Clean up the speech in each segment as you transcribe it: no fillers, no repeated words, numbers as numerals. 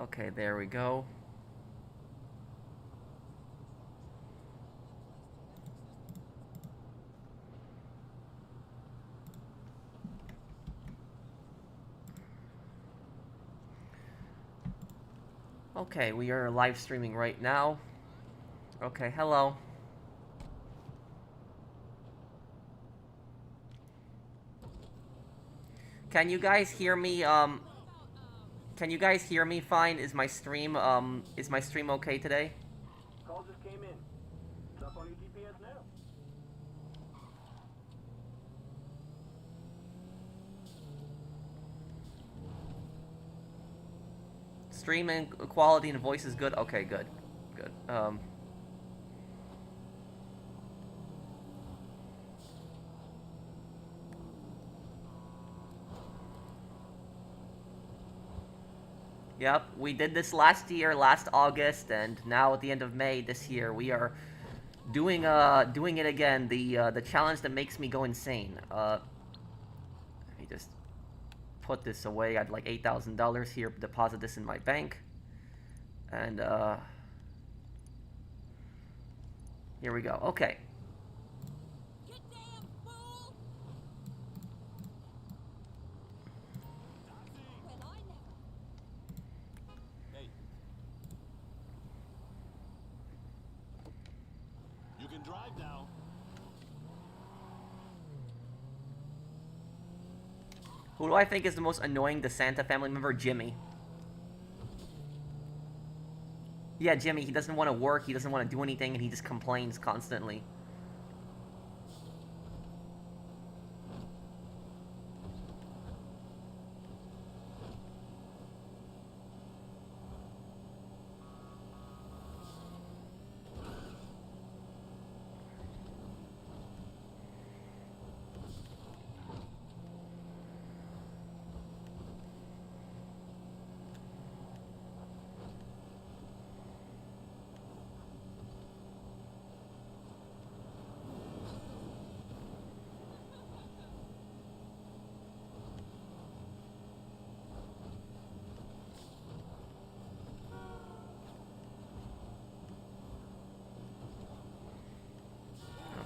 Okay, there we go. Okay, we are live streaming right now. Okay, hello. Can you guys hear me? Can you guys hear me fine? Is my stream okay today? Call just came in. It's up on your GPS now. Streaming quality and voice is good? Okay, good. Good. Yep, we did this last year, last August, and now at the end of May this year, we are doing it again. The challenge that makes me go insane. Let me just put this away. I'd like $8,000 here. Deposit this in my bank, and here we go. Okay. Drive now. Who do I think is the most annoying DeSanta family member? Jimmy. Yeah, Jimmy, he doesn't want to work, he doesn't want to do anything, and he just complains constantly.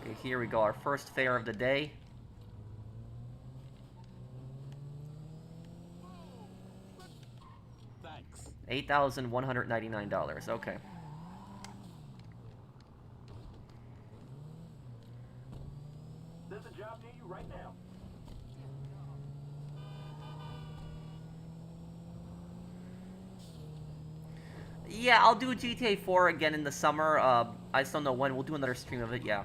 Okay, here we go, our first fare of the day. Thanks. $8,199, okay. There's a job near you right now. Yeah, I'll do GTA 4 again in the summer. I just don't know when. We'll do another stream of it, yeah.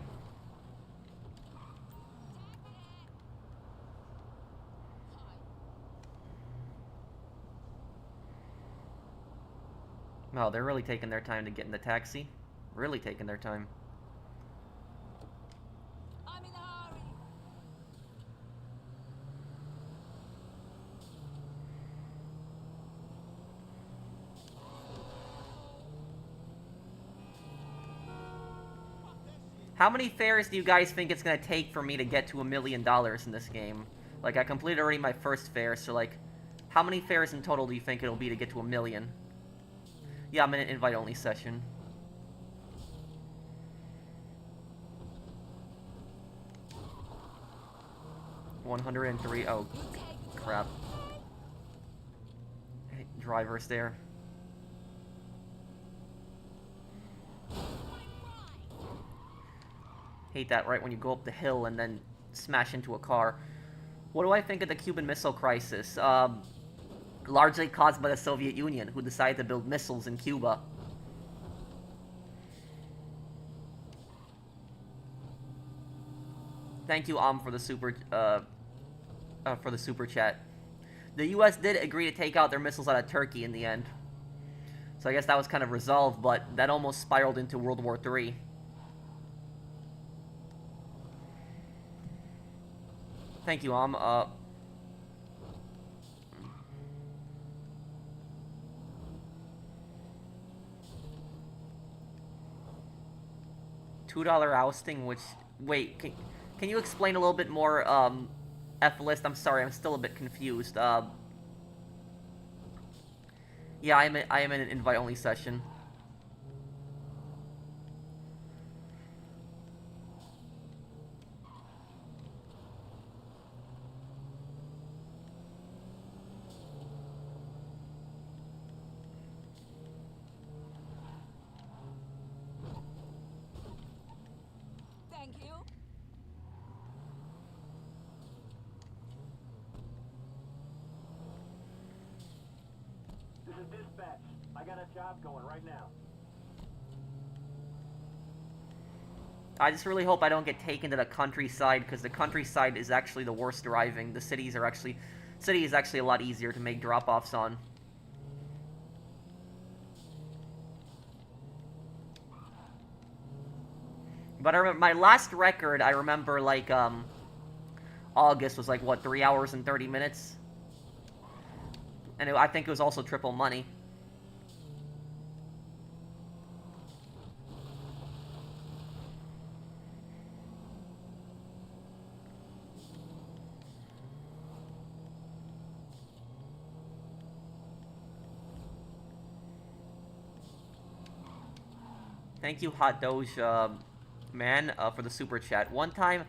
Wow, they're really taking their time to get in the taxi. Really taking their time. I'm in a hurry. How many fares do you guys think it's gonna take for me to get to $1 million in this game? Like, I completed already my first fare, so like, how many fares in total do you think it'll be to get to $1 million? Yeah, I'm in an invite-only session. $103. Oh, crap. Hey, driver's there. Hate that right when you go up the hill and then smash into a car. What do I think of the Cuban Missile Crisis? Largely caused by the Soviet Union, who decided to build missiles in Cuba. Thank you, for the super chat. The U.S. did agree to take out their missiles out of Turkey in the end. So I guess that was kind of resolved, but that almost spiraled into World War III. Thank you, $2 ousting, which... Wait, can you explain a little bit more, F-list? I'm sorry, I'm still a bit confused. Yeah, I am in an invite-only session. Thank you. This is dispatch. I got a job going right now. I just really hope I don't get taken to the countryside, because the countryside is actually the worst driving. The cities are actually... City is actually a lot easier to make drop-offs on. But I remember my last record, I remember, like, August was, like, what, 3 hours and 30 minutes? And I think it was also triple money. Thank you, Hot Doge, man, for the super chat. One time,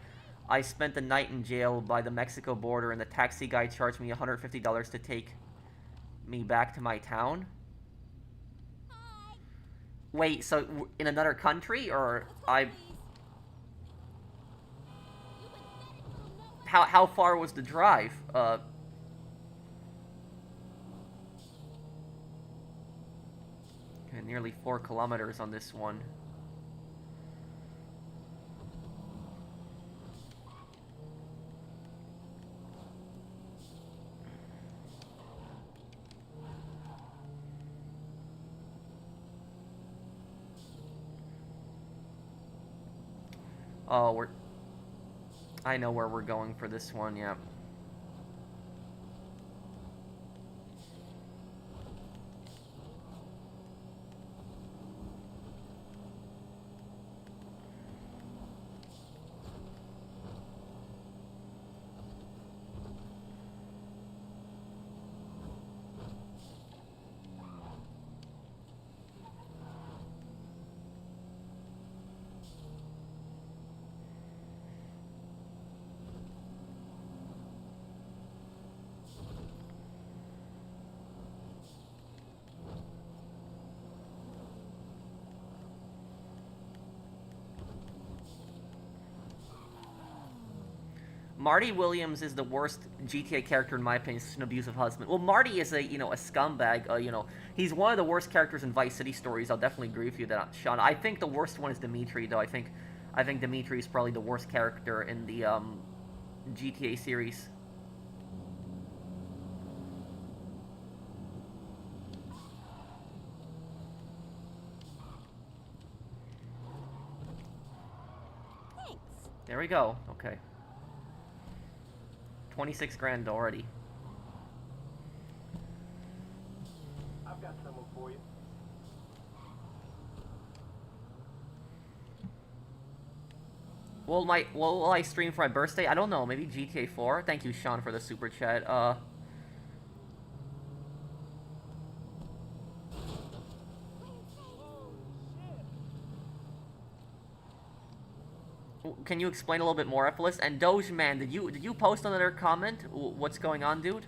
I spent the night in jail by the Mexico border, and the taxi guy charged me $150 to take me back to my town. Hi. Wait, so in another country, or I? How far was the drive? Nearly 4 kilometers on this one. Oh, I know where we're going for this one, yeah. Marty Williams is the worst GTA character in my opinion. He's an abusive husband. Well, Marty is a scumbag. He's one of the worst characters in Vice City stories. I'll definitely agree with you that, Sean. I think the worst one is Dimitri, though. I think Dimitri is probably the worst character in the GTA series. Thanks. There we go. Okay. 26 grand already. I've got someone for you. Will I stream for my birthday? I don't know. Maybe GTA 4. Thank you, Sean, for the super chat. Can you explain a little bit more, Ephelis? And Doge Man, did you post another comment? What's going on, dude?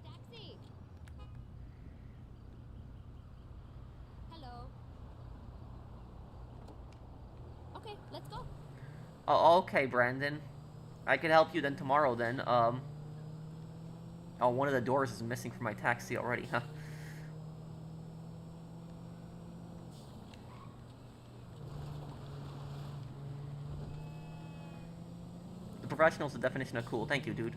Taxi. Hello. Okay, let's go. Oh, okay, Brandon. I could help you then tomorrow then. Oh, one of the doors is missing from my taxi already, huh? The professional's the definition of cool. Thank you, dude.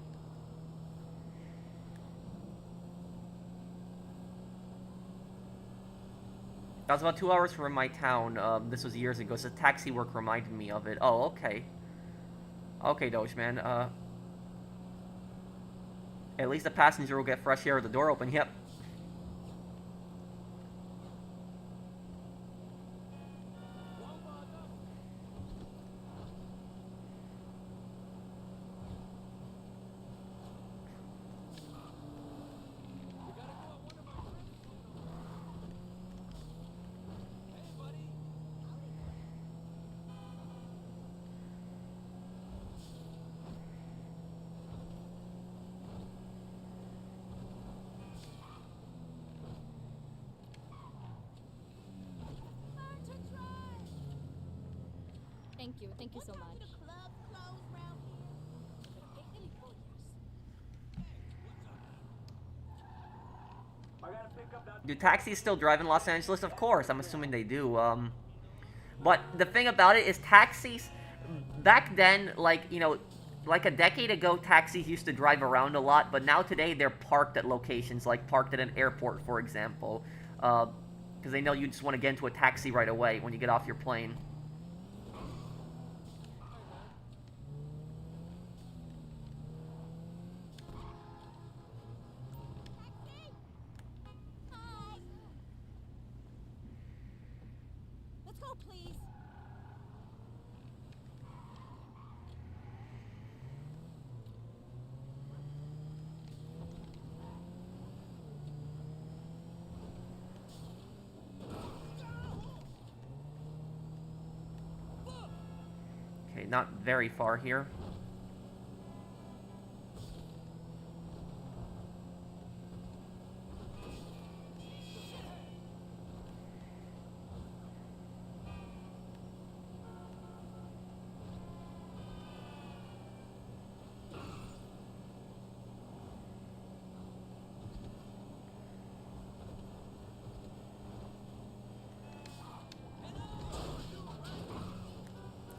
That was about 2 hours from my town. This was years ago, so taxi work reminded me of it. Oh, okay. Okay, Doge Man. At least the passenger will get fresh air with the door open. Yep. Thank you so much. I gotta pick up that. Do taxis still drive in Los Angeles? Of course, I'm assuming they do. But the thing about it is taxis, back then, like, you know, like a decade ago, taxis used to drive around a lot, but now today they're parked at locations, like parked at an airport, for example. Because they know you just want to get into a taxi right away when you get off your plane. Hi. Let's go, please. Okay, not very far here.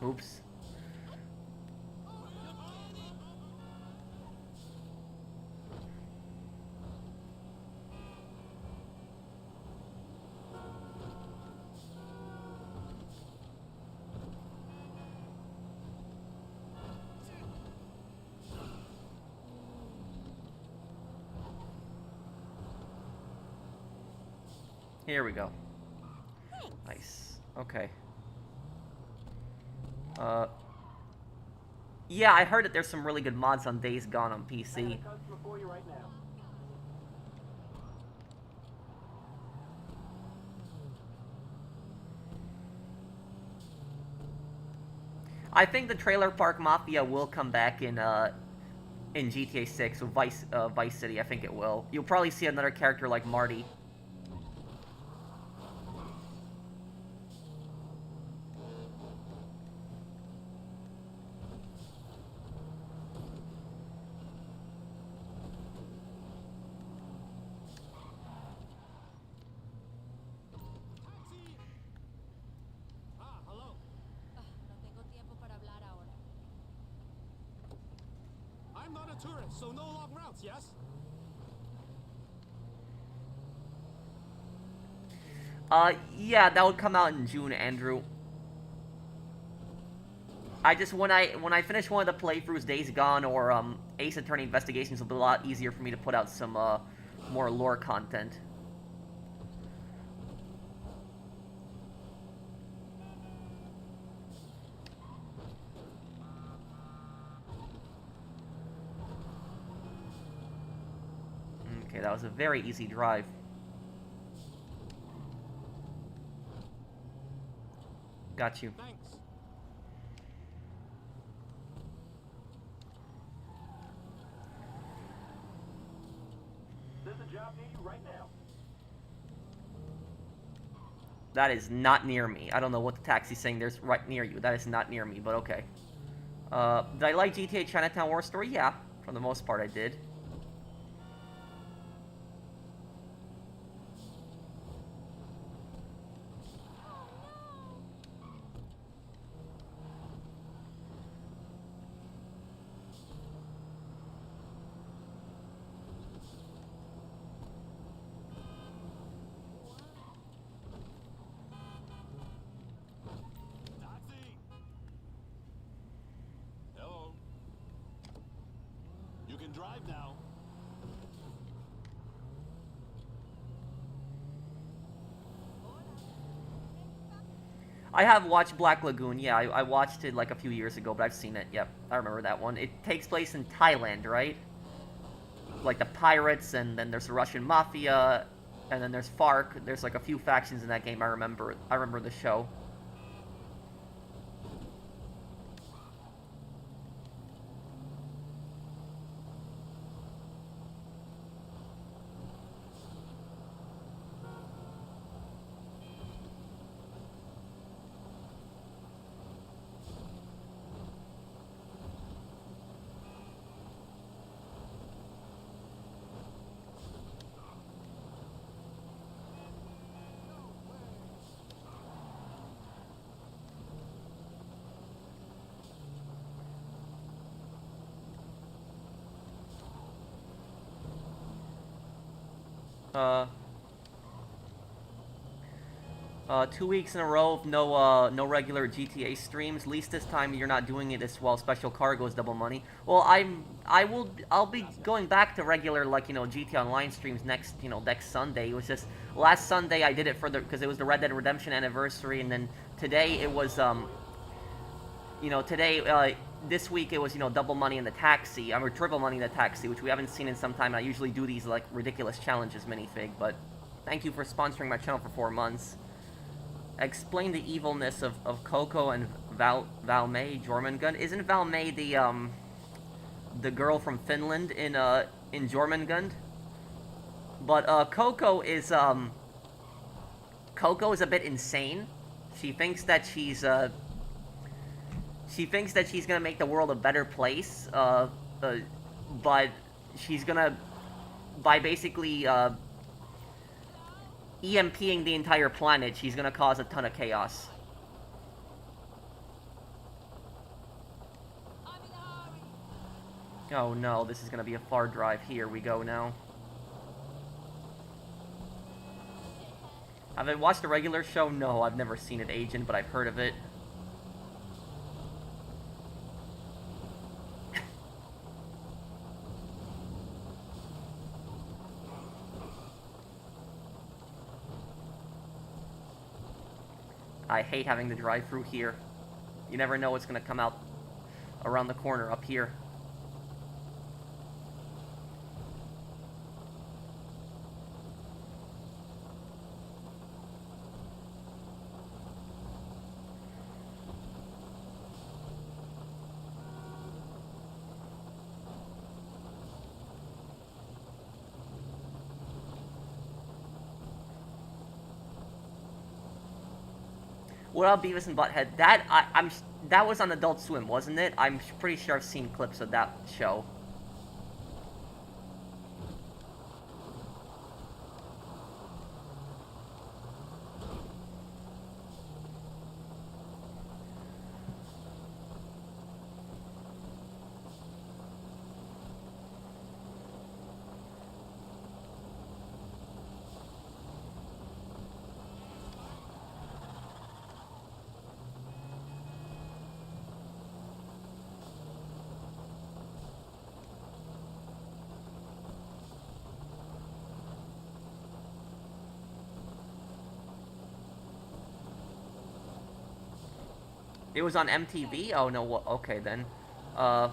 Oops. Here we go. Nice. Okay. Yeah, I heard that there's some really good mods on Days Gone on I got PC. a customer for you right now. I think the Trailer Park Mafia will come back in GTA 6 with Vice City. I think it will. You'll probably see another character like Marty. Hello. No tengo tiempo para hablar ahora. I'm not a tourist, so no long routes, yes? Yeah, that would come out in June, Andrew. I just when I finish one of the playthroughs, Days Gone or Ace Attorney Investigations, will be a lot easier for me to put out some more lore content. Okay, that was a very easy drive. Got you. Thanks. There's a job near you right now. That is not near me. I don't know what the taxi's saying there's right near you. That is not near me, but okay. Did I like GTA Chinatown War Story? Yeah, for the most part I did. Taxi. Hello. You can drive now. I have watched Black Lagoon. Yeah, I watched it like a few years ago, but I've seen it. Yep, I remember that one. It takes place in Thailand, right? Like the pirates, and then there's the Russian mafia, and then there's FARC. There's like a few factions in that game. I remember. I remember the show. Uh, 2 weeks in a row of no regular GTA streams. At least this time you're not doing it as well. Special cargo's double money. Well, I'll be going back to regular, like, GTA Online streams next Sunday. It was just last Sunday I did it because it was the Red Dead Redemption anniversary, and then today it was this week it was double money in the taxi, or triple money in the taxi, which we haven't seen in some time. I usually do these like ridiculous challenges, minifig, but thank you for sponsoring my channel for 4 months. Explain the evilness of Coco and Valmay Jormungand. Isn't Valmay the girl from Finland in Jormungand? But Coco is a bit insane. She thinks that she's gonna make the world a better place. But she's gonna, by basically EMPing the entire planet, she's gonna cause a ton of chaos. Oh no, this is gonna be a far drive. Here we go now. Have I watched the regular show? No, I've never seen it, Agent, but I've heard of it. I hate having to drive through here. You never know what's gonna come out around the corner up here. What up, Beavis and Butthead? That was on Adult Swim, wasn't it? I'm pretty sure I've seen clips of that show. It was on MTV? Oh, no, well, okay, then. I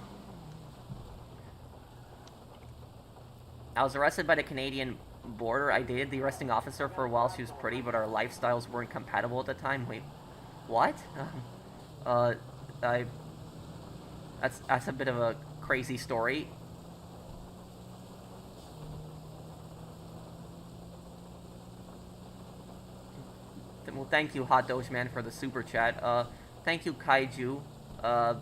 was arrested by the Canadian border. I dated the arresting officer for a while. She was pretty, but our lifestyles weren't compatible at the time. Wait, what? That's a bit of a crazy story. Well, thank you, Hot Doge Man, for the super chat. Thank you, Kaiju. What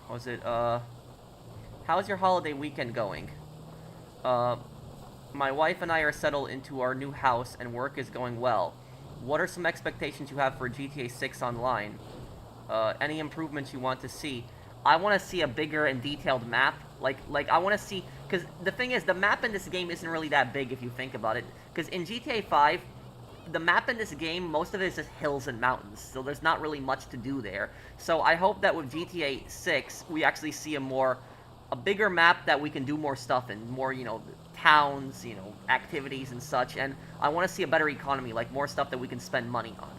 was it? How's your holiday weekend going? My wife and I are settled into our new house, and work is going well. What are some expectations you have for GTA 6 Online? Any improvements you want to see? I want to see a bigger and detailed map. Like I want to see, because the thing is, the map in this game isn't really that big if you think about it. Because in GTA 5, the map in this game, most of it is just hills and mountains, so there's not really much to do there. So I hope that with GTA 6, we actually see a bigger map that we can do more stuff in, more, towns, activities and such, and I want to see a better economy, like more stuff that we can spend money on.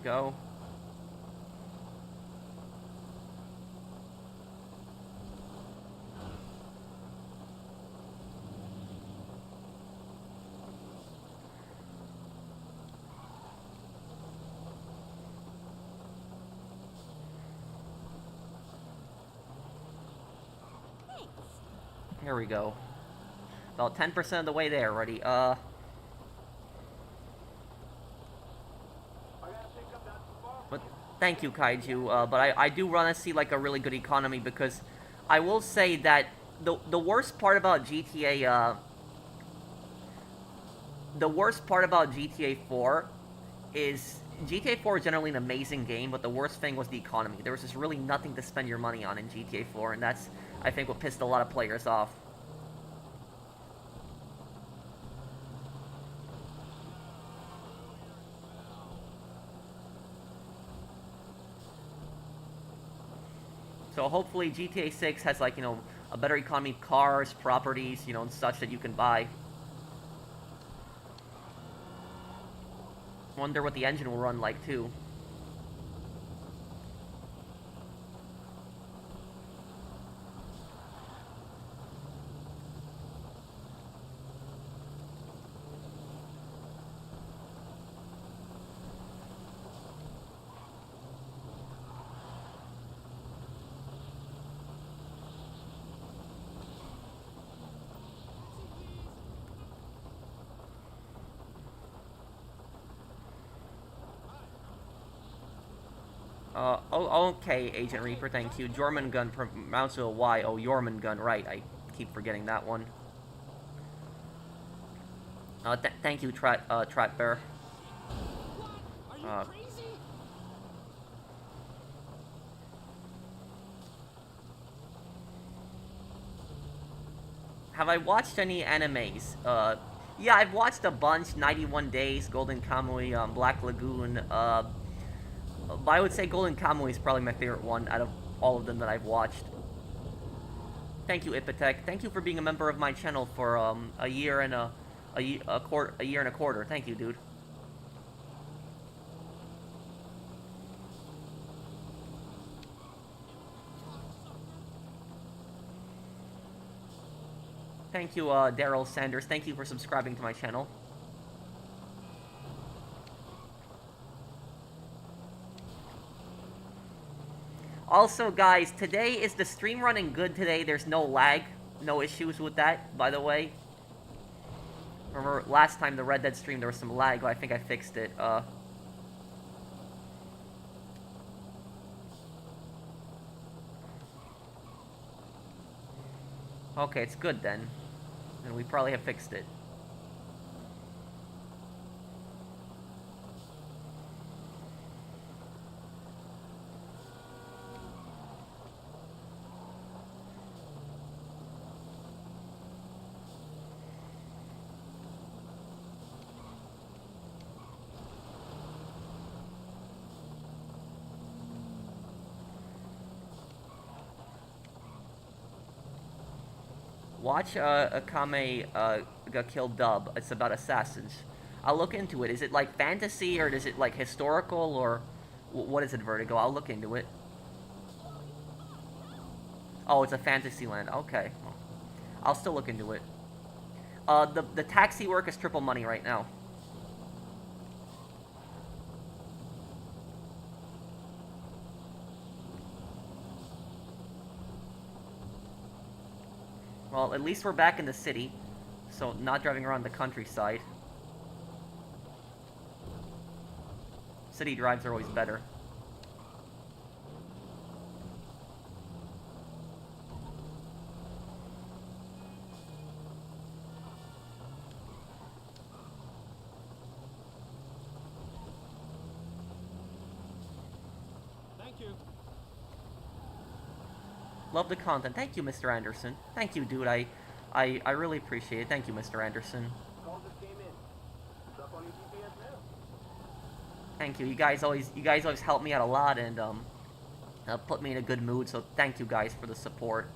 Go. Here we go. About 10% of the way there already. I gotta pick up that spark. But thank you, Kaiju. But I do want to see like a really good economy, because I will say that the worst part about GTA the worst part about GTA 4 is GTA 4 is generally an amazing game, but the worst thing was the economy. There was just really nothing to spend your money on in GTA 4, and that's, I think, what pissed a lot of players off. So hopefully GTA 6 has, like, you know, a better economy of cars, properties, you know, and such that you can buy. Wonder what the engine will run like, too. Okay, Agent Reaper, thank you. Jormungand pronounced with a Y. Oh, Jormungand, right. I keep forgetting that one. Thank you, Trat Bear. Are you crazy? Have I watched any animes? Yeah, I've watched a bunch. 91 Days, Golden Kamuy, Black Lagoon, but I would say Golden Kamuy is probably my favorite one out of all of them that I've watched. Thank you, Ipitech. Thank you for being a member of my channel for a year and a year and a quarter. Thank you, dude. Thank you, Daryl Sanders. Thank you for subscribing to my channel. Also, guys, today is the stream running good today. There's no lag. No issues with that, by the way. Remember, last time the Red Dead stream, there was some lag, but I think I fixed it. Okay, it's good then. And we probably have fixed it. Watch Akame got killed dub. It's about assassins. I'll look into it. Is it like fantasy, or is it like historical, or what is it, Vertigo? I'll look into it. Oh, it's a fantasy land. Okay. Well, I'll still look into it. The taxi work is triple money right now. Well, at least we're back in the city, so not driving around the countryside. City drives are always better. Thank you. Love the content. Thank you, Mr. Anderson. Thank you, dude. I really appreciate it. Thank you, Mr. Anderson. Call just came in. It's up on your GPS now. Thank you. You guys always help me out a lot and put me in a good mood. So thank you guys for the support.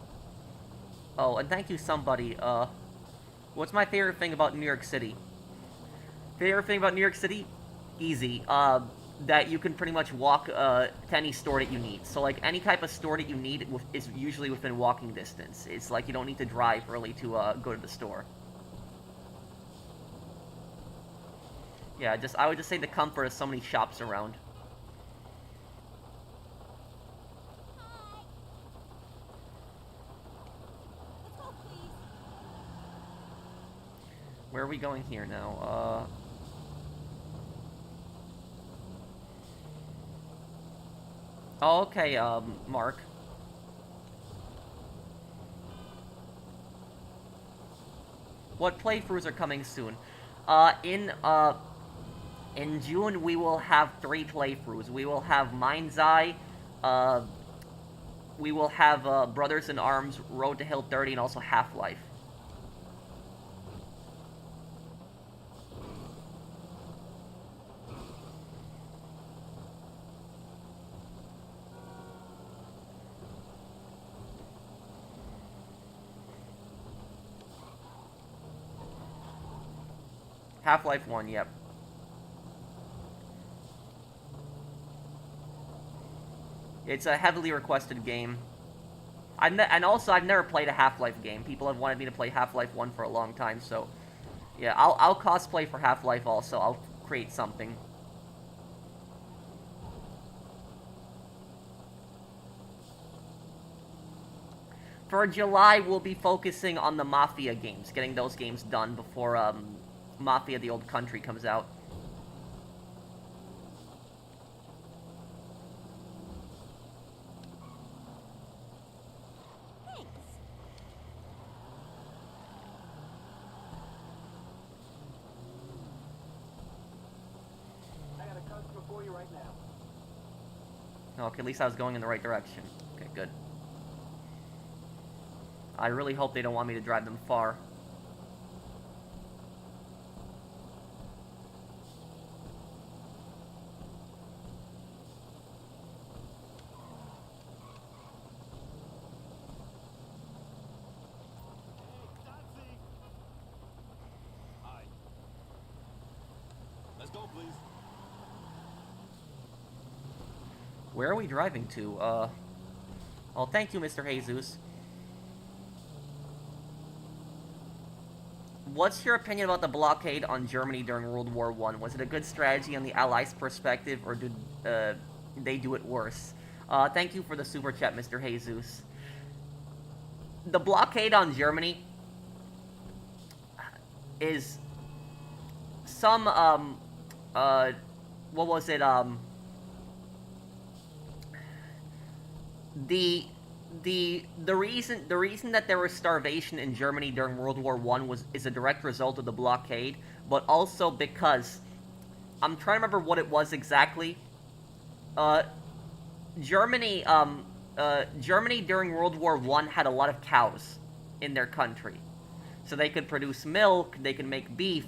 Oh, and thank you somebody. What's my favorite thing about New York City? Favorite thing about New York City? Easy. That you can pretty much walk to any store that you need. So like any type of store that you need is usually within walking distance. It's like you don't need to drive really to go to the store. Yeah, I would just say the comfort of so many shops around. Hi. Let's go, please. Where are we going here now? Oh, okay, Mark. What playthroughs are coming soon? In June, we will have 3 playthroughs. We will have Mind's Eye, we will have Brothers in Arms, Road to Hill 30, and also Half-Life. Half-Life 1, yep. It's a heavily requested game. And also, I've never played a Half-Life game. People have wanted me to play Half-Life 1 for a long time, so... Yeah, I'll cosplay for Half-Life also. I'll create something. For July, we'll be focusing on the Mafia games. Getting those games done before, Mafia the Old Country comes out. Okay, at least I was going in the right direction. Okay, good. I really hope they don't want me to drive them far. Hi. Let's go, please. Where are we driving to? Oh, thank you, Mr. Jesus. What's your opinion about the blockade on Germany during World War I? Was it a good strategy on the Allies' perspective, or did they do it worse? Thank you for the super chat, Mr. Jesus. The blockade on Germany is some, what was it, the reason that there was starvation in Germany during World War I is a direct result of the blockade, but also because I'm trying to remember what it was exactly. Germany during World War I had a lot of cows in their country, so they could produce milk, they could make beef.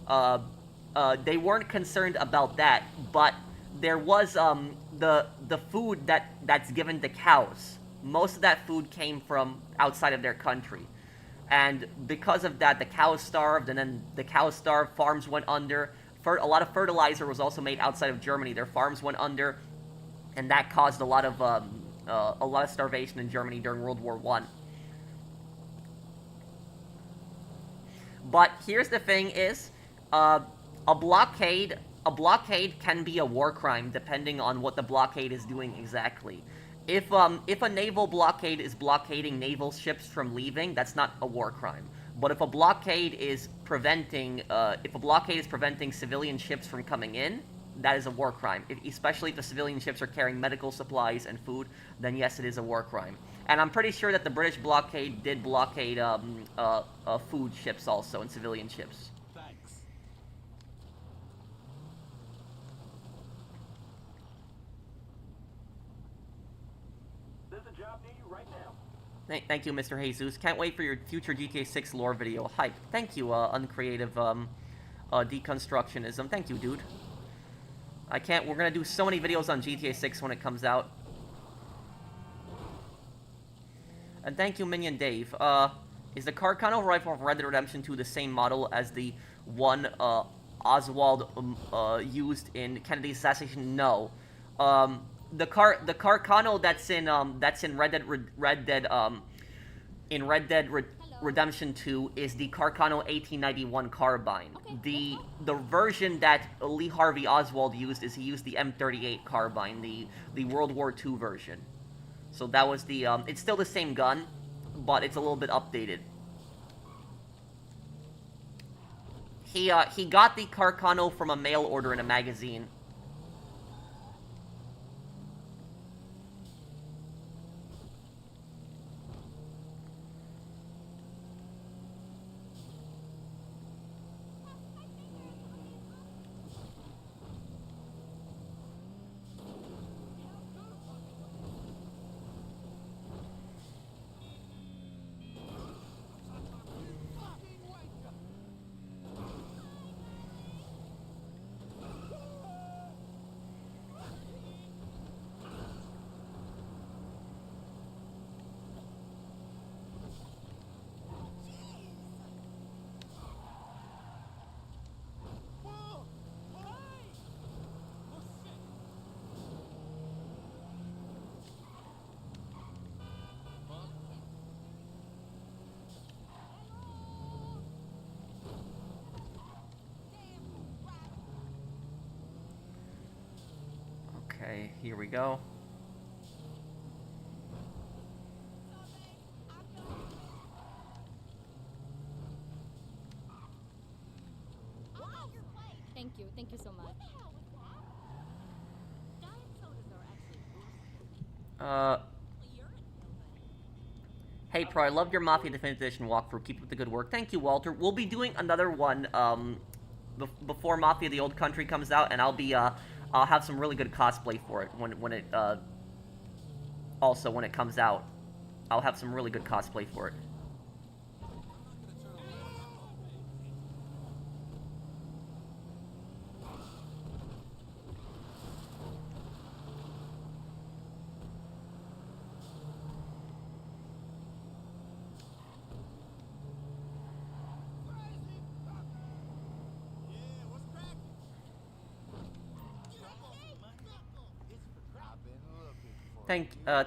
They weren't concerned about that, but there was the food that's given to cows. Most of that food came from outside of their country. And because of that, the cows starved, and then the cows starved, farms went under. A lot of fertilizer was also made outside of Germany. Their farms went under, and that caused a lot of starvation in Germany during World War I. But here's the thing is, a blockade can be a war crime depending on what the blockade is doing exactly. If a naval blockade is blockading naval ships from leaving, that's not a war crime. But if a blockade is preventing civilian ships from coming in, that is a war crime. Especially if the civilian ships are carrying medical supplies and food, then yes, it is a war crime. And I'm pretty sure that the British blockade did blockade food ships also and civilian ships. Thanks. There's a job near you right now. Thank you, Mr. Jesus. Can't wait for your future GTA 6 lore video. Hype. Thank you, uncreative deconstructionism. Thank you, dude. We're gonna do so many videos on GTA 6 when it comes out. And thank you, Minion Dave. Is the Carcano rifle of Red Dead Redemption 2 the same model as the one Oswald used in Kennedy's assassination? No. The Carcano that's in Red Dead Redemption 2 is the Carcano 1891 carbine. Okay, The version that Lee Harvey Oswald used is he used the M38 carbine, the World War II version. So that was the it's still the same gun, but it's a little bit updated. He got the Carcano from a mail order in a magazine. Whoa! Hey! Oh shit! Okay, here we go. Thank you so much. Hey Pro, I loved your Mafia Definitive Edition walkthrough. Keep up the good work. Thank you, Walter. We'll be doing another one, before Mafia the Old Country comes out, and I'll have some really good cosplay for it when it, also when it comes out. I'll have some really good cosplay for it.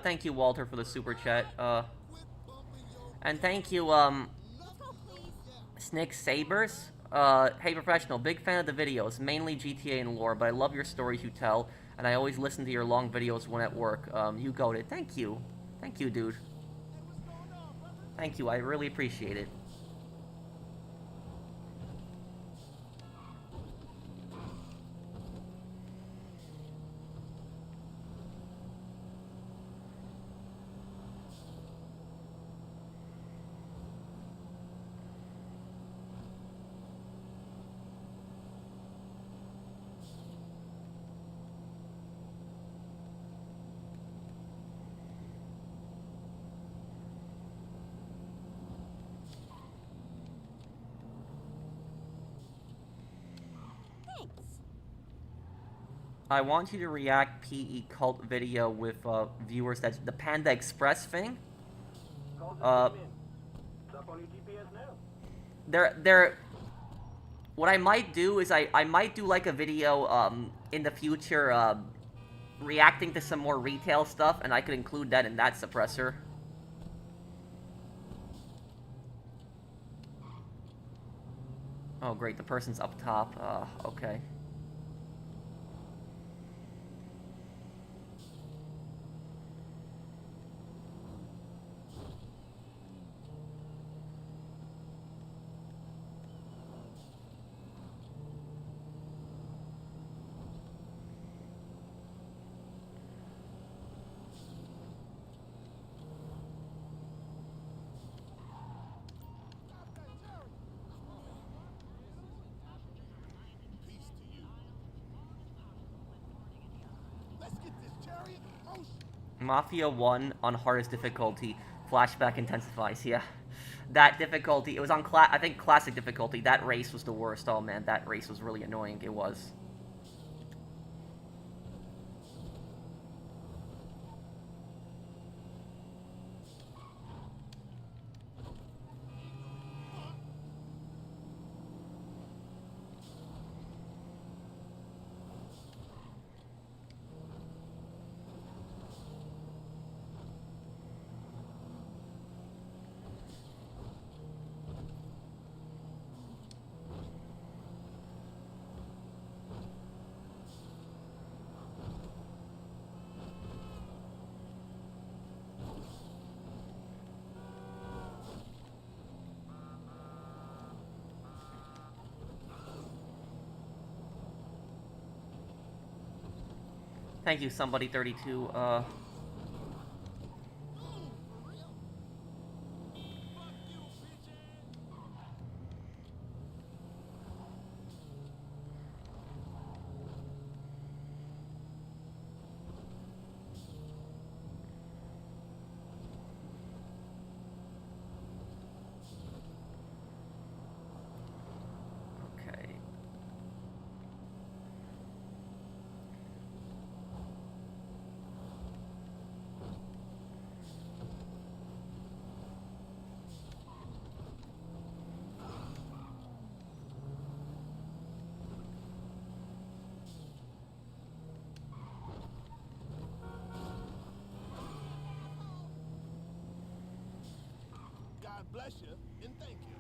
Thank you, Walter, for the super chat. And thank you, Snick Sabers. Hey, Professional, big fan of the videos, mainly GTA and lore, but I love your stories you tell, and I always listen to your long videos when at work. You got it. Thank you. Thank you, dude. Thank you, I really appreciate it. I want you to react PE cult video with viewers. That's the Panda Express thing. It's up on your GPS now. They're. What I might do is I might do like a video in the future reacting to some more retail stuff, and I could include that in that suppressor. Oh great, the person's up top. Okay. Mafia 1 on hardest difficulty. Flashback intensifies, yeah. That difficulty, it was on, I think, classic difficulty. That race was the worst. Oh man, that race was really annoying. It was. Thank you, somebody 32. For real? Fuck you, bitch ass. Okay. God bless you and thank you.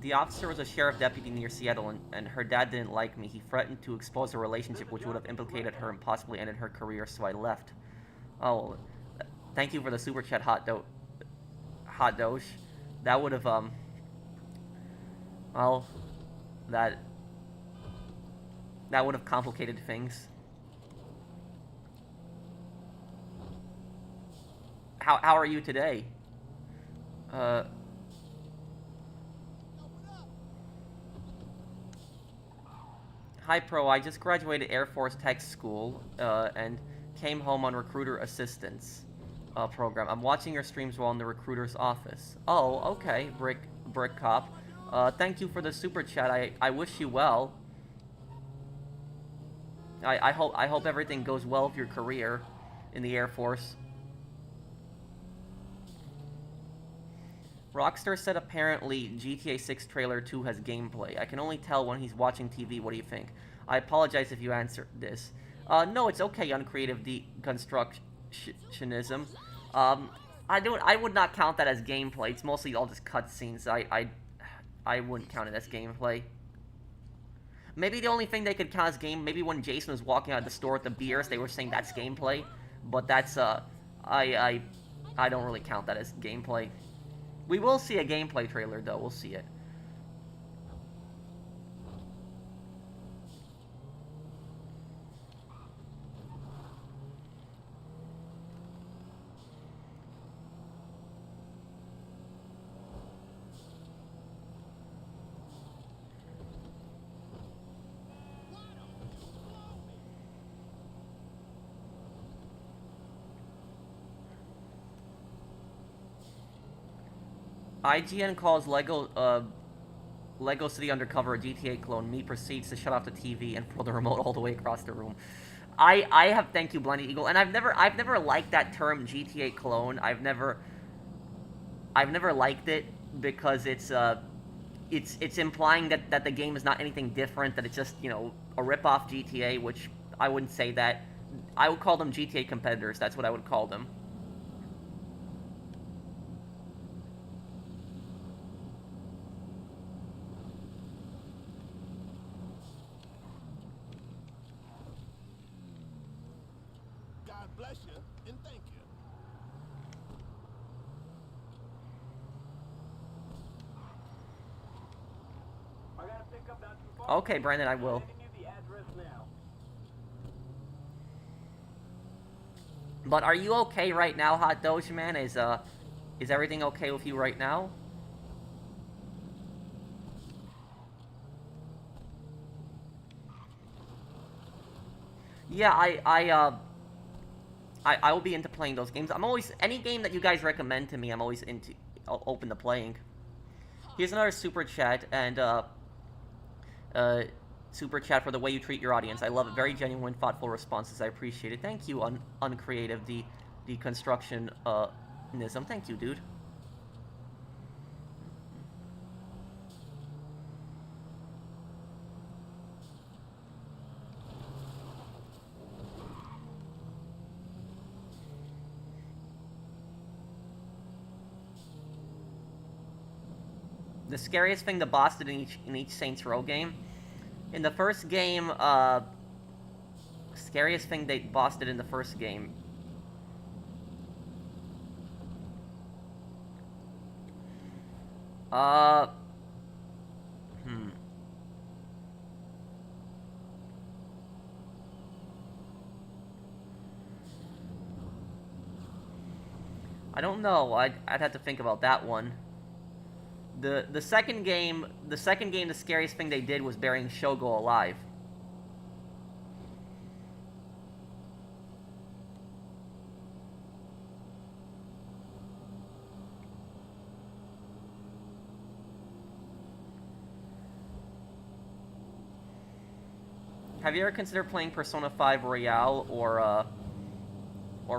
The officer was a sheriff deputy near Seattle, and her dad didn't like me. He threatened to expose a relationship which would have implicated her and possibly ended her career, so I left. Oh, thank you for the super chat, Hot Doge. That would have, well, that would have complicated things. How are you today? Yo, what up? Hi, Pro. I just graduated Air Force Tech School and came home on recruiter assistance program. I'm watching your streams while in the recruiter's office. Oh, okay, Brick Cop. Thank you for the super chat. I wish you well. I hope everything goes well with your career in the Air Force. Rockstar said apparently GTA 6 trailer 2 has gameplay. I can only tell when he's watching TV. What do you think? I apologize if you answered this. No, it's okay, uncreative deconstructionism. I would not count that as gameplay. It's mostly all just cutscenes. I wouldn't count it as gameplay. Maybe the only thing they could count as game, maybe when Jason was walking out of the store with the beers, they were saying that's gameplay. But that's, I don't really count that as gameplay. We will see a gameplay trailer, though. We'll see it. IGN calls Lego City Undercover a GTA clone. Me proceeds to shut off the TV and throw the remote all the way across the room. I have thank you, Blended Eagle, and I've never liked that term GTA clone. I've never liked it because it's implying that the game is not anything different, that it's just, you know, a rip-off GTA, which I wouldn't say that. I would call them GTA competitors. That's what I would call them. God bless you and thank you. I got a pickup not too far. Okay, Brandon, I will. Sending you the address now. But are you okay right now, Hot Doge Man? Is everything okay with you right now? Yeah, I will be into playing those games. I'm always, any game that you guys recommend to me, I'm always open to playing. Here's another super chat, and super chat for the way you treat your audience. I love it. Very genuine, thoughtful responses. I appreciate it. Thank you, uncreative deconstructionism. Thank you, dude. The scariest thing the boss did in each Saints Row game. In the first game, scariest thing the boss did in the first game. Hmm. I don't know. I'd have to think about that one. The second game, the scariest thing they did was burying Shogo alive. Have you ever considered playing Persona 5 Royale or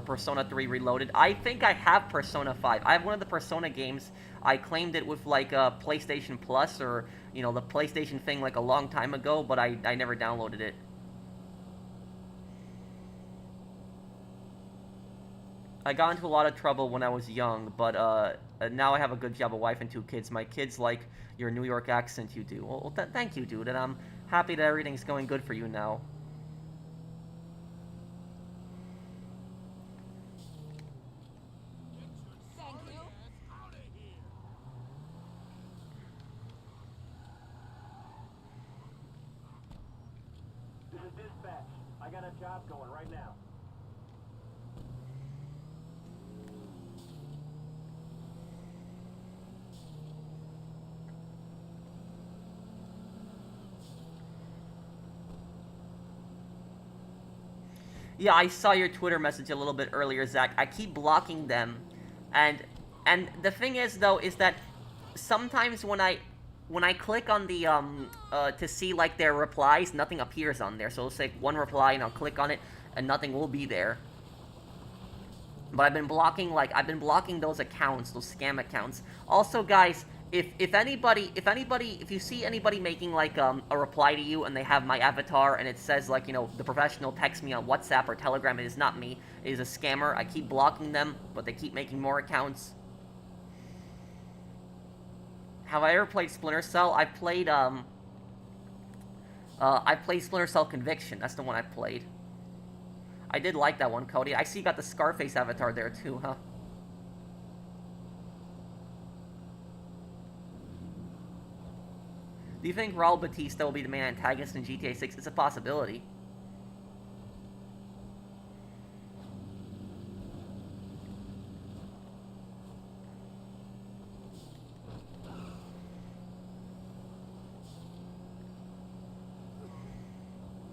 Persona 3 Reloaded? I think I have Persona 5. I have one of the Persona games. I claimed it with like PlayStation Plus or, you know, the PlayStation thing like a long time ago, but I never downloaded it. I got into a lot of trouble when I was young, but now I have a good job, a wife and 2 kids. My kids like your New York accent you do. Well, thank you, dude, and I'm happy that everything's going good for you now. Thank you. Out of here. This is dispatch. I got a job going right now. Yeah, I saw your Twitter message a little bit earlier, Zach. I keep blocking them, and the thing is though is that sometimes when I click on the to see like their replies, nothing appears on there. So it'll say one reply, and I'll click on it, and nothing will be there. But I've been blocking those accounts, those scam accounts. Also, guys, if you see anybody making like a reply to you and they have my avatar and it says like, you know, the professional text me on WhatsApp or Telegram, it is not me, it is a scammer. I keep blocking them, but they keep making more accounts. Have I ever played Splinter Cell? I played Splinter Cell Conviction. That's the one I played. I did like that one, Cody. I see you got the Scarface avatar there too, huh? Do you think Raul Batista will be the main antagonist in GTA 6? It's a possibility.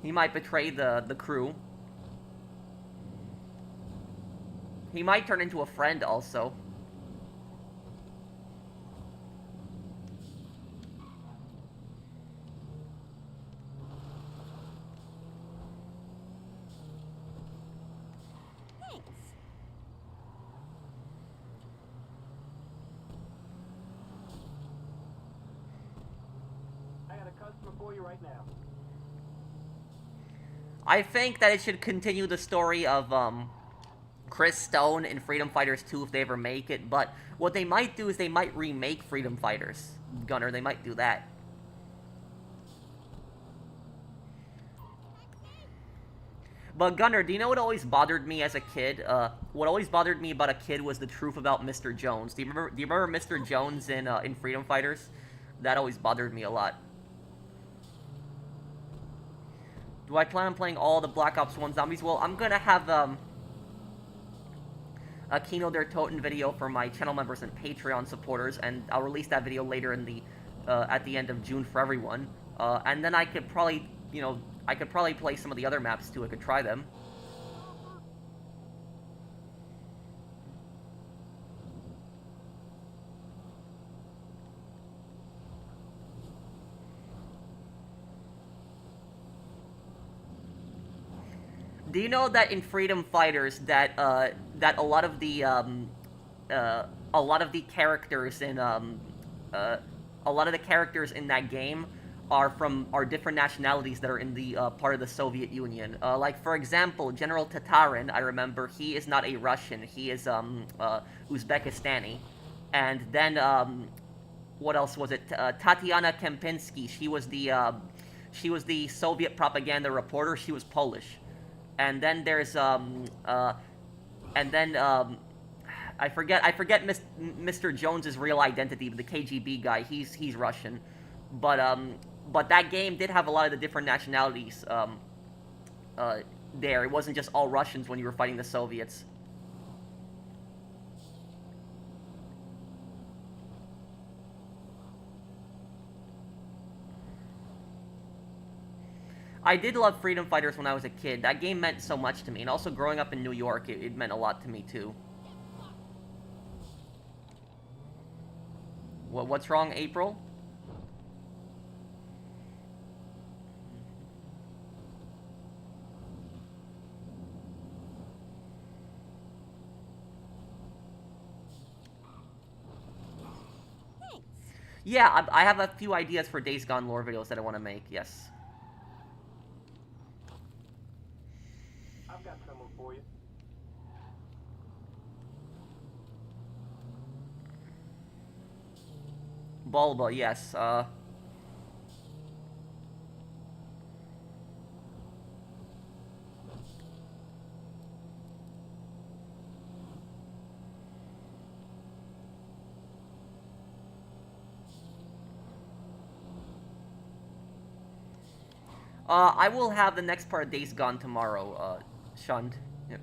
He might betray the crew. He might turn into a friend also. Thanks. I got a customer for you right now. I think that it should continue the story of Chris Stone in Freedom Fighters 2 if they ever make it, but what they might do is they might remake Freedom Fighters. Gunner, they might do that. But Gunner, do you know what always bothered me as a kid? What always bothered me about a kid was the truth about Mr. Jones. Do you remember Mr. Jones in Freedom Fighters? That always bothered me a lot. Do I plan on playing all the Black Ops 1 zombies? Well, I'm gonna have a Kino der Toten video for my channel members and Patreon supporters, and I'll release that video later in the at the end of June for everyone. And then I could probably, you know, play some of the other maps too. I could try them. Do you know that in Freedom Fighters that a lot of the characters in that game are different nationalities that are in the part of the Soviet Union. Like for example, General Tatarin, I remember he is not a Russian. He is Uzbekistani. And then what else was it? Tatiana Kempinski. She was the Soviet propaganda reporter. She was Polish. And then there's I forget Mr. Jones's real identity, the KGB guy. He's Russian, but that game did have a lot of the different nationalities there. It wasn't just all Russians when you were fighting the Soviets. I did love Freedom Fighters when I was a kid. That game meant so much to me, and also growing up in New York, it meant a lot to me too. What's wrong, April? Yeah, I have a few ideas for Days Gone lore videos that I want to make, yes. I've got someone for you. Bulba, yes, I will have the next part of Days Gone tomorrow, Shund. Yep.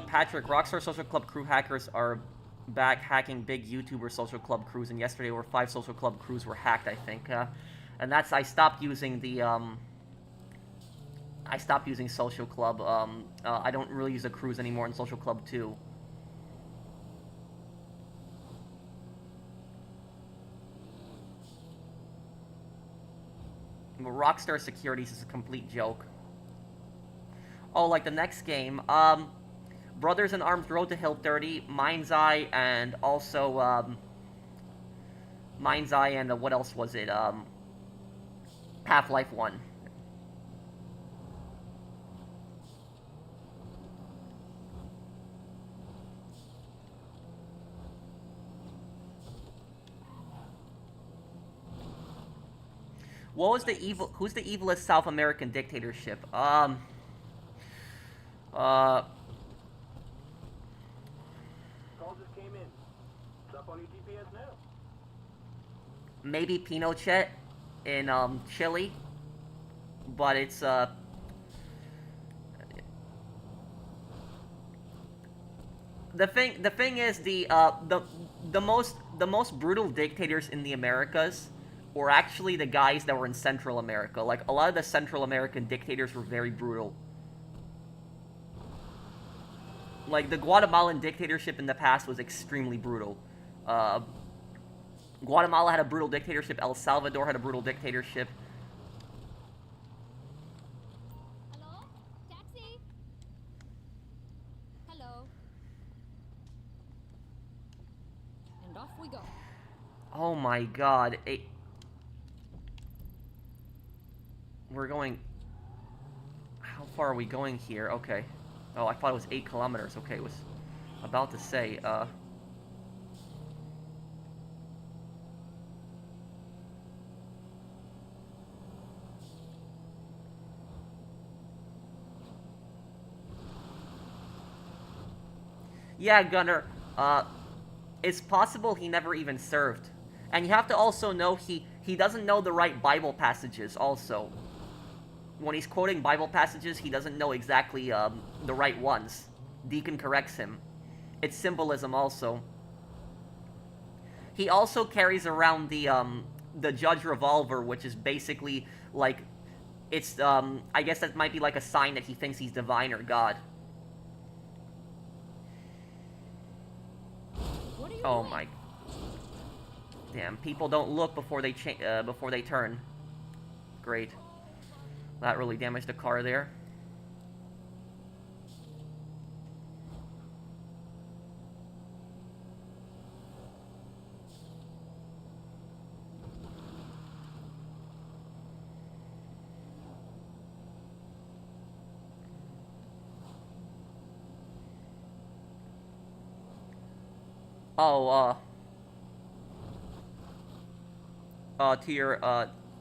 Patrick, Rockstar Social Club crew hackers are back hacking big YouTuber social club crews, and yesterday over 5 social club crews were hacked, I think. And that's, I stopped using the, I stopped using social club. I don't really use the crews anymore in social club 2. Rockstar Securities is a complete joke. Oh, like the next game, Brothers in Arms Road to Hill 30, Mind's Eye, and also, Mind's Eye, and what else was it? Half-Life 1. What was the evil? Who's the evilest South American dictatorship? Uh, Call just came in. It's up on your GPS now. maybe Pinochet in Chile, but it's the thing is the most brutal dictators in the Americas were actually the guys that were in Central America. Like a lot of the Central American dictators were very brutal. Like the Guatemalan dictatorship in the past was extremely brutal. Guatemala had a brutal dictatorship. El Salvador had a brutal dictatorship. Hello? Taxi? Hello? And off we go. Oh my god. We're going... How far are we going here? Okay. Oh, I thought it was 8 kilometers. Okay, it was about to say, Yeah, Gunner, it's possible he never even served. And you have to also know he doesn't know the right Bible passages also. When he's quoting Bible passages, he doesn't know exactly the right ones. Deacon corrects him. It's symbolism also. He also carries around the Judge revolver, which is basically like it's I guess that might be like a sign that he thinks he's divine or God. What are you Oh doing? my! Damn, people don't look before they before they turn. Great. That really damaged the car there. Oh, to your,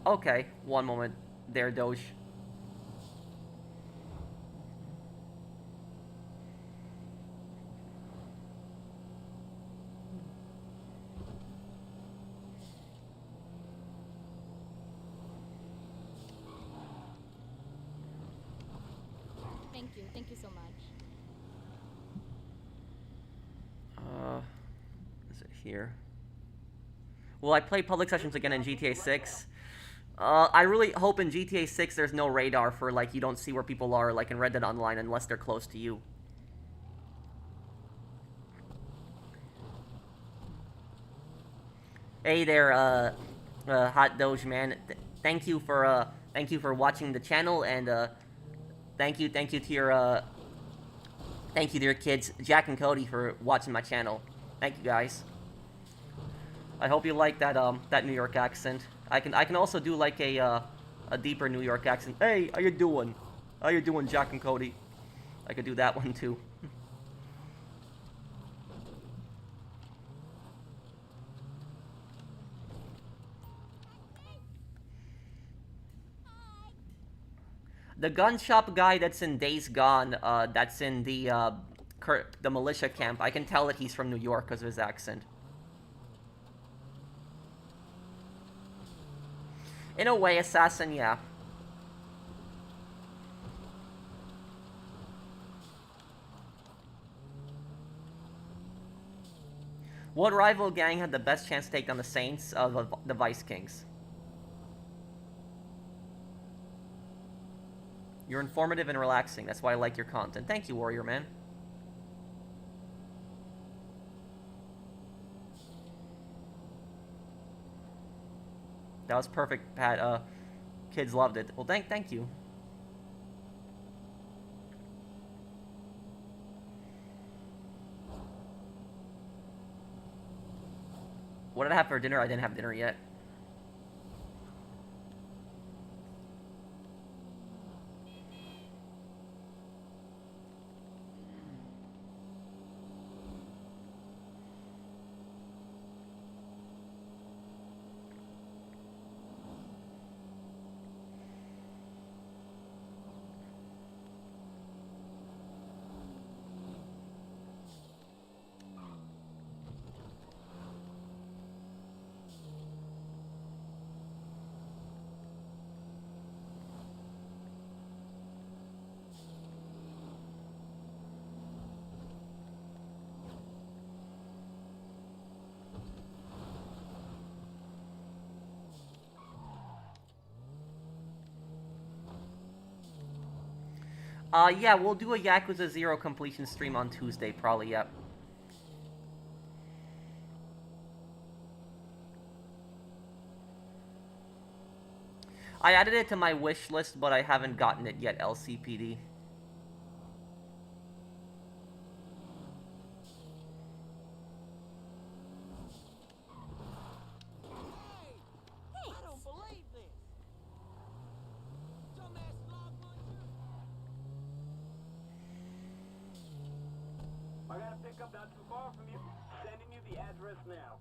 okay, one moment there, Doge. Thank you so much. Is it here? Will I play public sessions again in GTA 6? I really hope in GTA 6 there's no radar for, like, you don't see where people are, like in Red Dead Online, unless they're close to you. Hey there, Hot Doge man. Thank you for watching the channel, and thank you to your kids, Jack and Cody, for watching my channel. Thank you guys. I hope you like that New York accent. I can also do like a deeper New York accent. Hey, how you doing? How you doing, Jack and Cody? I could do that one too. The gun shop guy that's in Days Gone, that's in the militia camp, I can tell that he's from New York because of his accent. In a way, Assassin, yeah. What rival gang had the best chance to take down the Saints of the Vice Kings? You're informative and relaxing. That's why I like your content. Thank you, Warrior Man. That was perfect, Pat. Kids loved it. Well, thank you. What did I have for dinner? I didn't have dinner yet. Yeah, we'll do a Yakuza 0 completion stream on Tuesday, probably, yep. I added it to my wish list, but I haven't gotten it yet, LCPD. I don't believe this. Dumbass log muncher. I got a pickup not too far from you. Sending you the address now.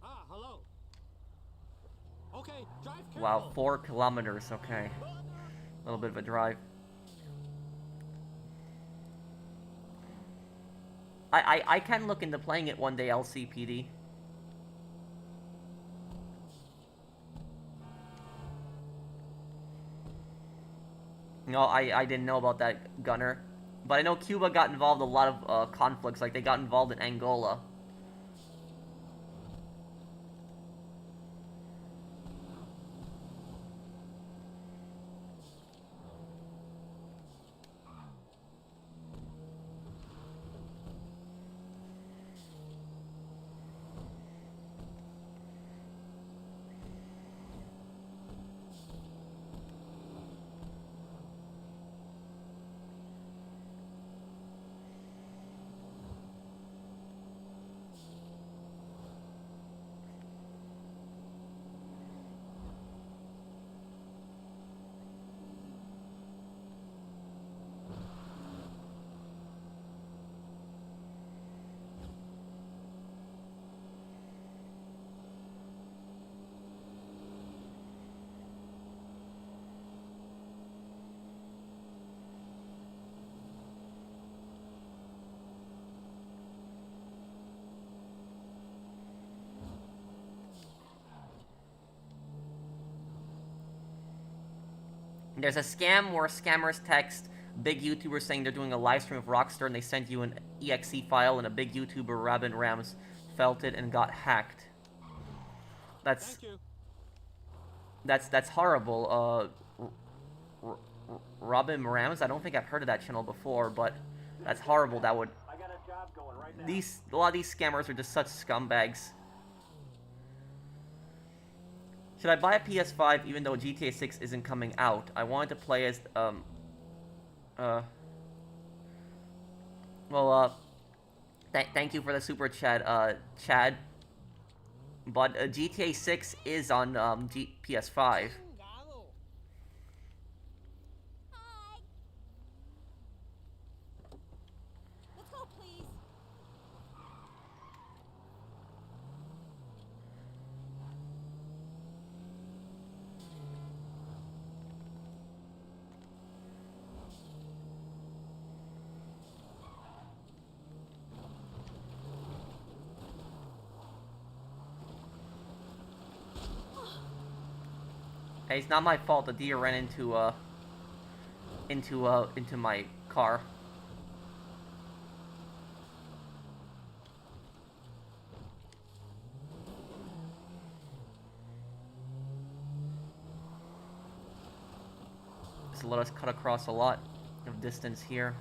Ah, hello. Okay, drive careful. Wow, 4 kilometers, okay. A little bit of a drive. I can look into playing it one day, LCPD. No, I didn't know about that, Gunner. But I know Cuba got involved in a lot of conflicts, like they got involved in Angola. There's a scam where scammers text big YouTubers saying they're doing a live stream of Rockstar and they send you an exe file, and a big YouTuber, Robin Rams, felt it and got hacked. That's Thank you. that's horrible. Robin Rams. I don't think I've heard of that channel before, but that's horrible. That would I got a job going right now. a lot of these scammers are just such scumbags. Should I buy a PS5 even though GTA 6 isn't coming out? I wanted to play as thank you for the super chat, Chad. But GTA 6 is on PS5. Hi. Let's go, please. Hey, it's not my fault. The deer ran into my car. Just let us cut across a lot of distance here.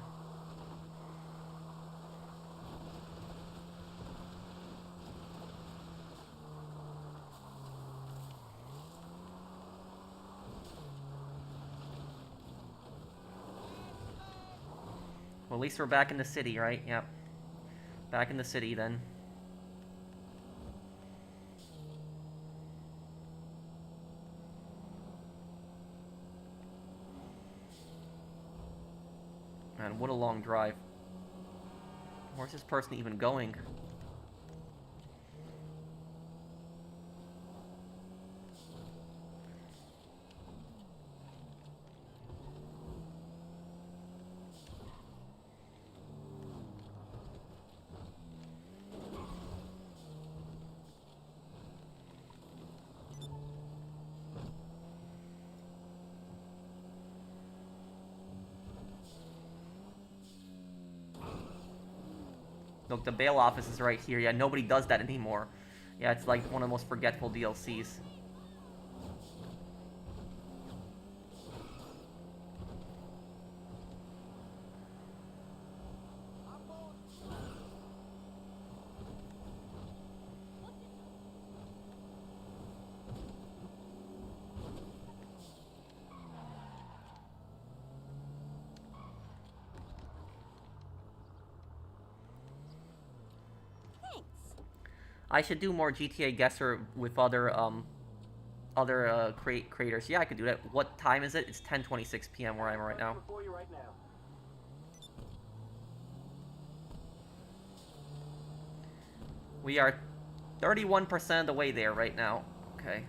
Well, at least we're back in the city, right? Yep. Back in the city, then. Man, what a long drive. Where's this person even going? Look, the bail office is right here. Yeah, nobody does that anymore. Yeah, it's like one of the most forgetful DLCs. Thanks. I should do more GTA Guesser with other creators. Yeah, I could do that. What time is it? It's 10:26 p.m. where I am right now. Before you right now. We are 31% of the way there right now. Okay.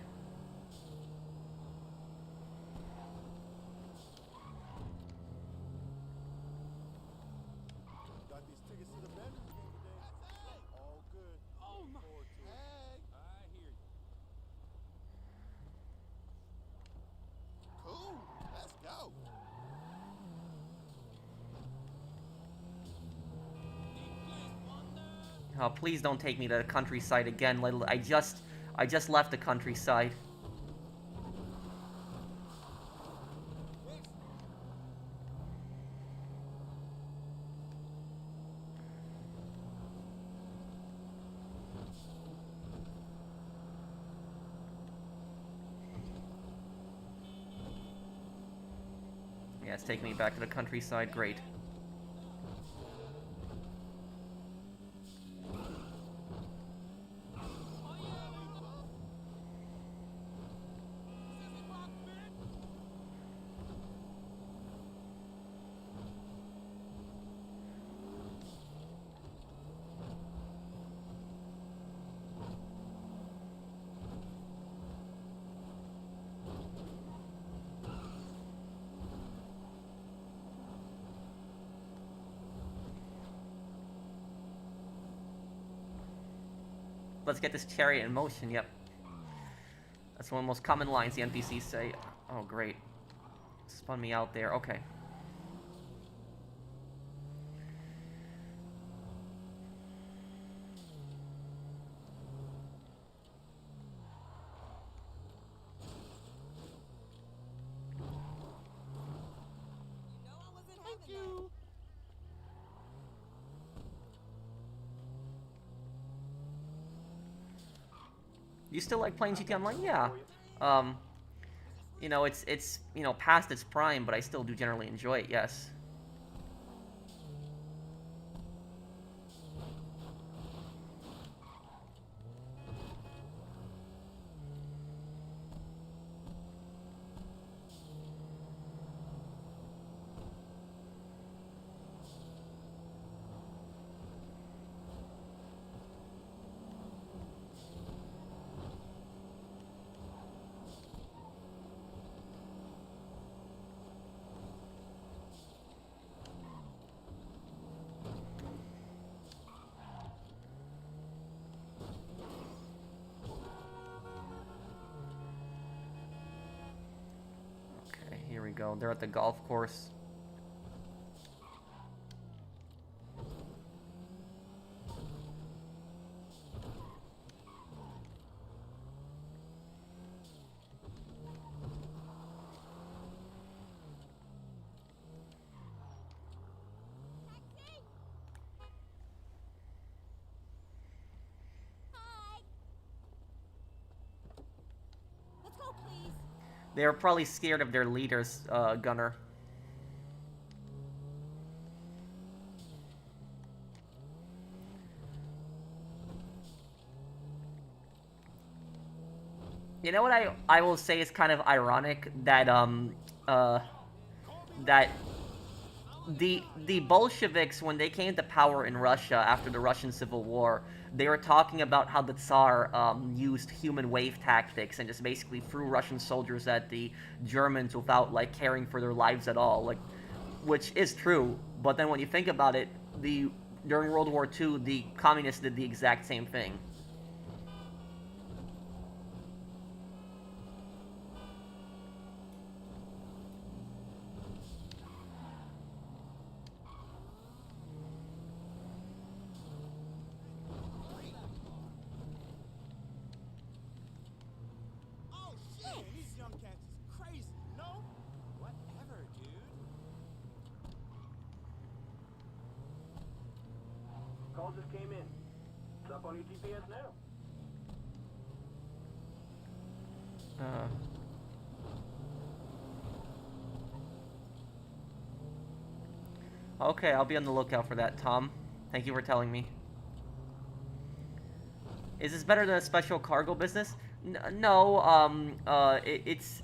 Got these tickets to the Badgers game today. All good. Oh my. Hey. I hear you. Cool. Let's go. Oh, please don't take me to the countryside again. I just left the countryside. Yeah, it's taking me back to the countryside. Great. Let's get this chariot in motion. Yep. That's one of the most common lines the NPCs say. Oh, great. Spun me out there. Okay. You know I was in Thank heaven, though. you. You still like playing GTA Online? Yeah. Um, you know, it's you know past its prime, but I still do generally enjoy it. Yes. Okay, here we go. They're at the golf course. Hi. Let's go, please. They were probably scared of their leaders, Gunner. You know what I will say is kind of ironic that uh that the Bolsheviks, when they came to power in Russia after the Russian Civil War, they were talking about how the Tsar used human wave tactics and just basically threw Russian soldiers at the Germans without like caring for their lives at all, like, which is true. But then when you think about it, the during World War II, the communists did the exact same thing. Oh shit, man, these young cats is crazy, you know? Whatever, dude. Call just came in. It's up on your GPS now. Uh, okay, I'll be on the lookout for that, Tom. Thank you for telling me. Is this better than a special cargo business? No, it's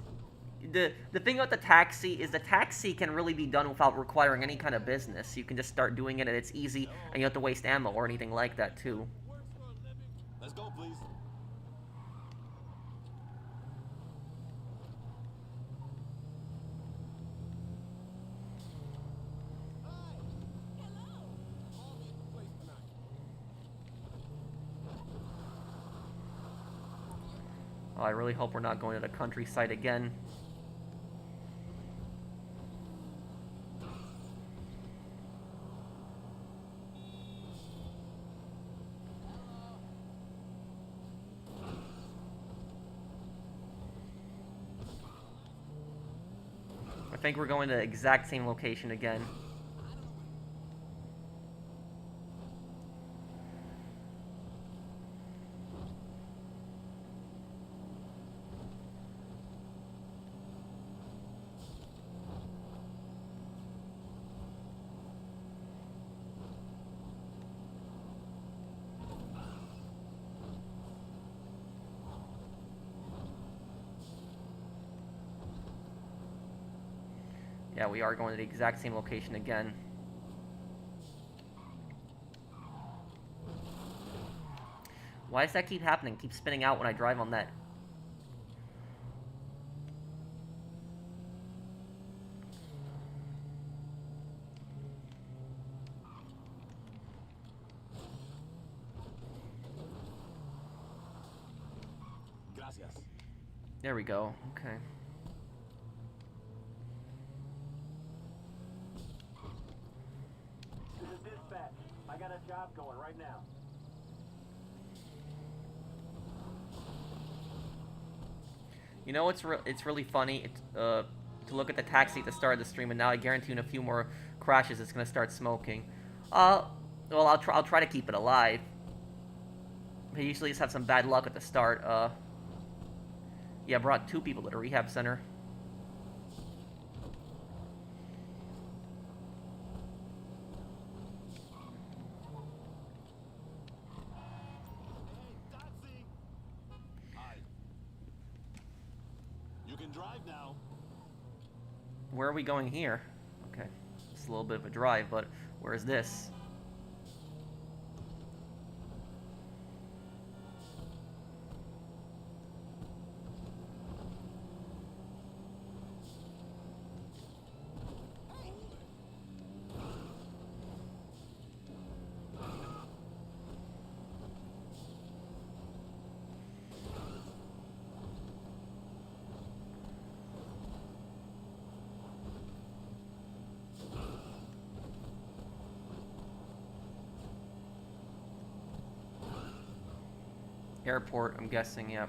the thing about the taxi is the taxi can really be done without requiring any kind of business. You can just start doing it and it's easy, and you don't have to waste ammo or anything like that too. Let's go, please. Hi. Hello. All in place tonight. Oh, I really hope we're not going to the countryside again. I think we're going to the exact same location again. Yeah, we are going to the exact same location again. Why does that keep happening? Keep spinning out when I drive on that. Gracias. There we go. Okay. job going right now. You know it's really funny to look at the taxi at the start of the stream, and now I guarantee you in a few more crashes it's gonna start smoking. Well, I'll try to keep it alive. I usually just have some bad luck at the start. Yeah, I brought 2 people to the rehab center. Hi. You can drive now. Where are we going here? Okay, it's a little bit of a drive, but where is this? Airport, I'm guessing, yeah.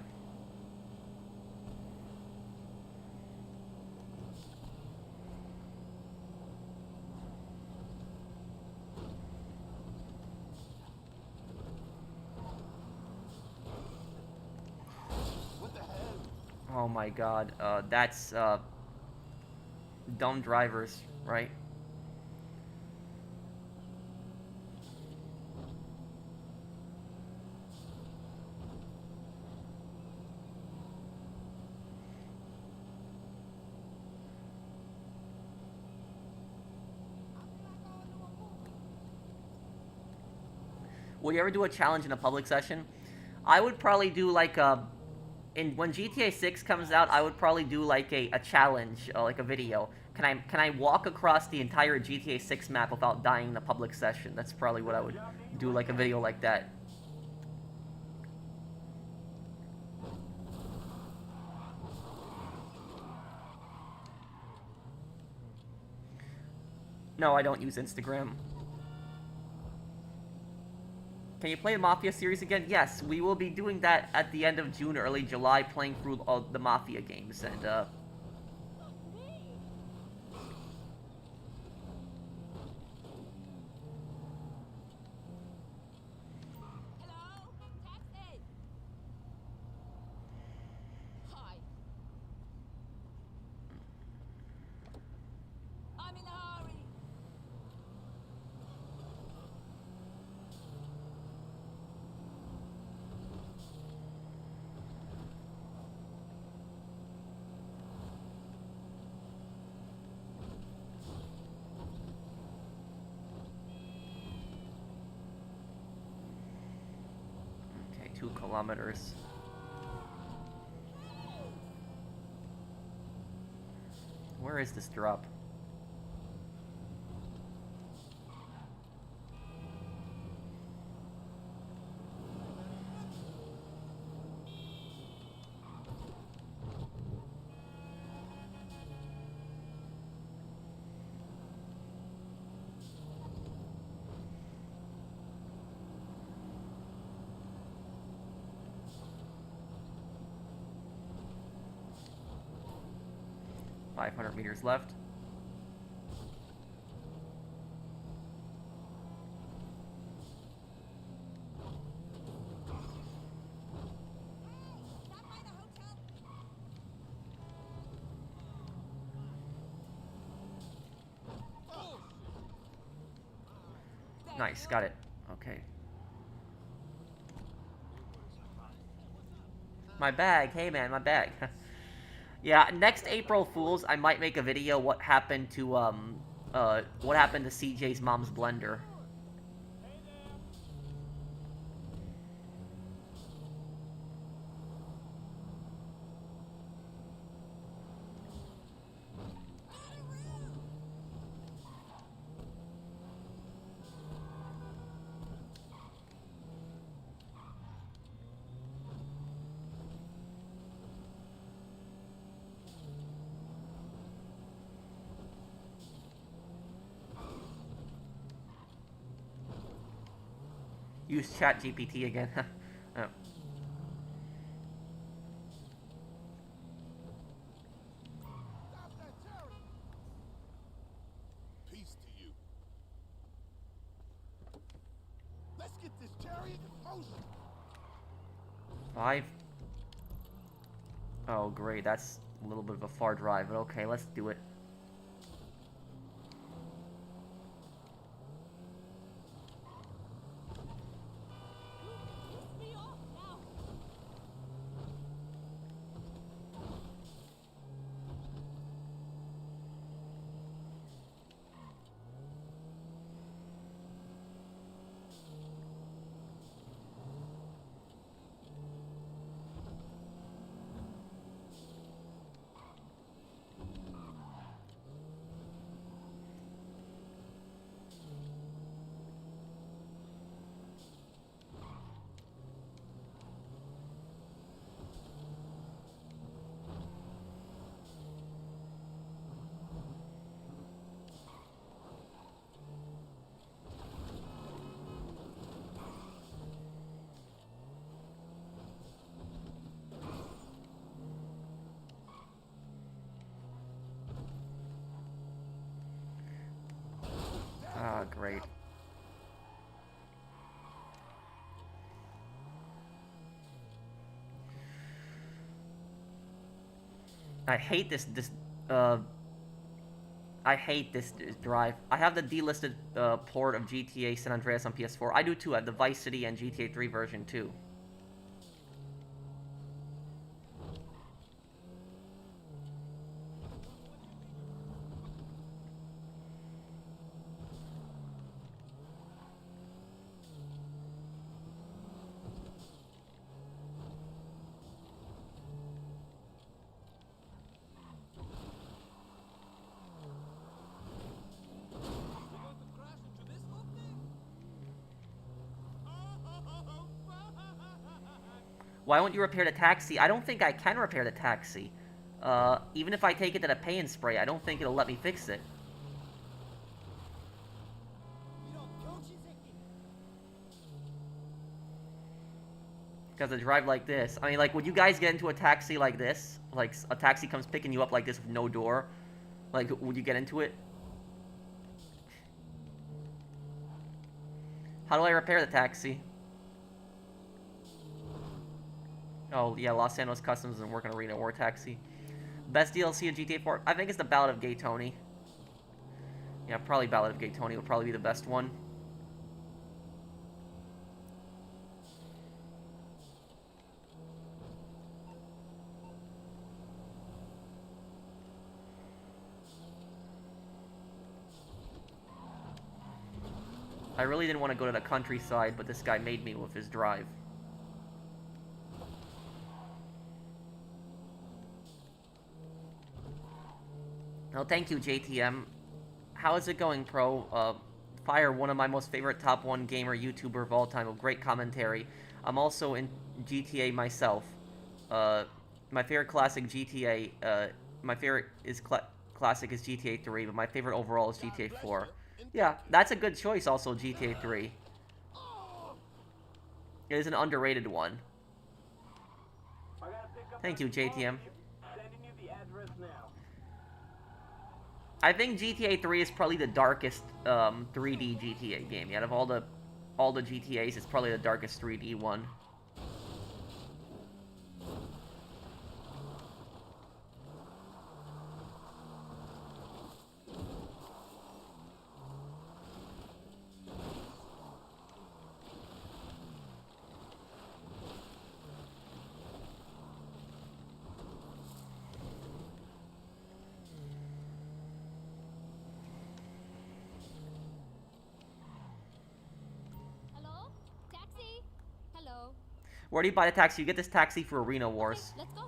What the hell? Oh my god, that's, dumb drivers, right? Will you ever do a challenge in a public session? I would probably do like when GTA 6 comes out, I would probably do like a challenge, like a video. Can I walk across the entire GTA 6 map without dying in a public session? That's probably what I would do, like a video like that. No, I don't use Instagram. Can you play the Mafia series again? Yes, we will be doing that at the end of June, early July, playing through all the Mafia games, and, Hello? Taxi! Hi. I'm in a hurry. 2 kilometers. Where is this drop? .500 meters left. Stop by the hotel. Nice, got it. Okay. My bag. Hey man, my bag. Yeah, next April Fools, I might make a video what happened to CJ's mom's blender. Use Chat GPT again. Oh. Stop that, Terry! Peace to you. Let's get this chariot in motion. 5. Oh, great. That's a little bit of a far drive, but okay, let's do it. Piss me off now. Ah, great. I hate I hate this drive. I have the delisted port of GTA San Andreas on PS4. I do too. I have the Vice City and GTA 3 version too. Why won't you repair the taxi? I don't think I can repair the taxi. Even if I take it to the pay and spray, I don't think it'll let me fix it. Because I drive like this. I mean, like, would you guys get into a taxi like this? Like, a taxi comes picking you up like this with no door? Like, would you get into it? How do I repair the taxi? Oh, yeah, Los Santos Customs doesn't work on Arena War Taxi. Best DLC in GTA 4? I think it's the Ballad of Gay Tony. Yeah, probably Ballad of Gay Tony would probably be the best one. I really didn't want to go to the countryside, but this guy made me with his drive. Oh, thank you, JTM. How is it going, Pro? Fire, one of my most favorite top 1 gamer YouTuber of all time with great commentary. I'm also in GTA myself. My favorite classic GTA, my favorite is classic is GTA 3, but my favorite overall is GTA 4. Yeah, that's a good choice also, GTA 3. It is an underrated one. Thank you, JTM. Sending you the address now. I think GTA 3 is probably the darkest 3D GTA game. Out of all the GTAs, it's probably the darkest 3D one. Hello? Taxi? Hello? Where do you buy the taxi? You get this taxi for Arena Wars. Okay, let's go.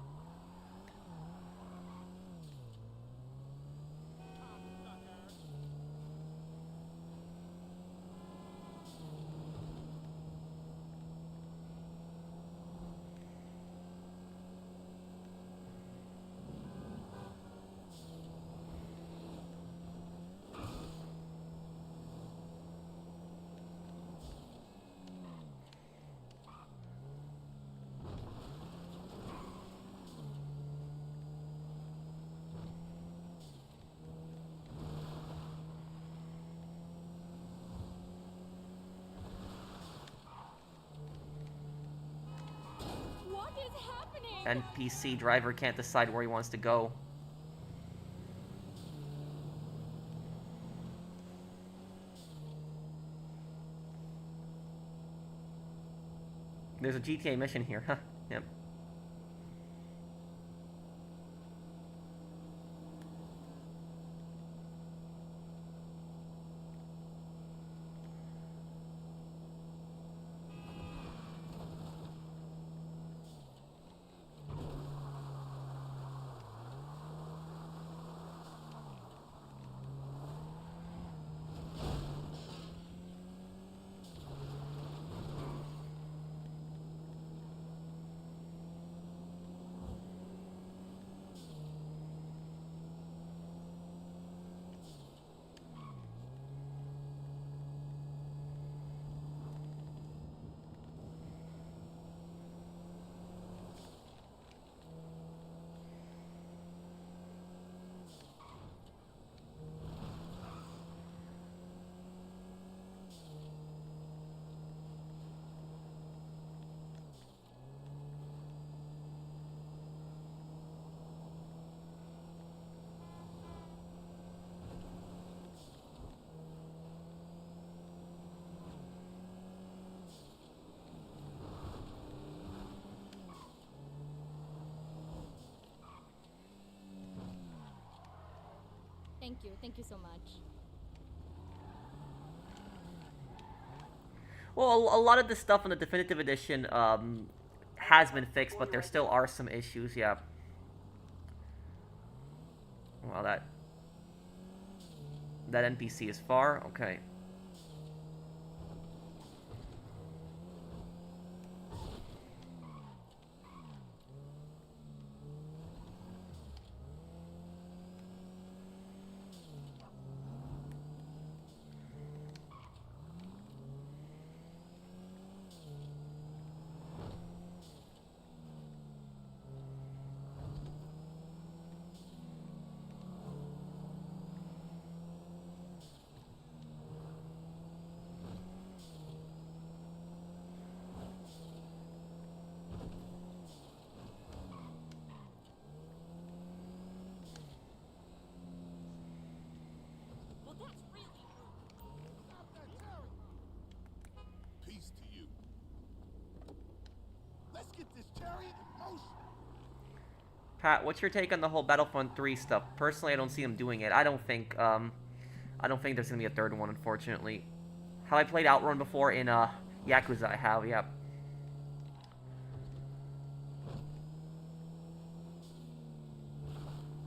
NPC driver can't decide where he wants to go. There's a GTA mission here, huh? Yep. Thank you so much. Well, a lot of the stuff in the definitive edition has been fixed, but there still are some issues. Yeah. Well, that NPC is far. Okay. Well, that's really rude. Stop that, Terry! Peace to you. Let's get this chariot in motion. Pat, what's your take on the whole Battlefront 3 stuff? Personally, I don't see them doing it. I don't think there's gonna be a third one, unfortunately. Have I played Outrun before in Yakuza? I have, yeah.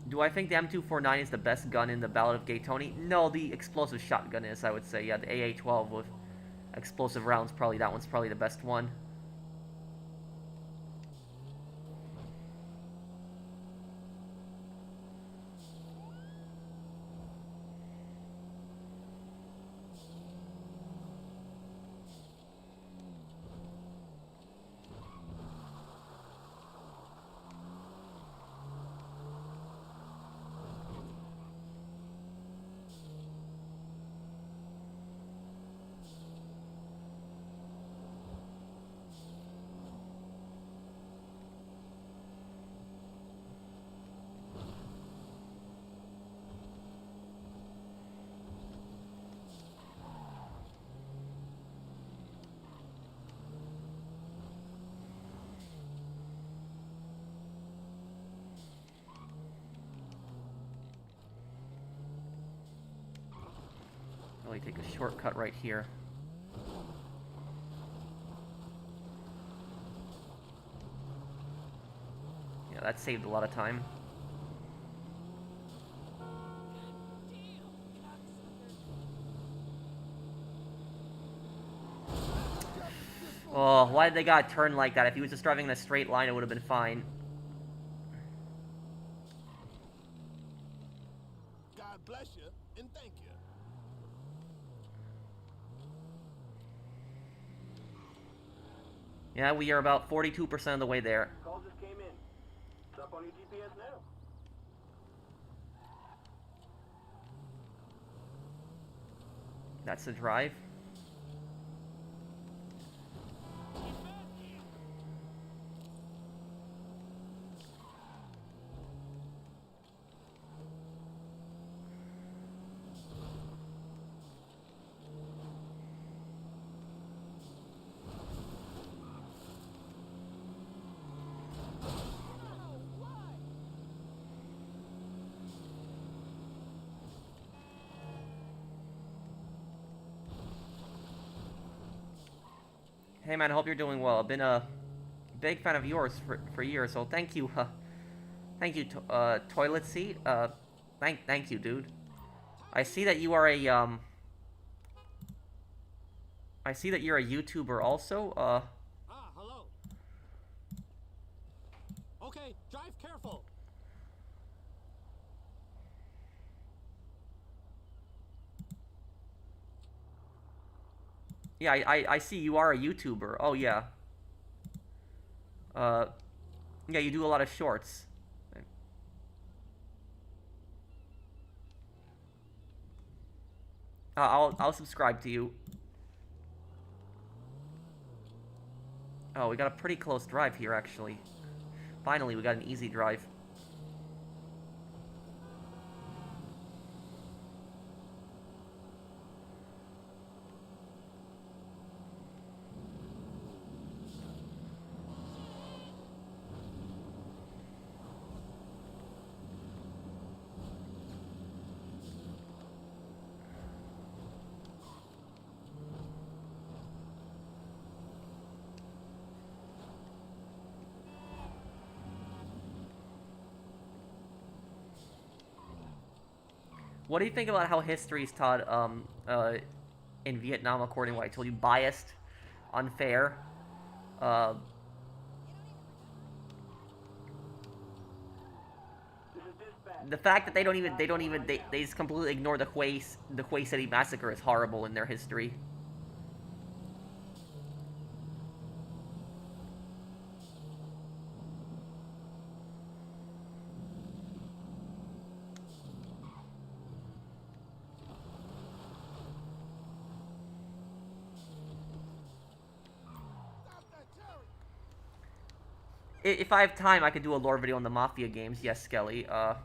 Do I think the M249 is the best gun in the Ballad of Gay Tony? No, the explosive shotgun is, I would say. Yeah, the AA-12 with explosive rounds, that one's probably the best one. Really take a shortcut right here. Yeah, that saved a lot of time. Oh, why did they gotta turn like that? If he was just driving in a straight line, it would have been fine. God bless you and thank you. Yeah, we are about 42% of the way there. Call just came in. It's up on your GPS now. That's the drive. Hey man, I hope you're doing well. I've been a big fan of yours for years, so thank you. Thank you, toilet seat. Thank you, dude. I see that you are a I see that you're a YouTuber also. Ah, hello. Okay, drive careful. Yeah, I see you are a YouTuber. Oh yeah. Uh, yeah, you do a lot of shorts. I'll subscribe to you. Oh, we got a pretty close drive here, actually. Finally, we got an easy drive. What do you think about how history is taught in Vietnam, according to what I told you? Biased, unfair. Uh, This is dispatch. the fact that they just completely ignore the Hue City massacre is horrible in their history. Stop that, Terry. If I have time, I could do a lore video on the Mafia games. Yes, Skelly. Let's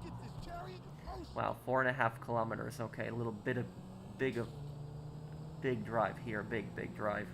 get this chariot in motion. Wow, 4.5 kilometers. Okay, a little bit of big drive here. Big drive.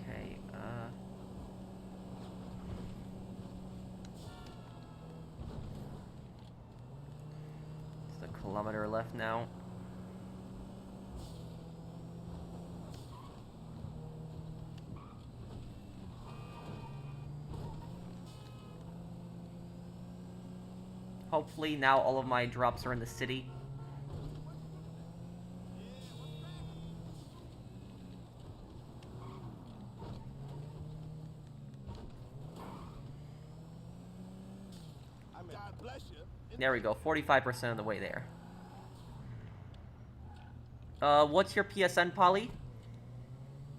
Okay. Just a kilometer left now. Hopefully now all of my drops are in the city. God bless you. There we go, 45% of the way there. What's your PSN, Polly?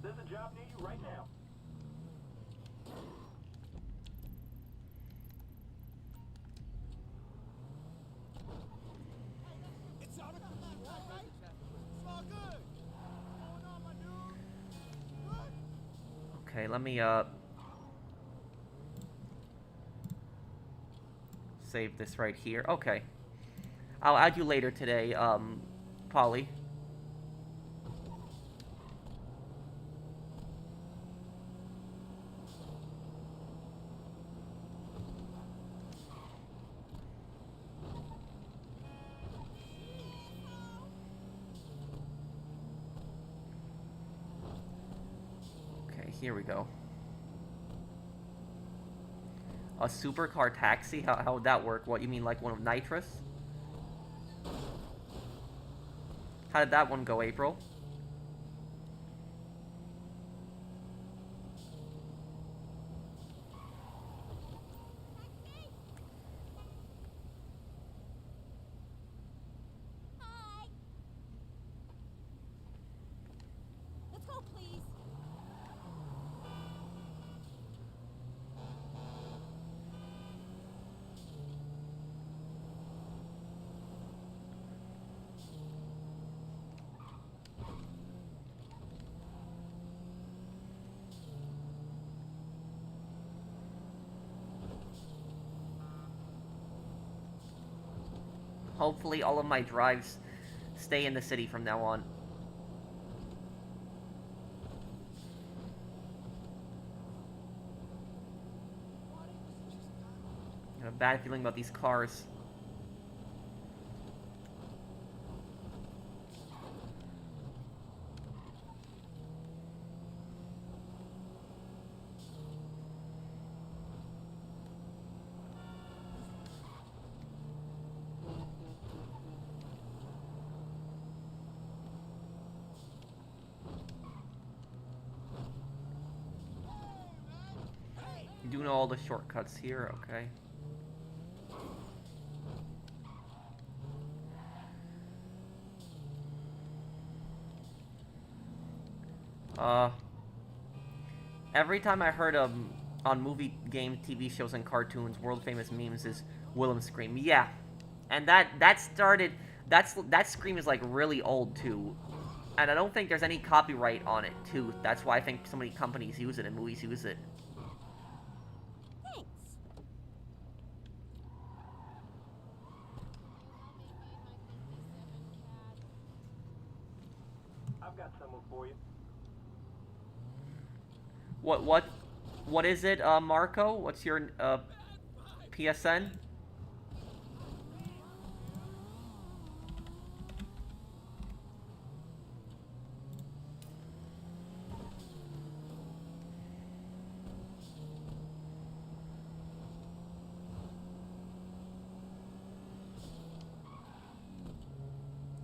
There's a job near you right now. It's all right. It's all good. What's going on, my dude? Good. Okay, let me, save this right here. Okay. I'll add you later today, Polly. Here we go. A supercar taxi? How would that work? What, you mean like one of Nitrous? How did that one go, April? Hi. Let's go, please. Hopefully all of my drives stay in the city from now on. I have a bad feeling about these cars. You do know all the shortcuts here, okay. Every time I heard on movie, game, TV shows, and cartoons, world famous memes is Willem scream. Yeah, and that scream is like really old too, and I don't think there's any copyright on it too. That's why I think so many companies use it and movies use it. Thanks. I've got someone for you. What is it, Marco? What's your PSN?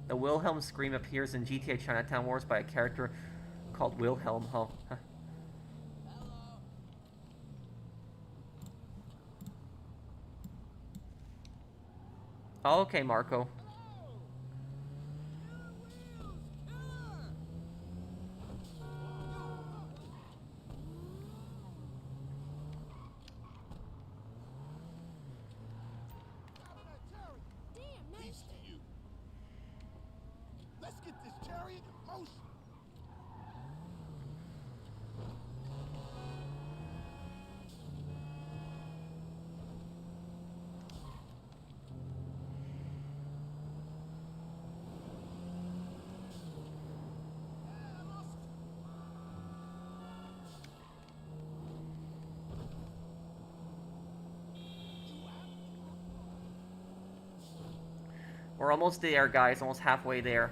The Wilhelm scream appears in GTA Chinatown Wars by a character called Wilhelm. Oh. Oh, okay, Marco. Damn, Peace to you. Let's get this chariot in motion. We're almost there, guys. Almost halfway there.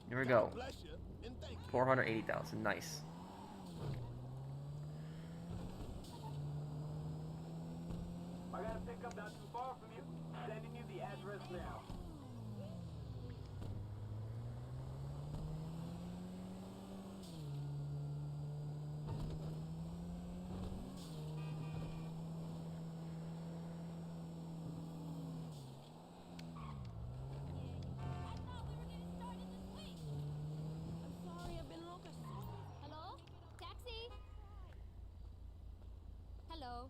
Here we go. Bless you and thank you. 480,000. Nice. I got a pickup not too far from you. Sending you the address now. Hello? Taxi? Hello?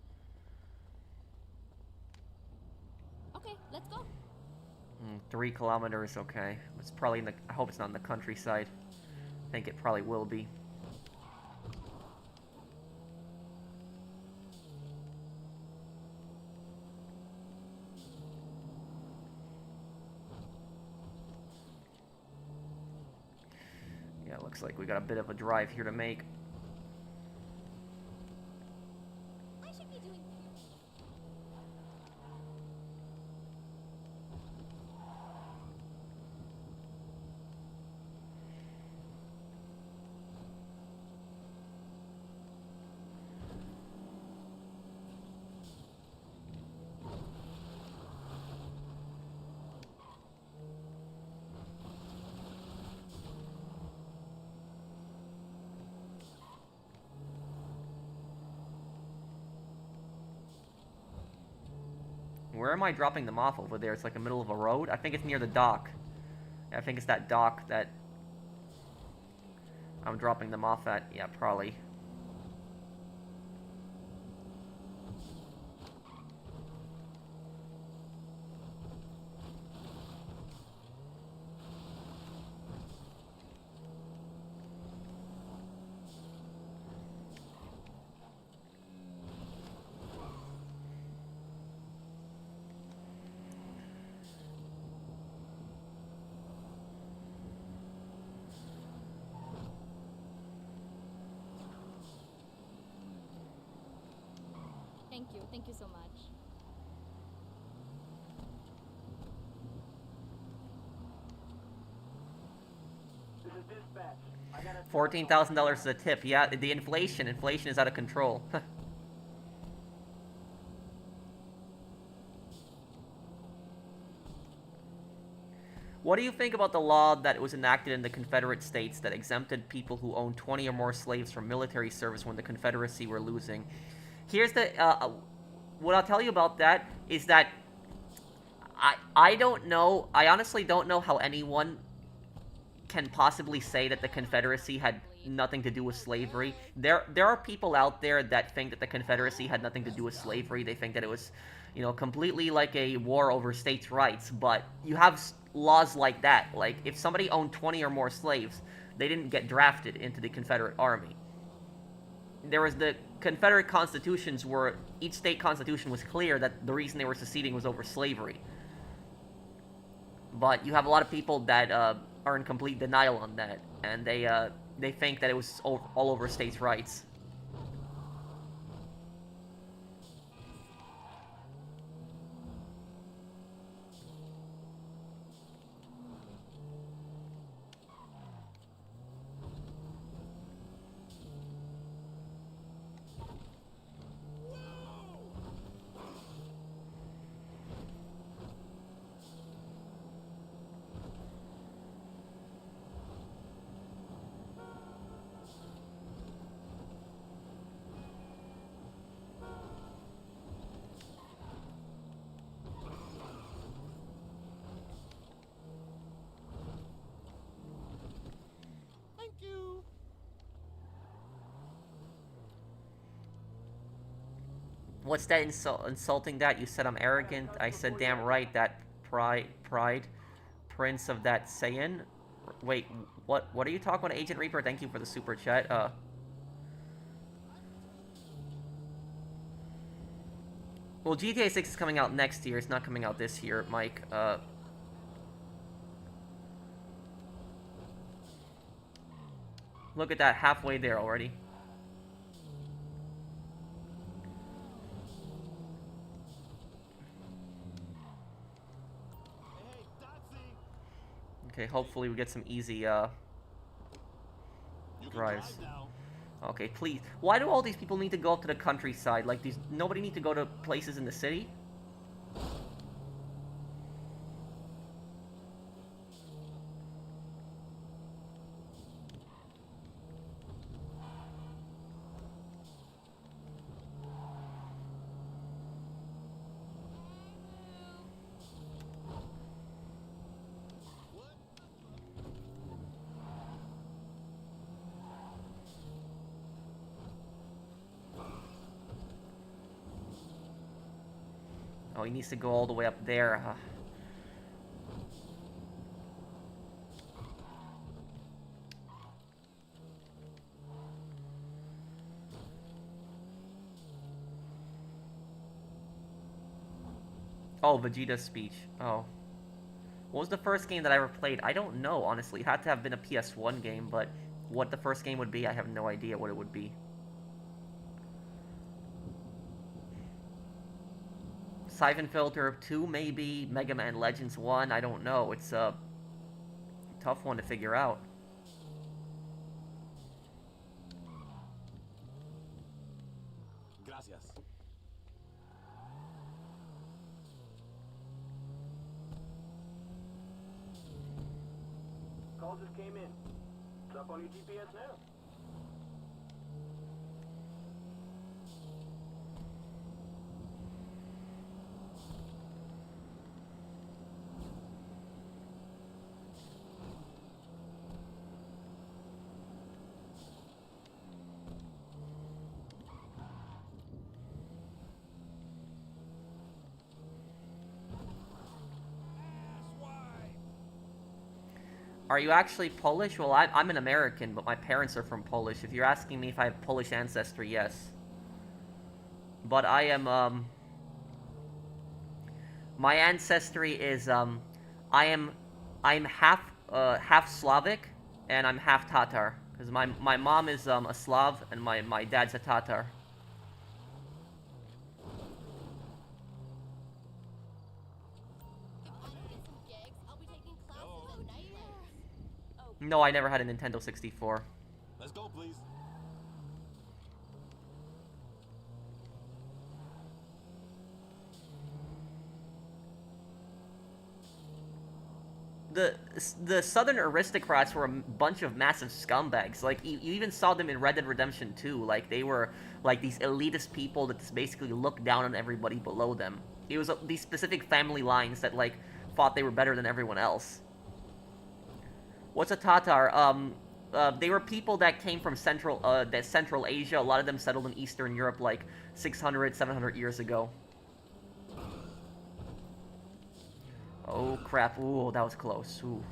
Okay, let's go. 3 kilometers, okay. It's probably in the... I hope it's not in the countryside. I think it probably will be. Yeah, looks like we got a bit of a drive here to make. Where am I dropping them off over there? It's like the middle of a road? I think it's near the dock. I think it's that dock that I'm dropping them off at. Yeah, probably. Thank you so much. This is dispatch. I got a $14,000 is a tip. Yeah, the inflation is out of control. What do you think about the law that was enacted in the Confederate States that exempted people who owned 20 or more slaves from military service when the Confederacy were losing? Here's the what I'll tell you about that is that I don't know. I honestly don't know how anyone can possibly say that the Confederacy had nothing to do with slavery. There are people out there that think that the Confederacy had nothing to do with slavery. They think that it was, you know, completely like a war over states' rights. But you have laws like that. Like, if somebody owned 20 or more slaves, they didn't get drafted into the Confederate Army. There was the Confederate constitutions where each state constitution was clear that the reason they were seceding was over slavery. But you have a lot of people that are in complete denial on that, and they think that it was all over states' rights. Thank you. What's that insulting that? You said I'm arrogant. I said damn right that pride, prince of that Saiyan. Wait, what are you talking about, Agent Reaper? Thank you for the super chat. Well, GTA 6 is coming out next year. It's not coming out this year, Mike. Look at that, halfway there already. Hey, Dotsy. Okay, hopefully we get some easy, You can drives. drive now. Okay, please. Why do all these people need to go up to the countryside? Like, nobody need to go to places in the city? Oh, he needs to go all the way up there. Oh, Vegeta's speech. Oh. What was the first game that I ever played? I don't know, honestly. It had to have been a PS1 game, but what the first game would be, I have no idea what it would be. Siphon Filter 2, maybe. Mega Man Legends 1, I don't know. It's a tough one to figure out. Gracias. Call just came in. It's up on your GPS now. Are you actually Polish? Well, I'm an American, but my parents are from Polish. If you're asking me if I have Polish ancestry, yes. But I am, my ancestry is, I am, I'm half Slavic, and I'm half Tatar. Because my mom is, a Slav, and my dad's a Tatar. No, I never had a Nintendo 64. Let's go, please. The Southern aristocrats were a bunch of massive scumbags. Like, you even saw them in Red Dead Redemption 2. Like, they were, like, these elitist people that just basically looked down on everybody below them. It was these specific family lines that, like, thought they were better than everyone else. What's a Tatar? They were people that came from Central Asia. A lot of them settled in Eastern Europe, like, 600, 700 years ago. Oh, crap. Ooh, that was close. Ooh.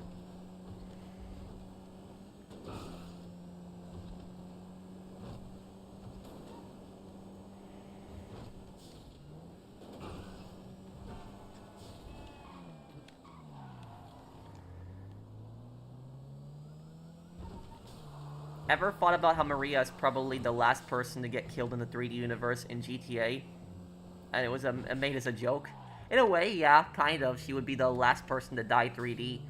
Ever thought about how Maria is probably the last person to get killed in the 3D universe in GTA? And it was made as a joke? In a way, yeah, kind of. She would be the last person to die 3D.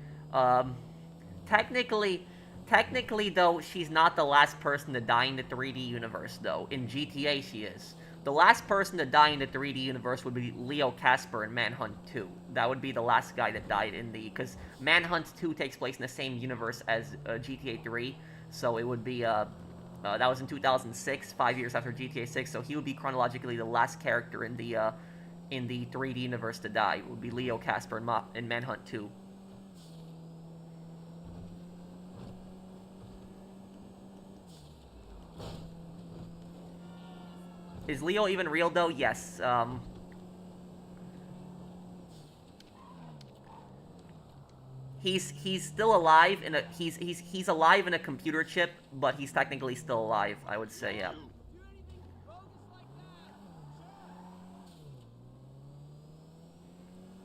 Technically, though, she's not the last person to die in the 3D universe, though. In GTA, she is. The last person to die in the 3D universe would be Leo Casper in Manhunt 2. That would be the last guy that died in the... Because Manhunt 2 takes place in the same universe as GTA 3, so it would be, that was in 2006, 5 years after GTA 6, so he would be chronologically the last character in the 3D universe to die. It would be Leo Casper in Manhunt 2. Is Leo even real, though? Yes. He's still alive in a he's alive in a computer chip, but he's technically still alive, I would say, yeah.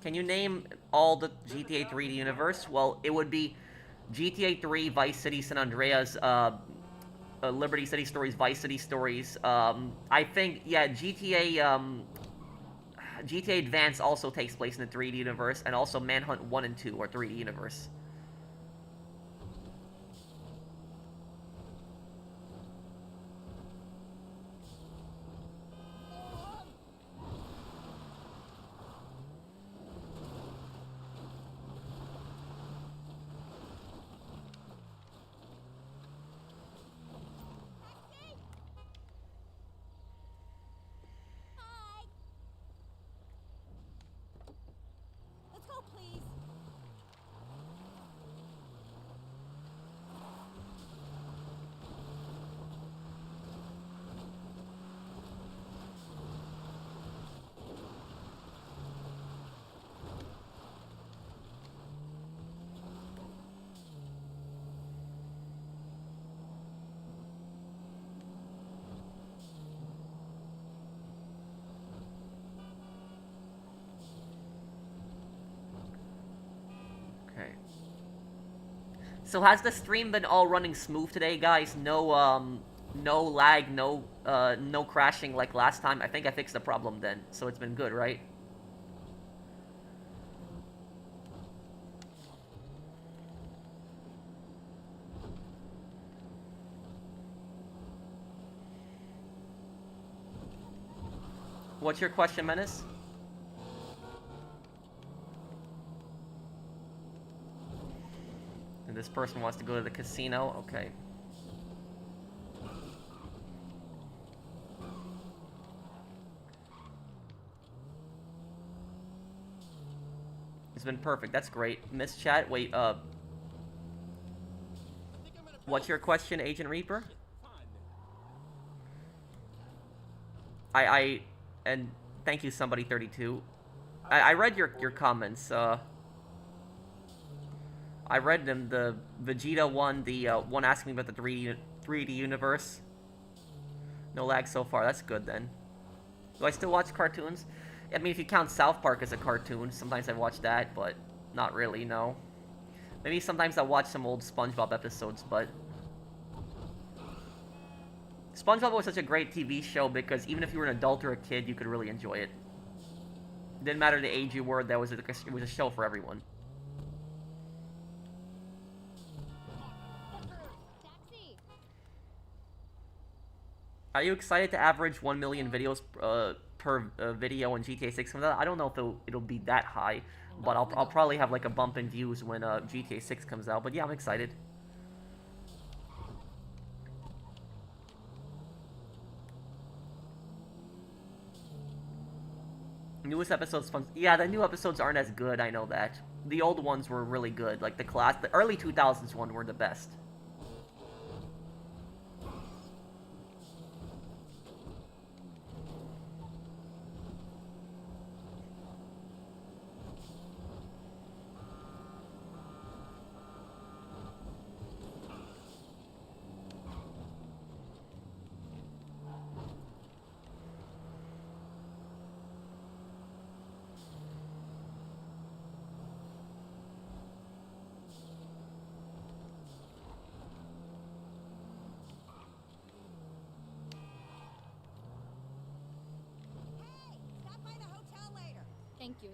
Can you name all the GTA 3D universe? Well, it would be GTA 3, Vice City, San Andreas, Liberty City Stories, Vice City Stories. I think, yeah, GTA Advance also takes place in the 3D universe, and also Manhunt 1 and 2 are 3D universe. Okay. So has the stream been all running smooth today, guys? No, no lag, no crashing like last time? I think I fixed the problem then, so it's been good, right? What's your question, Menace? And this person wants to go to the casino? Okay. It's been perfect. That's great. Miss Chat, wait, what's your question, Agent Reaper? And thank you, somebody32. I read your comments, I read them. The Vegeta one, the one asking me about the 3D universe. No lag so far. That's good then. Do I still watch cartoons? I mean, if you count South Park as a cartoon, sometimes I watch that, but not really, no. Maybe sometimes I watch some old Spongebob episodes, but... Spongebob was such a great TV show because even if you were an adult or a kid, you could really enjoy it. Didn't matter the age you were, it was a show for everyone. Taxi. Are you excited to average 1 million videos per video when GTA 6 comes out? I don't know if it'll be that high, but I'll probably have like a bump in views when GTA 6 comes out. But yeah, I'm excited. Newest episodes fun. Yeah, the new episodes aren't as good. I know that. The old ones were really good. Like the early 2000s one were the best.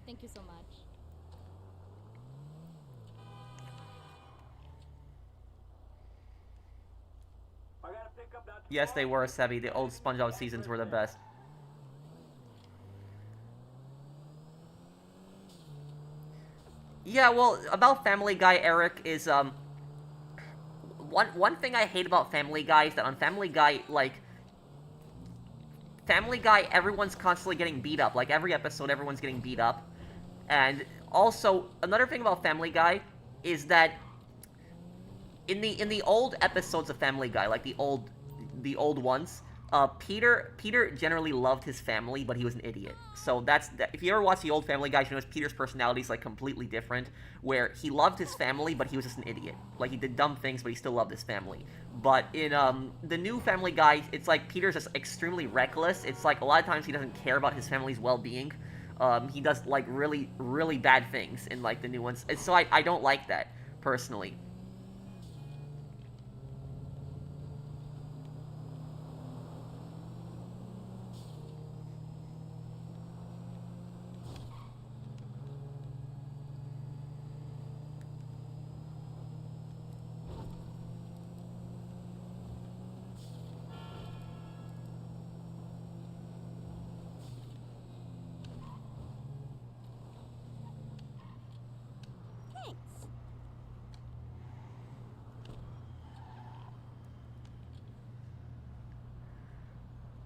Thank you so much. I gotta pick up that. Yes, they were, Sebi. The old SpongeBob seasons were the best. Yeah, well, about Family Guy, Eric, is, one thing I hate about Family Guy is that on Family Guy, like, Family Guy, everyone's constantly getting beat up. Like, every episode, everyone's getting beat up. And also, another thing about Family Guy is that in the old episodes of Family Guy, like the old ones, Peter generally loved his family, but he was an idiot. So if you ever watch the old Family Guy, you notice Peter's personality is like completely different, where he loved his family, but he was just an idiot. Like, he did dumb things, but he still loved his family. But in the new Family Guy, it's like Peter's just extremely reckless. It's like a lot of times he doesn't care about his family's well-being. He does like really, really bad things in like the new ones. And so I don't like that, personally.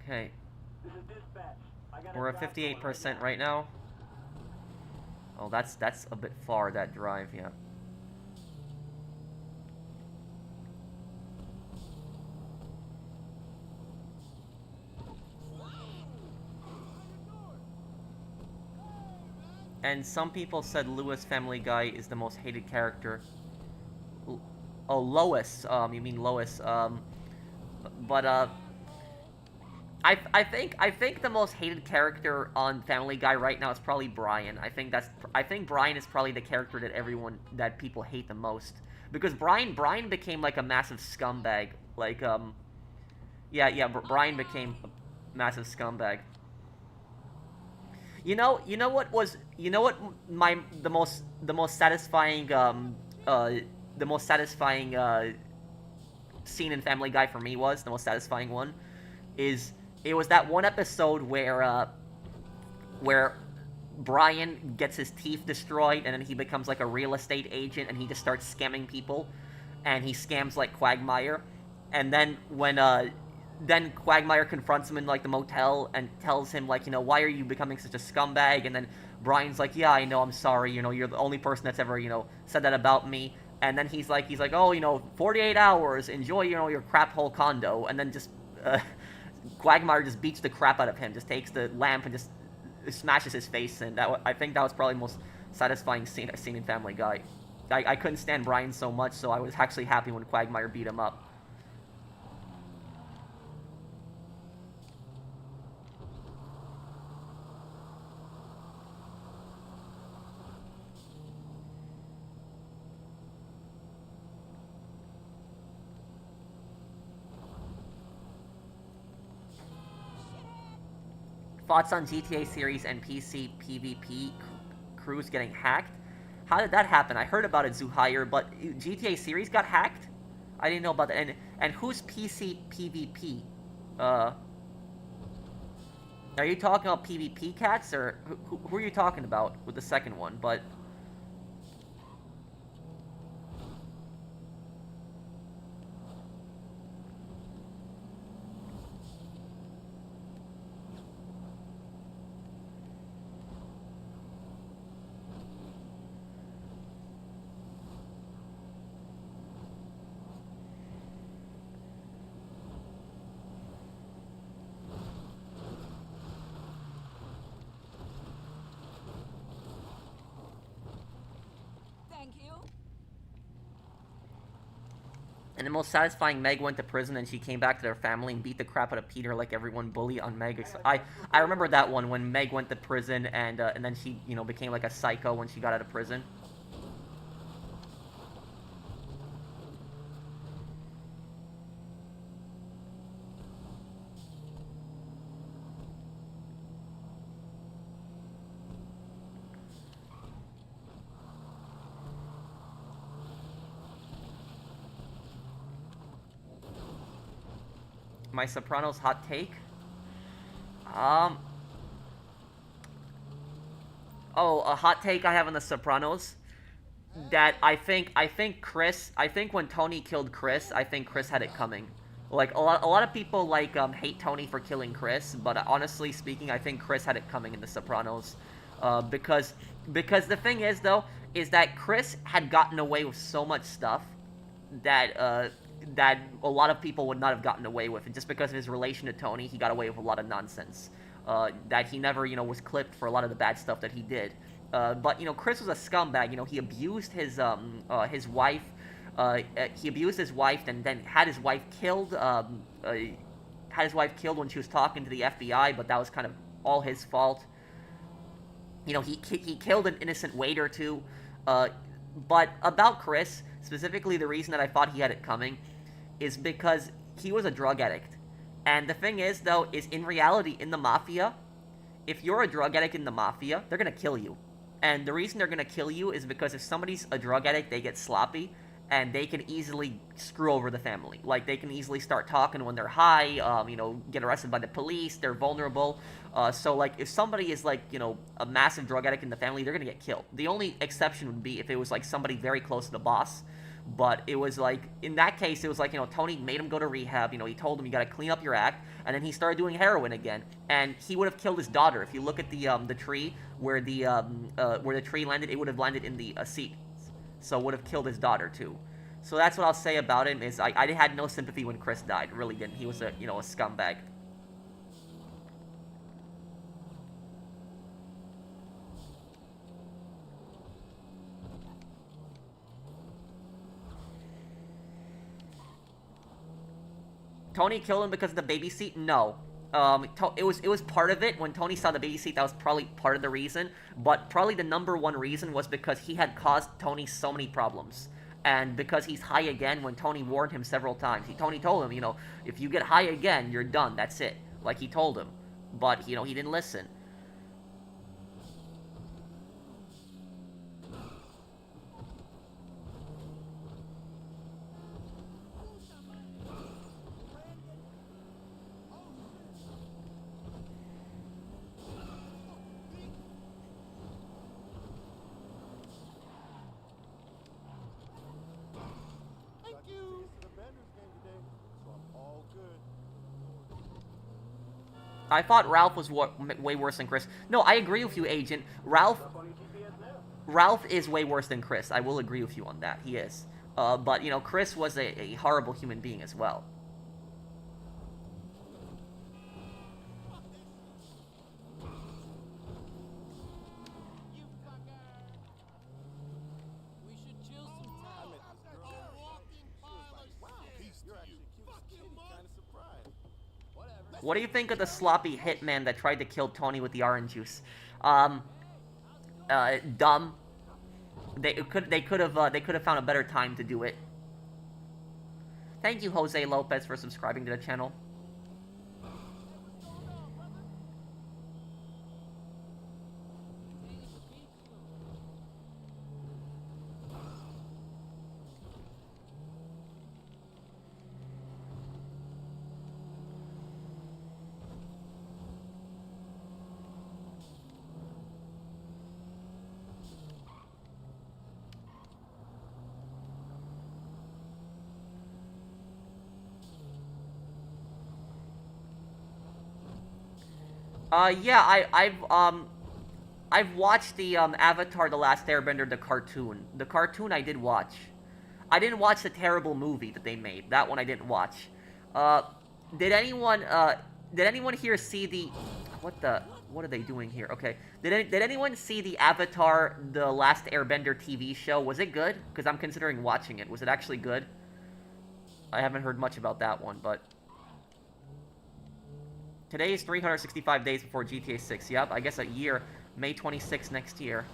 Okay, This is dispatch. I got a we're at job going 58% right now. Oh, that's a bit far, that drive, yeah. And some people said Lewis Family Guy is the most hated character. Oh, Lois. You mean Lois. But I think the most hated character on Family Guy right now is probably Brian. I think Brian is probably the character that people hate the most, because Brian became like a massive scumbag. Like Brian became a massive scumbag. You know what the most satisfying scene in Family Guy for me was, the most satisfying one, is it was that one episode where Brian gets his teeth destroyed and then he becomes like a real estate agent and he just starts scamming people, and he scams like Quagmire, and then when then Quagmire confronts him in like the motel and tells him like, why are you becoming such a scumbag? And then Brian's like, yeah, I know, I'm sorry, you're the only person that's ever, said that about me. And then he's like, oh, 48 hours, enjoy, your crap hole condo. And then just Quagmire just beats the crap out of him, just takes the lamp and just smashes his face in. I think that was probably the most satisfying scene I've seen in Family Guy. I couldn't stand Brian so much, so I was actually happy when Quagmire beat him up. Thoughts on GTA series and PC PvP crews getting hacked? How did that happen? I heard about it, Zuhair, but GTA series got hacked? I didn't know about that. And who's PC PvP? Are you talking about PvP cats, or who are you talking about with the second one? But Thank you. and the most satisfying, Meg went to prison and she came back to their family and beat the crap out of Peter like everyone bully on Meg. I remember that one when Meg went to prison and then she became like a psycho when she got out of prison. My Sopranos hot take. Oh, a hot take I have on the Sopranos. That I think when Tony killed Chris, I think Chris had it coming. Like a lot of people hate Tony for killing Chris, but honestly speaking, I think Chris had it coming in the Sopranos. Because the thing is though, is that Chris had gotten away with so much stuff that that a lot of people would not have gotten away with, and just because of his relation to Tony, he got away with a lot of nonsense. That he never, was clipped for a lot of the bad stuff that he did. But Chris was a scumbag. He abused his wife. He abused his wife, and then had his wife killed. Had his wife killed when she was talking to the FBI, but that was kind of all his fault. He killed an innocent waiter too. But about Chris, specifically, the reason that I thought he had it coming is because he was a drug addict. And the thing is, though, is in reality, in the Mafia, if you're a drug addict in the Mafia, they're gonna kill you. And the reason they're gonna kill you is because if somebody's a drug addict, they get sloppy, and they can easily screw over the family. Like, they can easily start talking when they're high, get arrested by the police, they're vulnerable. So, like, if somebody is, a massive drug addict in the family, they're gonna get killed. The only exception would be if it was, somebody very close to the boss. But it was, in that case, it was, Tony made him go to rehab. He told him, you gotta clean up your act. And then he started doing heroin again. And he would have killed his daughter. If you look at the tree where the tree landed, it would have landed in the seat. So would have killed his daughter, too. So that's what I'll say about him, is I had no sympathy when Chris died. Really didn't. He was a scumbag. Tony killed him because of the baby seat? No. It was part of it. When Tony saw the baby seat, that was probably part of the reason. But probably the number one reason was because he had caused Tony so many problems. And because he's high again, when Tony warned him several times, Tony told him, if you get high again, you're done. That's it. Like he told him. But, he didn't listen. I thought Ralph was way worse than Chris. No, I agree with you, Agent. Ralph is way worse than Chris. I will agree with you on that. He is. But, Chris was a horrible human being as well. What do you think of the sloppy hitman that tried to kill Tony with the orange juice? Dumb. They could have found a better time to do it. Thank you, Jose Lopez, for subscribing to the channel. Yeah, I've watched the, Avatar: The Last Airbender, the cartoon. The cartoon I did watch. I didn't watch the terrible movie that they made. That one I didn't watch. Uh, did anyone here see the... What are they doing here? Okay. Did anyone see the Avatar: The Last Airbender TV show? Was it good? Because I'm considering watching it. Was it actually good? I haven't heard much about that one, but... Today is 365 days before GTA 6. Yep, I guess a year. May 26th next year.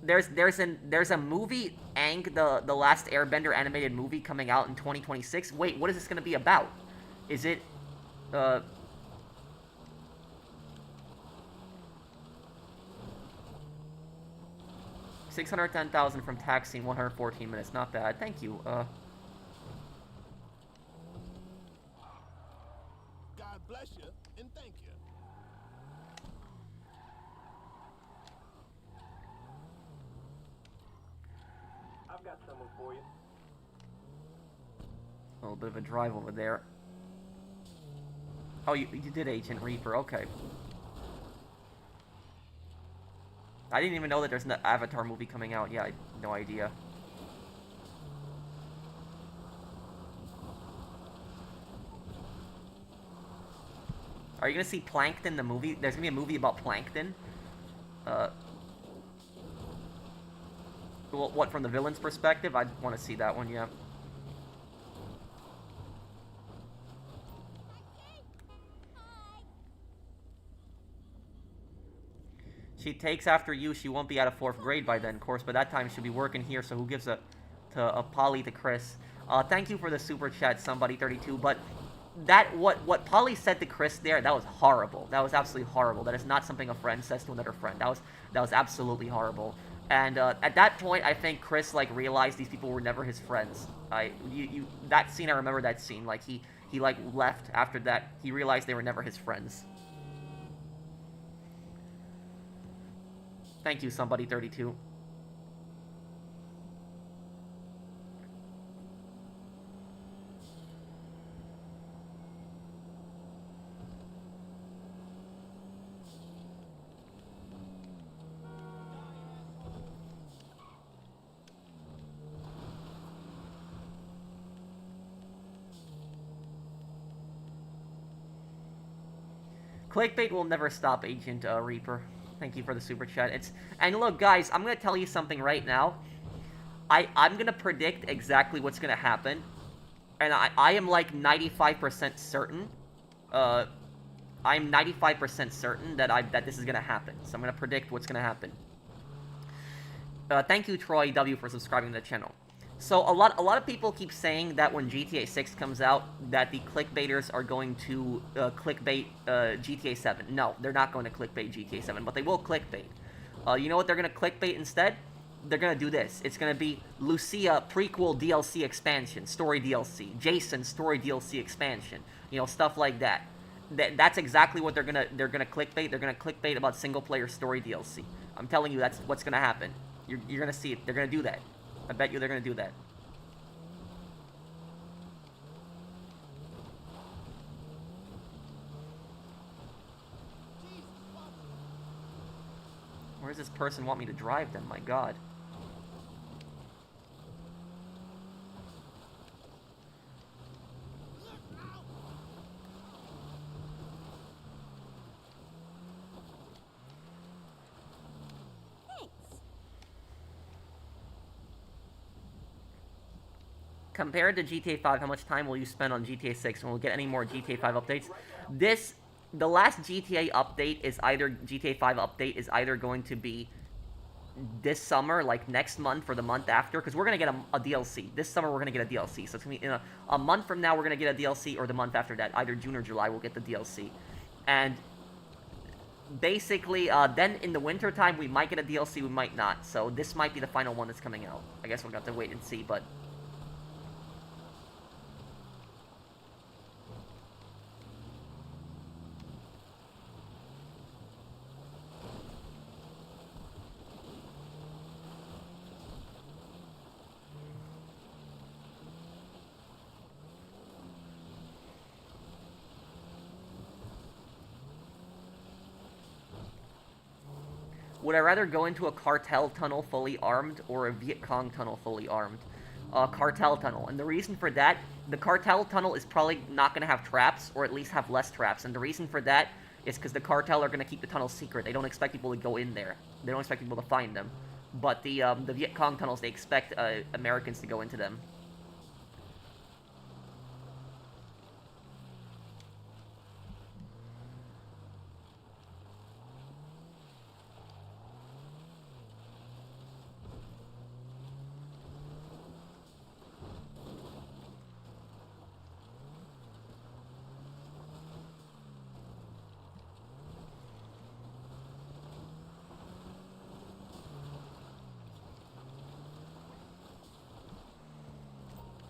There's a movie, Aang, the Last Airbender animated movie coming out in 2026. Wait, what is this gonna be about? Is it 610,000 from taxing 114 minutes? Not bad. Thank you. God bless you and thank you. I've got someone for you. A little bit of a drive over there. Oh, you did Agent Reaper. Okay. I didn't even know that there's an Avatar movie coming out. Yeah, I had no idea. Are you gonna see Plankton, the movie? There's gonna be a movie about Plankton. Well, what, from the villain's perspective? I'd want to see that one, yeah. She takes after you. She won't be out of 4th grade by then, of course. By that time, she'll be working here, so who gives a Polly to Chris? Thank you for the super chat, somebody32. But what Polly said to Chris there, that was horrible. That was absolutely horrible. That is not something a friend says to another friend. That was absolutely horrible. And at that point, I think Chris like realized these people were never his friends. That scene, I remember that scene. Like he like left after that. He realized they were never his friends. Thank you, somebody32. Clickbait will never stop, Agent Reaper. Thank you for the super chat. And look, guys, I'm gonna tell you something right now. I'm gonna predict exactly what's gonna happen, and I am like 95% certain. I'm 95% certain that this is gonna happen. So I'm gonna predict what's gonna happen. Thank you, Troy W, for subscribing to the channel. So a lot of people keep saying that when GTA 6 comes out, that the clickbaiters are going to clickbait GTA 7. No, they're not going to clickbait GTA 7, but they will clickbait. You know what they're going to clickbait instead? They're going to do this. It's going to be Lucia prequel DLC expansion, story DLC, Jason story DLC expansion, you know, stuff like that. That's exactly what they're gonna clickbait. They're gonna clickbait about single player story DLC. I'm telling you, that's what's gonna happen. You're gonna see it. They're gonna do that. I bet you they're gonna do that. Where does this person want me to drive them? My god. Thanks. Compared to GTA 5, how much time will you spend on GTA 6 and we'll get any more GTA 5 updates? The last GTA update is either, GTA 5 update is either going to be this summer, like next month or the month after, because we're going to get a DLC. This summer we're going to get a DLC, so it's going to be in a month from now we're going to get a DLC, or the month after that, either June or July we'll get the DLC. And basically, then in the winter time we might get a DLC, we might not, so this might be the final one that's coming out. I guess we're going to have to wait and see, but... Would I rather go into a cartel tunnel fully armed or a Viet Cong tunnel fully armed? Cartel tunnel. And the reason for that, the cartel tunnel is probably not going to have traps, or at least have less traps. And the reason for that is because the cartel are going to keep the tunnel secret. They don't expect people to go in there. They don't expect people to find them. But the Viet Cong tunnels, they expect Americans to go into them.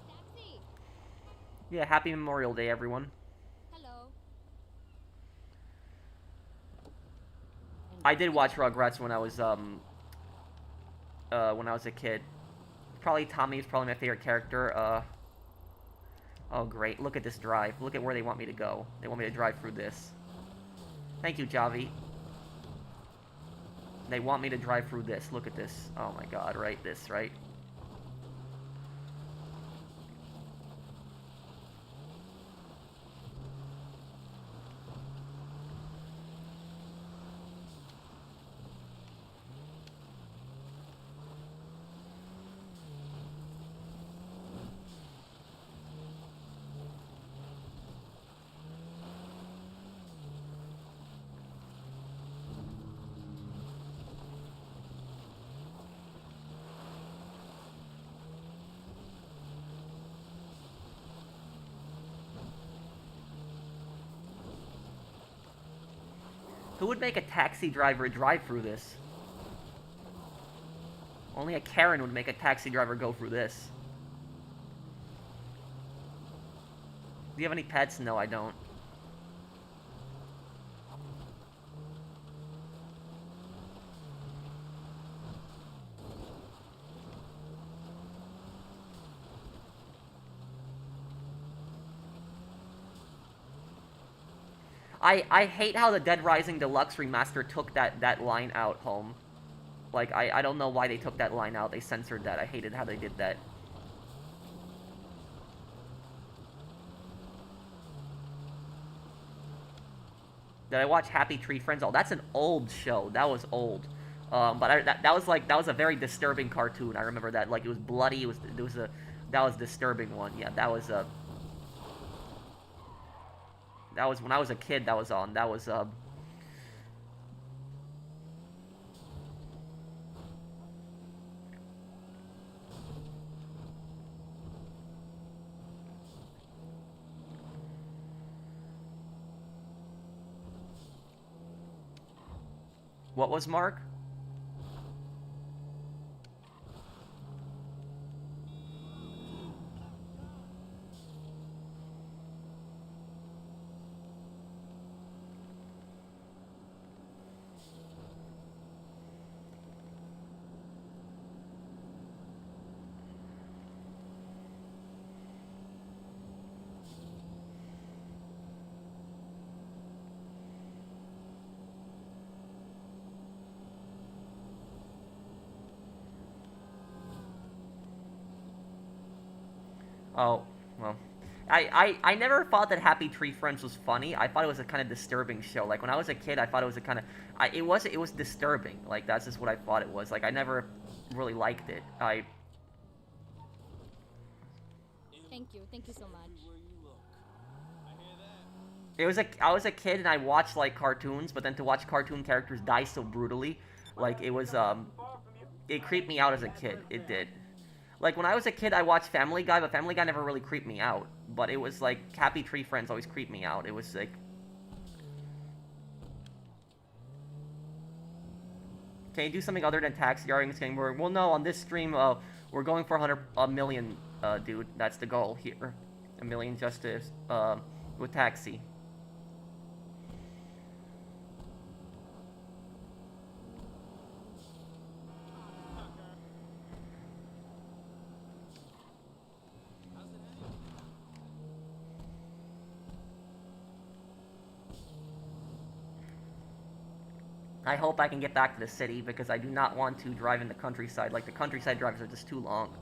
Taxi! Yeah, happy Memorial Day, everyone. Hello. I did watch Rugrats when I was a kid. Probably Tommy is probably my favorite character. Oh great, look at this drive. Look at where they want me to go. They want me to drive through this. Thank you, Javi. They want me to drive through this. Look at this. Oh my god, right? This, right? Who would make a taxi driver drive through this? Only a Karen would make a taxi driver go through this. Do you have any pets? No, I don't. I hate how the Dead Rising Deluxe Remaster took that line out, home. Like, I don't know why they took that line out. They censored that. I hated how they did that. Did I watch Happy Tree Friends? Oh, that's an old show. That was old. But that was a very disturbing cartoon. I remember that. Like, it was bloody. That was a disturbing one. Yeah, that was when I was a kid. That was on. That was What was Mark? Oh, well. I never thought that Happy Tree Friends was funny. I thought it was a kind of disturbing show. Like, when I was a kid, I thought it was a kind of... it was disturbing. Like, that's just what I thought it was. Like, I never really liked it. Thank you so much. Where you look. I hear that. It was I was a kid and I watched, like, cartoons, but then to watch cartoon characters die so brutally, like, it was, it creeped me out as a kid. It did. Like, when I was a kid, I watched Family Guy, but Family Guy never really creeped me out. But it was, like, Happy Tree Friends always creeped me out. It was, like... Can you do something other than taxi arguments getting boring? Well, no, on this stream, we're going for a million, dude. That's the goal here. A million justice, with taxi. I hope I can get back to the city, because I do not want to drive in the countryside. Like, the countryside drives are just too long.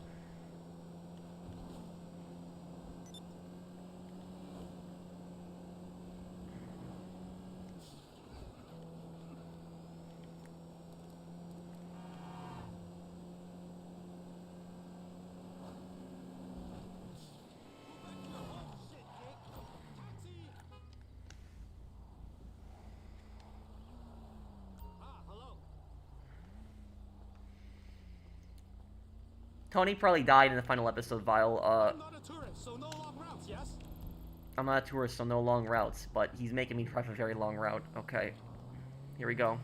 Tony probably died in the final episode, Vile. I'm not a tourist, so no long routes, yes? I'm not a tourist, so no long routes, but he's making me drive a very long route. Okay. Here we go.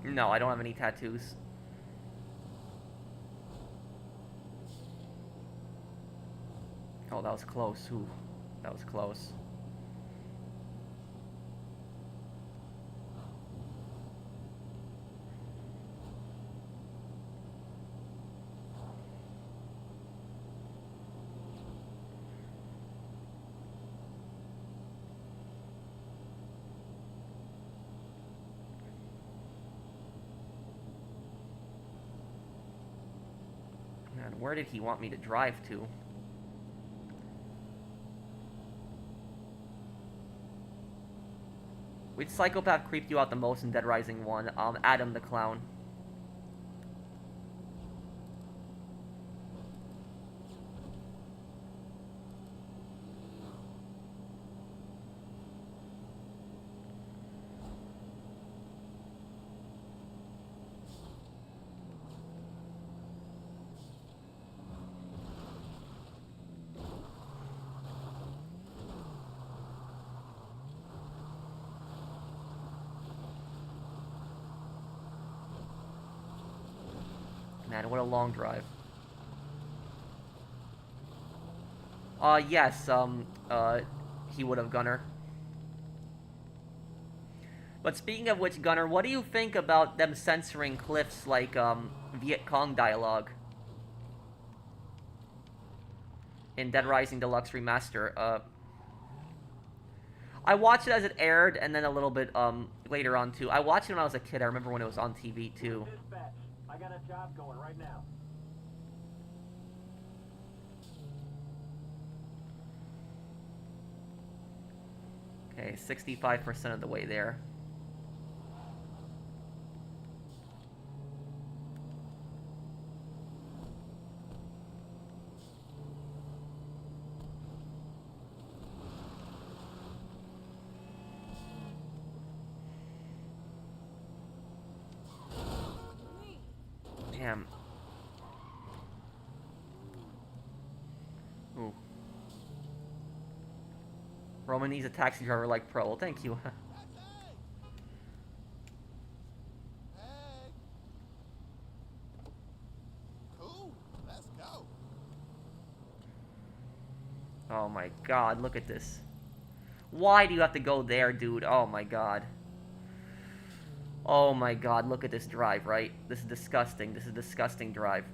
No, I don't have any tattoos. Oh, that was close. Ooh, that was close. Man, where did he want me to drive to? Which psychopath creeped you out the most in Dead Rising 1? Adam the Clown. Man, what a long drive. Yes, he would have, Gunner. But speaking of which, Gunner, what do you think about them censoring clips like, Viet Cong dialogue in Dead Rising Deluxe Remaster? I watched it as it aired, and then a little bit, later on, too. I watched it when I was a kid. I remember when it was on TV, too. Dispatch, I got a job going right now. Okay, 65% of the way there. Damn. Ooh. Roman needs a taxi driver like Pro. Well, thank you. Oh my god, look at this. Why do you have to go there, dude? Oh my god. Oh my god, look at this drive, right? This is disgusting. This is a disgusting drive.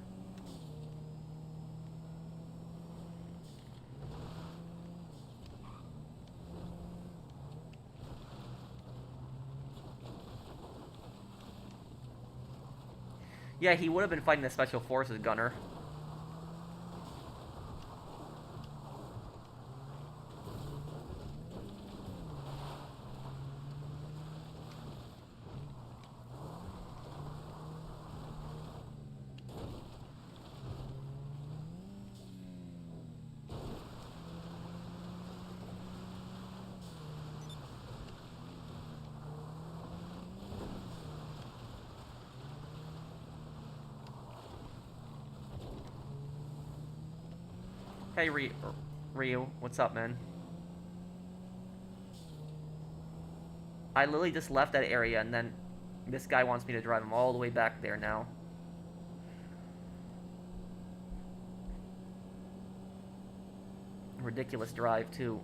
Yeah, he would have been fighting the Special Forces gunner. Hey, Ryu, what's up, man? I literally just left that area, and then this guy wants me to drive him all the way back there now. Ridiculous drive, too.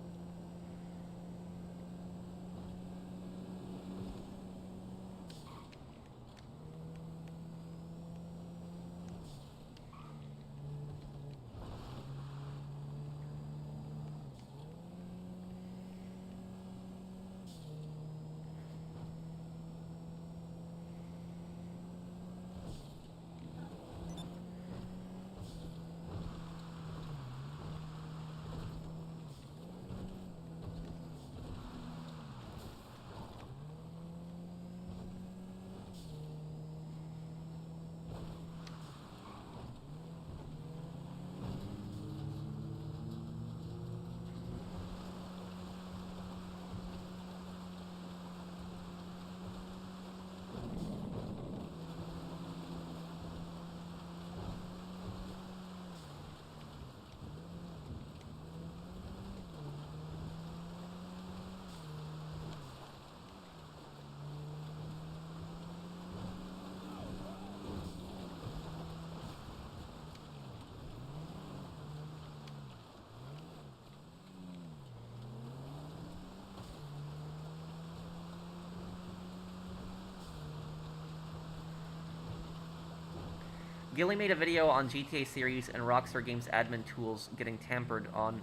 Gilly made a video on GTA series and Rockstar Games admin tools getting tampered on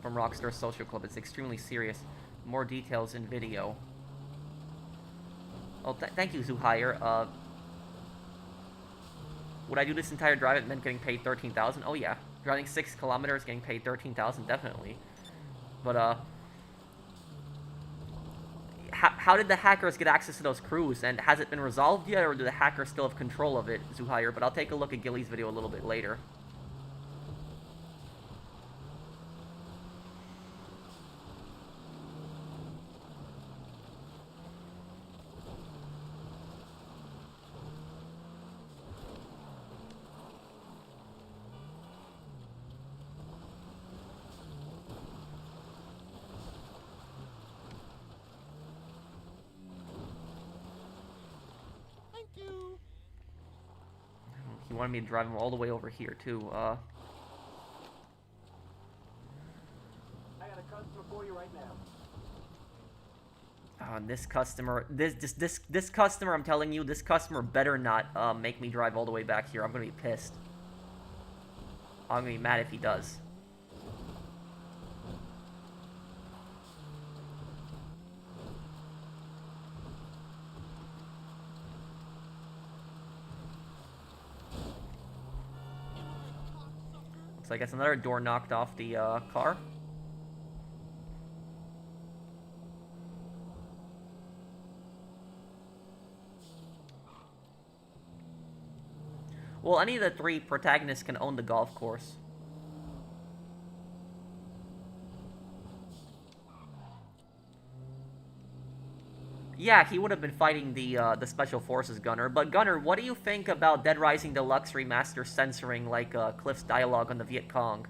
from Rockstar Social Club. It's extremely serious. More details in video. Oh, thank you, Zuhair. Would I do this entire drive and then getting paid 13,000? Oh yeah, driving 6 kilometers, getting paid 13,000, definitely. But how did the hackers get access to those crews, and has it been resolved yet, or do the hackers still have control of it, Zuhair? But I'll take a look at Gilly's video a little bit later. He wanted me to drive him all the way over here, too. I got a customer for you right now. And this customer, this customer, I'm telling you, this customer better not make me drive all the way back here. I'm gonna be pissed. I'm gonna be mad if he does. So I guess another door knocked off the car. Well, any of the 3 protagonists can own the golf course. Yeah, he would have been fighting the Special Forces gunner. But Gunner, what do you think about Dead Rising Deluxe Remaster censoring like Cliff's dialogue on the Viet Cong?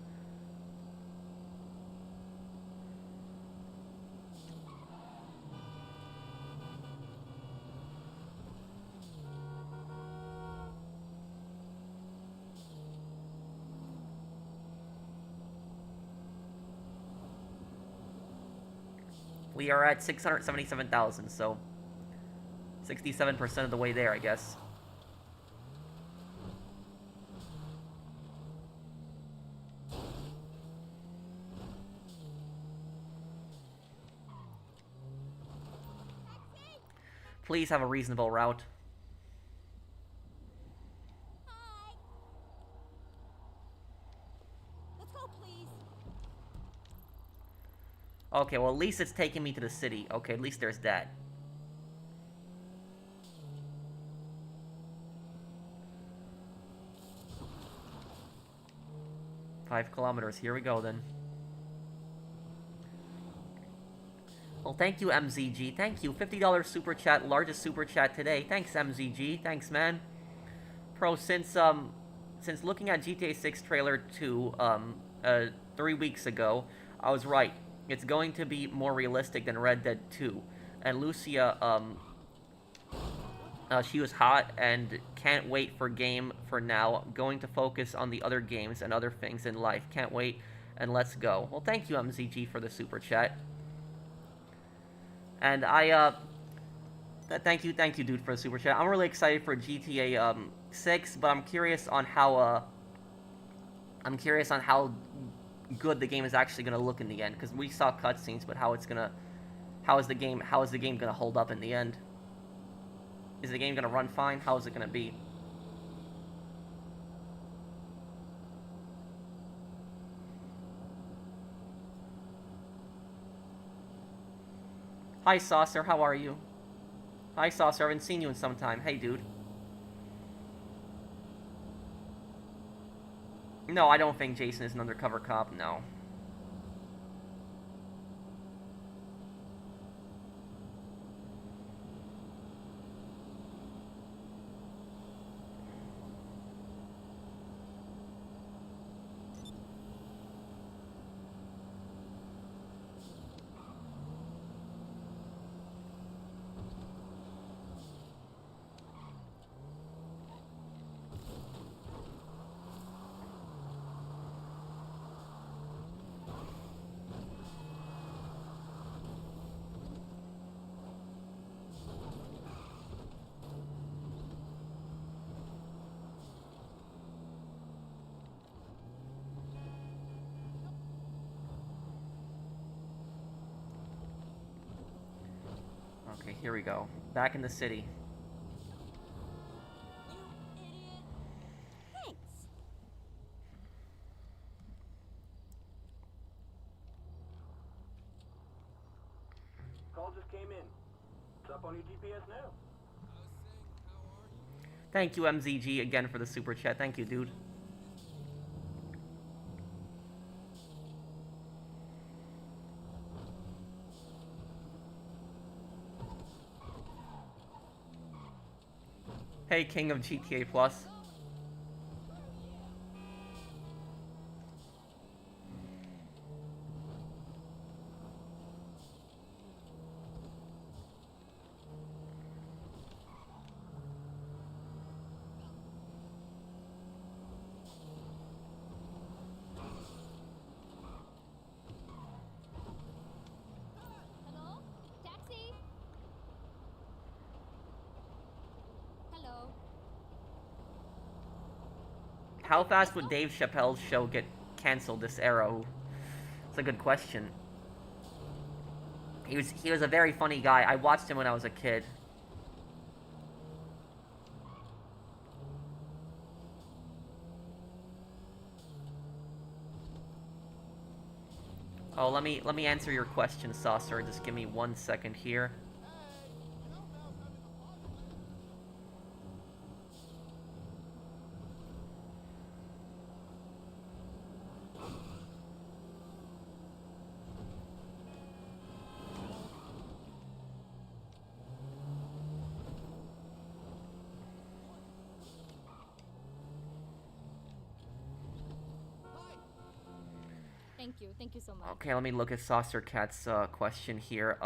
We are at 677,000, so 67% of the way there, I guess. Please have a reasonable route. Hi. Let's go, please. Okay, well, at least it's taking me to the city. Okay, at least there's that. Five kilometers. Here we go, then. Well, thank you, MZG. Thank you. $50 super chat, largest super chat today. Thanks, MZG. Thanks, man. Pro, since looking at GTA 6 trailer 2 3 weeks ago, I was right. It's going to be more realistic than Red Dead 2. And Lucia, she was hot and can't wait for game for now. Going to focus on the other games and other things in life. Can't wait, and let's go. Well, thank you, MZG, for the super chat. And thank you, dude, for the super chat. I'm really excited for GTA 6, but I'm curious on how good the game is actually gonna look in the end, because we saw cutscenes, but how is the game gonna hold up in the end? Is the game gonna run fine? How is it gonna be? Hi, Saucer, how are you? Hi, Saucer, I haven't seen you in some time. Hey, dude. No, I don't think Jason is an undercover cop, no. Okay, here we go. Back in the city. You idiot. Thanks. Call just came in. It's up on your GPS now. Thank you, MZG, again for the super chat. Thank you, dude. Hey, King of GTA Plus. Hello? Taxi? Hello? How fast would Dave Chappelle's show get canceled this era? It's a good question. He was a very funny guy. I watched him when I was a kid. Oh, let me answer your question, Saucer. Just give me 1 second here. Thank you so much. Okay, let me look at Saucer Cat's question here.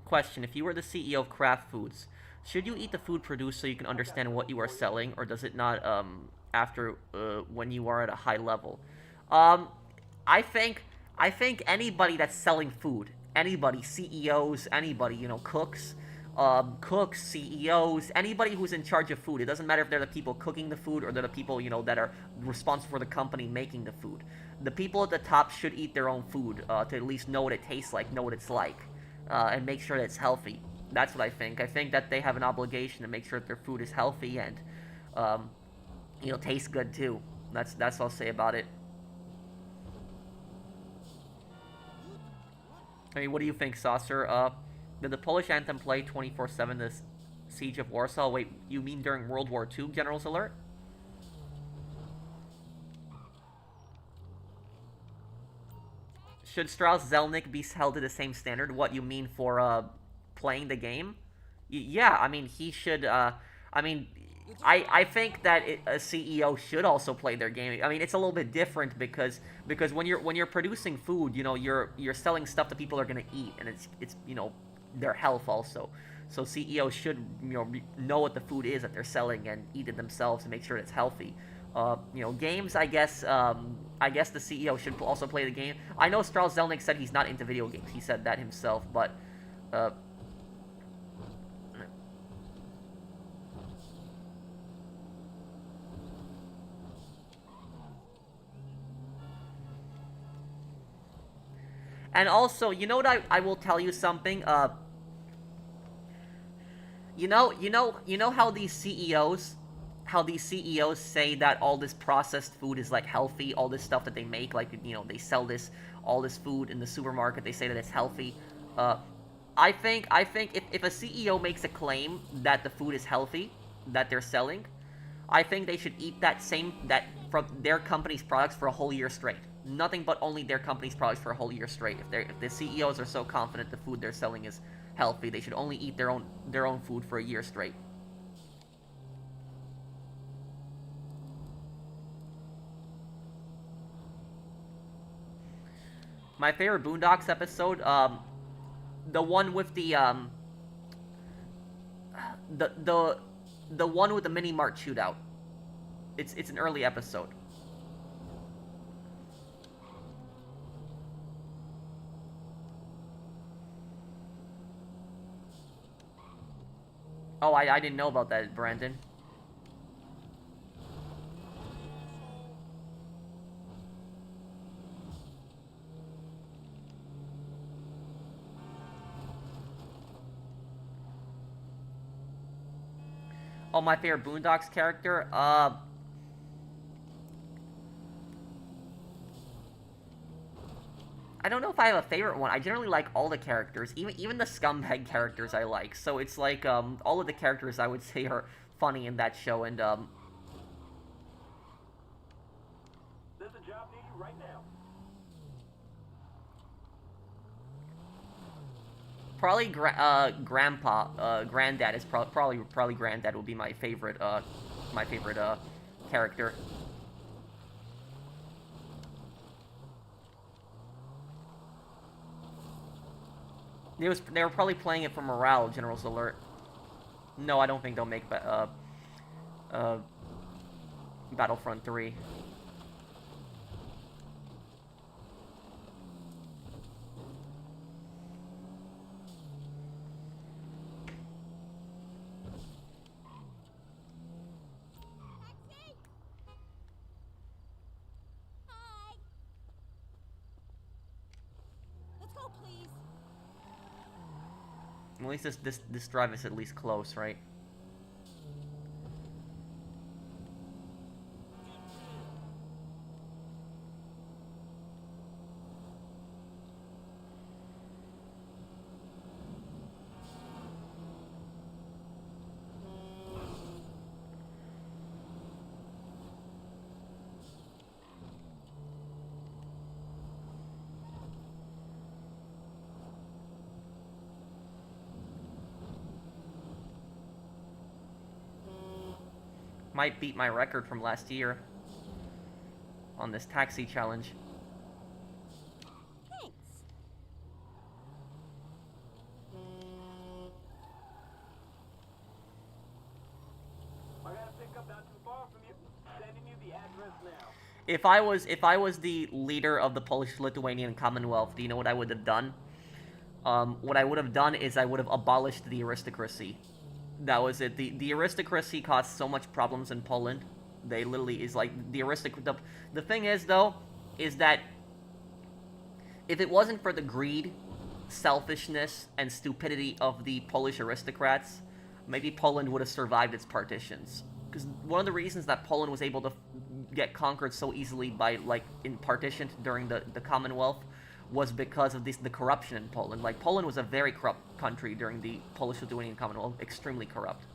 Question: if you were the CEO of Kraft Foods, should you eat the food produced so you can understand what you are selling, or does it not after when you are at a high level? I think anybody that's selling food anybody, CEOs, anybody, you know, cooks, CEOs, anybody who's in charge of food. It doesn't matter if they're the people cooking the food or they're the people, you know, that are responsible for the company making the food. The people at the top should eat their own food to at least know what it tastes like, know what it's like, and make sure that it's healthy. That's what I think. I think that they have an obligation to make sure that their food is healthy and, you know, tastes good too. That's what I'll say about it. I mean, what do you think, Saucer? Did the Polish anthem play 24/7 this Siege of Warsaw? Wait, you mean during World War II, General's Alert? Should Strauss-Zelnick be held to the same standard? What you mean for, playing the game? Yeah, I mean, he should, I mean, I think that a CEO should also play their game. I mean, it's a little bit different because when you're producing food, you know, you're selling stuff that people are gonna eat, and it's you know, their health also. So CEOs should, you know what the food is that they're selling and eat it themselves and make sure it's healthy. You know, games, I guess the CEO should also play the game. I know Strauss-Zelnick said he's not into video games. He said that himself, but and also, you know what, I will tell you something, you know how these CEOs say that all this processed food is like healthy, all this stuff that they make, like, you know, they sell all this food in the supermarket, they say that it's healthy. I think if a CEO makes a claim that the food is healthy that they're selling, I think they should eat that from their company's products for a whole year straight. Nothing but only their company's products for a whole year straight. If the CEOs are so confident the food they're selling is healthy, they should only eat their own food for a year straight. My favorite Boondocks episode, the one with the one with the mini mart shootout. It's an early episode. Oh, I didn't know about that, Brandon. Oh, my favorite Boondocks character? I don't know if I have a favorite one. I generally like all the characters, even the scumbag characters I like. So it's like, all of the characters I would say are funny in that show, and, There's a job near you right now. probably Granddad is probably Granddad will be my favorite, character. They were probably playing it for morale, General's Alert. No, I don't think they'll make Battlefront 3. Taxi! Hi! Let's go, please. At least this drive is at least close, right? Might beat my record from last year on this taxi challenge. Thanks. I got a pickup not too far from you. Sending you the address now. If I was the leader of the Polish-Lithuanian Commonwealth, do you know what I would have done? what I would have done is I would have abolished the aristocracy. That was it. The aristocracy caused so much problems in Poland. They literally is like the thing is though, is that if it wasn't for the greed, selfishness, and stupidity of the Polish aristocrats, maybe Poland would have survived its partitions. Because one of the reasons that Poland was able to get conquered so easily by, like, in partition during the Commonwealth was because of the corruption in Poland. Like, Poland was a very corrupt country during the Polish-Lithuanian Commonwealth, extremely corrupt.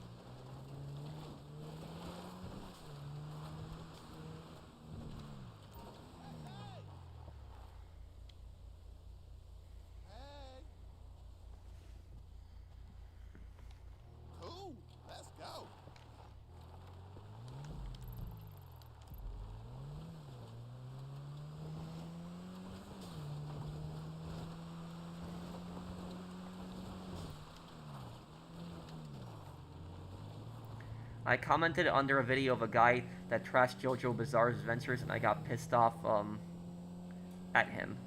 Hey. Cool. Let's go. I commented under a video of a guy that trashed JoJo Bizarre's adventures, and I got pissed off, at him.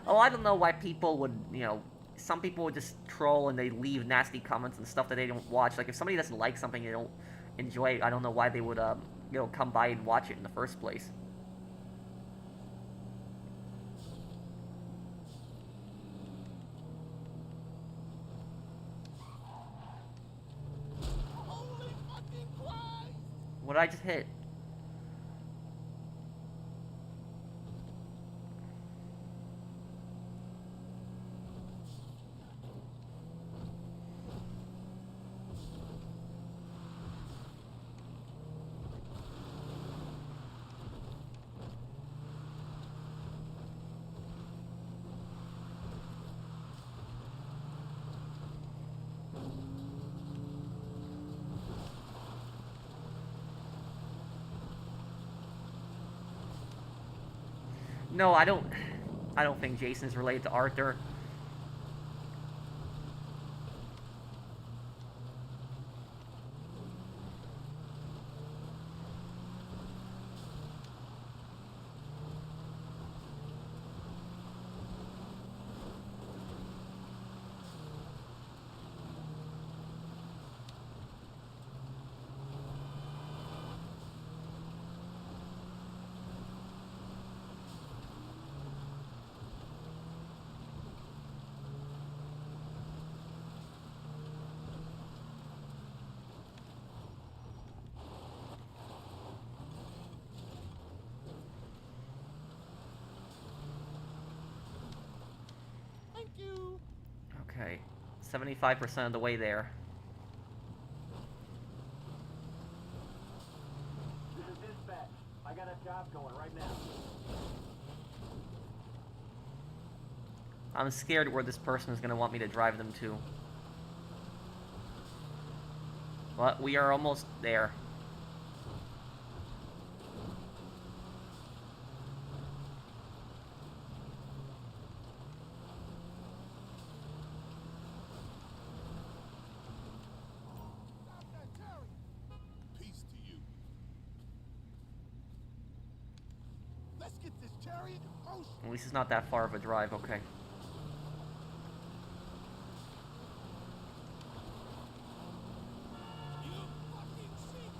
Oh, I don't know why people would, you know, some people would just troll and they leave nasty comments and stuff that they don't watch. Like, if somebody doesn't like something they don't enjoy, I don't know why they would, you know, come by and watch it in the first place. Holy fucking Christ! What did I just hit? No, I don't think Jason is related to Arthur. Thank you. Okay, 75% of the way there. This is dispatch. I got a job going right now. I'm scared where this person is going to want me to drive them to. But we are almost there. Stop that, Terry. Peace to you. Let's get this chariot in motion. At least it's not that far of a drive, okay. You fucking shit.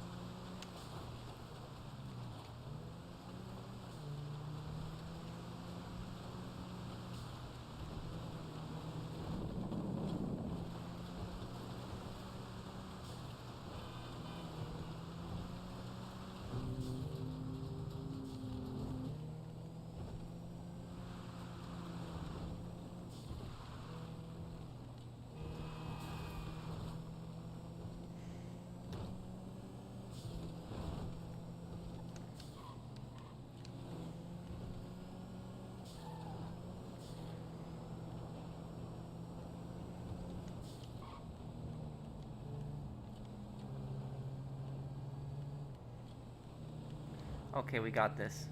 Okay, we got this.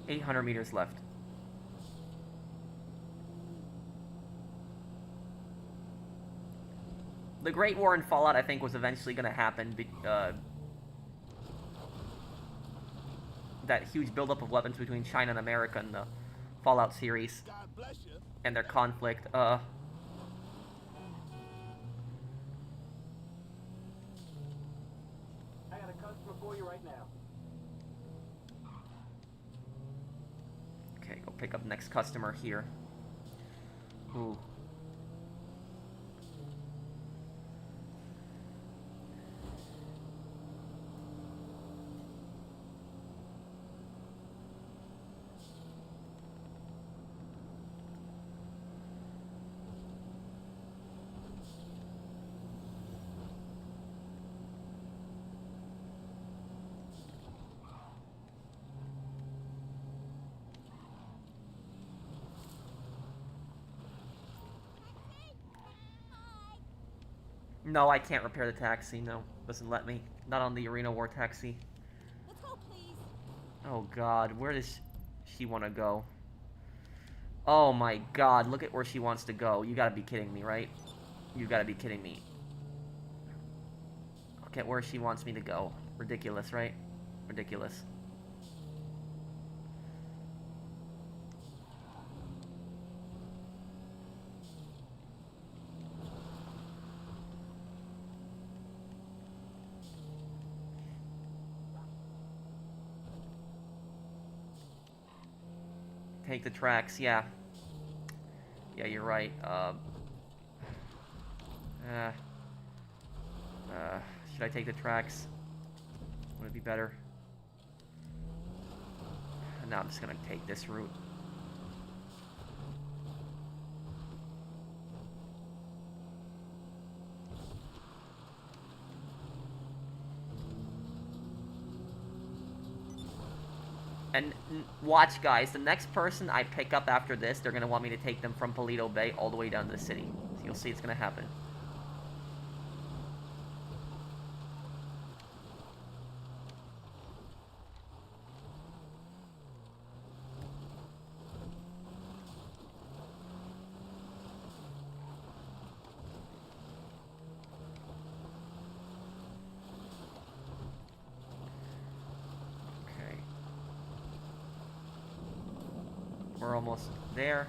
$800 left. The Great War in Fallout, I think, was eventually going to happen. that huge buildup of weapons between China and America in the Fallout series God bless you. and their conflict. I got a customer for you right now. Okay, go pick up next customer here. Ooh. No, I can't repair the taxi. No, doesn't let me. Not on the Arena War taxi. Let's go, please. Oh God, where does she want to go? Oh my God, look at where she wants to go. You gotta be kidding me, right? You gotta be kidding me. Look at where she wants me to go. Ridiculous, right? Ridiculous. Take the tracks, yeah. Yeah, you're right. Should I take the tracks? Would it be better? No, I'm just gonna take this route. And watch, guys, the next person I pick up after this, they're going to want me to take them from Paleto Bay all the way down to the city. So you'll see it's going to happen. We're almost there.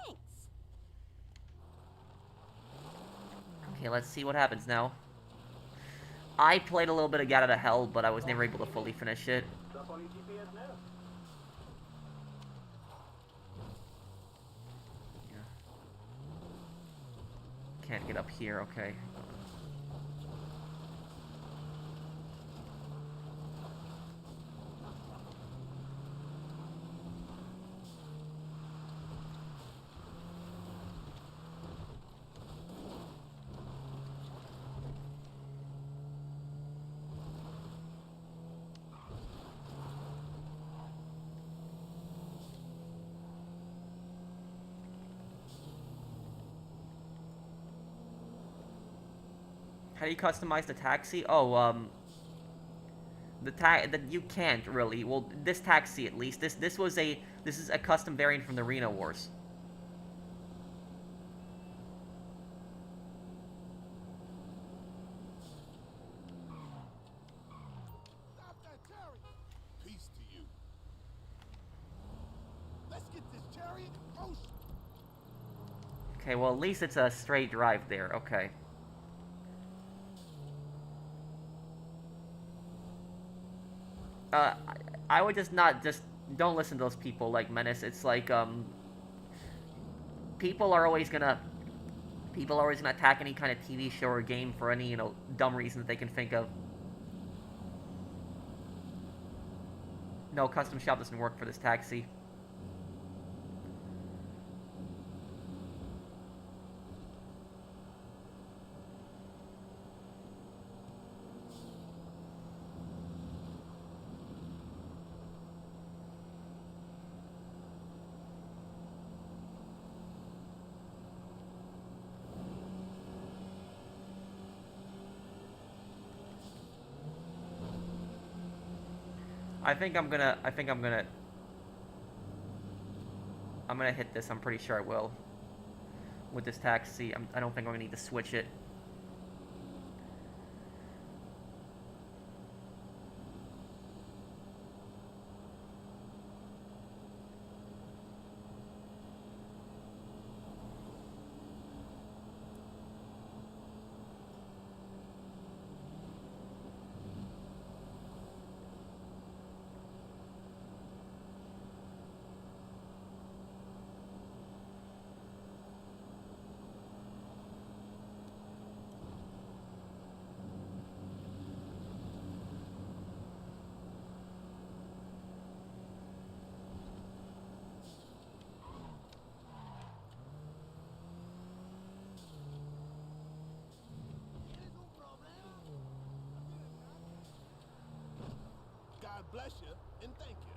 Thanks. Okay, let's see what happens now. I played a little bit of Get Out of Hell, but I was never able to fully finish it. It's up on your GPS now. Can't get up here, okay. How do you customize the taxi? Oh, that you can't really. Well, this taxi at least. This is a custom variant from the Reno Wars. Stop that, Terry! Peace to you. Let's get this chariot in motion. Okay, well at least it's a straight drive there. Okay. I would just don't listen to those people like Menace. It's like people are always gonna attack any kind of TV show or game for any dumb reason that they can think of. No, custom shop doesn't work for this taxi. I think I'm gonna hit this. I'm pretty sure I will. With this taxi, I don't think I'm gonna need to switch it. God bless you and thank you.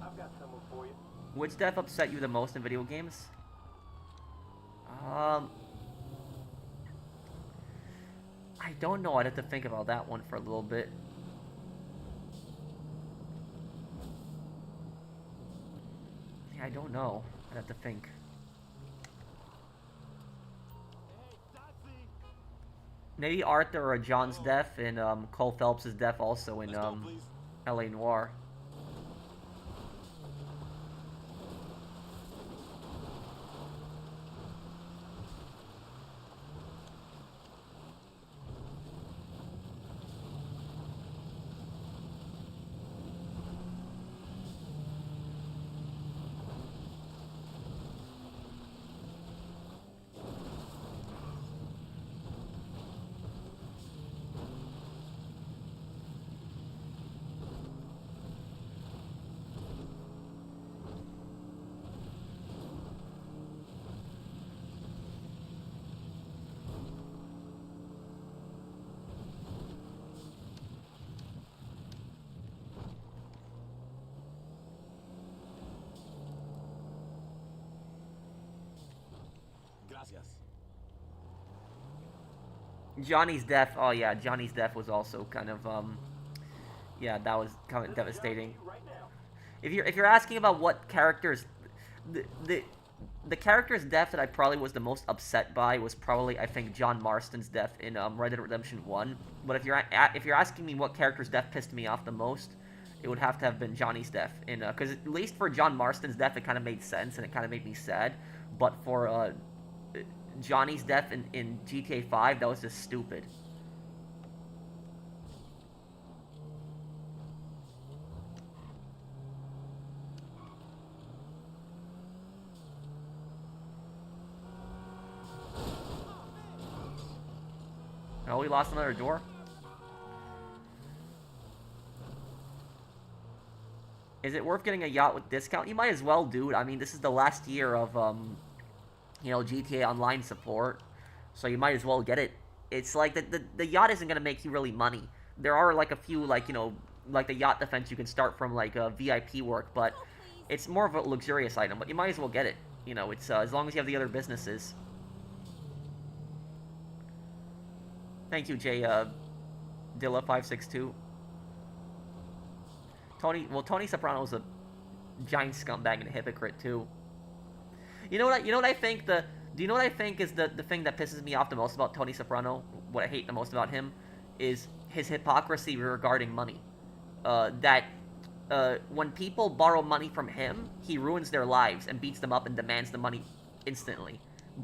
I've got someone for you. Which death upset you the most in video games? I don't know. I'd have to think about that one for a little bit. Yeah, I don't know. I'd have to think. Maybe Arthur or John's death, and Cole Phelps' death also in Let's go, please. L.A. Noire. Gracias. Johnny's death. Oh yeah, Johnny's death was also kind of yeah, that was kind of devastating. Right now. If you're asking about what characters, the character's death that I probably was the most upset by was probably, I think, John Marston's death in Red Dead Redemption 1. But if you're asking me what character's death pissed me off the most, it would have to have been Johnny's death. Because at least for John Marston's death, it kind of made sense and it kind of made me sad. But for Johnny's death in GTA 5, that was just stupid. Oh, we lost another door? Is it worth getting a yacht with discount? You might as well, dude. I mean, this is the last year of, you know, GTA Online support. So you might as well get it. It's like, the yacht isn't going to make you really money. There are, like, a few, like, you know, like the yacht defense you can start from, like, VIP work. But it's more of a luxurious item. But you might as well get it. You know, it's, as long as you have the other businesses. Thank you, Jay, Dilla562. Tony Soprano is a giant scumbag and a hypocrite, too. You know what I think do you know what I think is the thing that pisses me off the most about Tony Soprano? What I hate the most about him is his hypocrisy regarding money. When people borrow money from him, he ruins their lives and beats them up and demands the money instantly.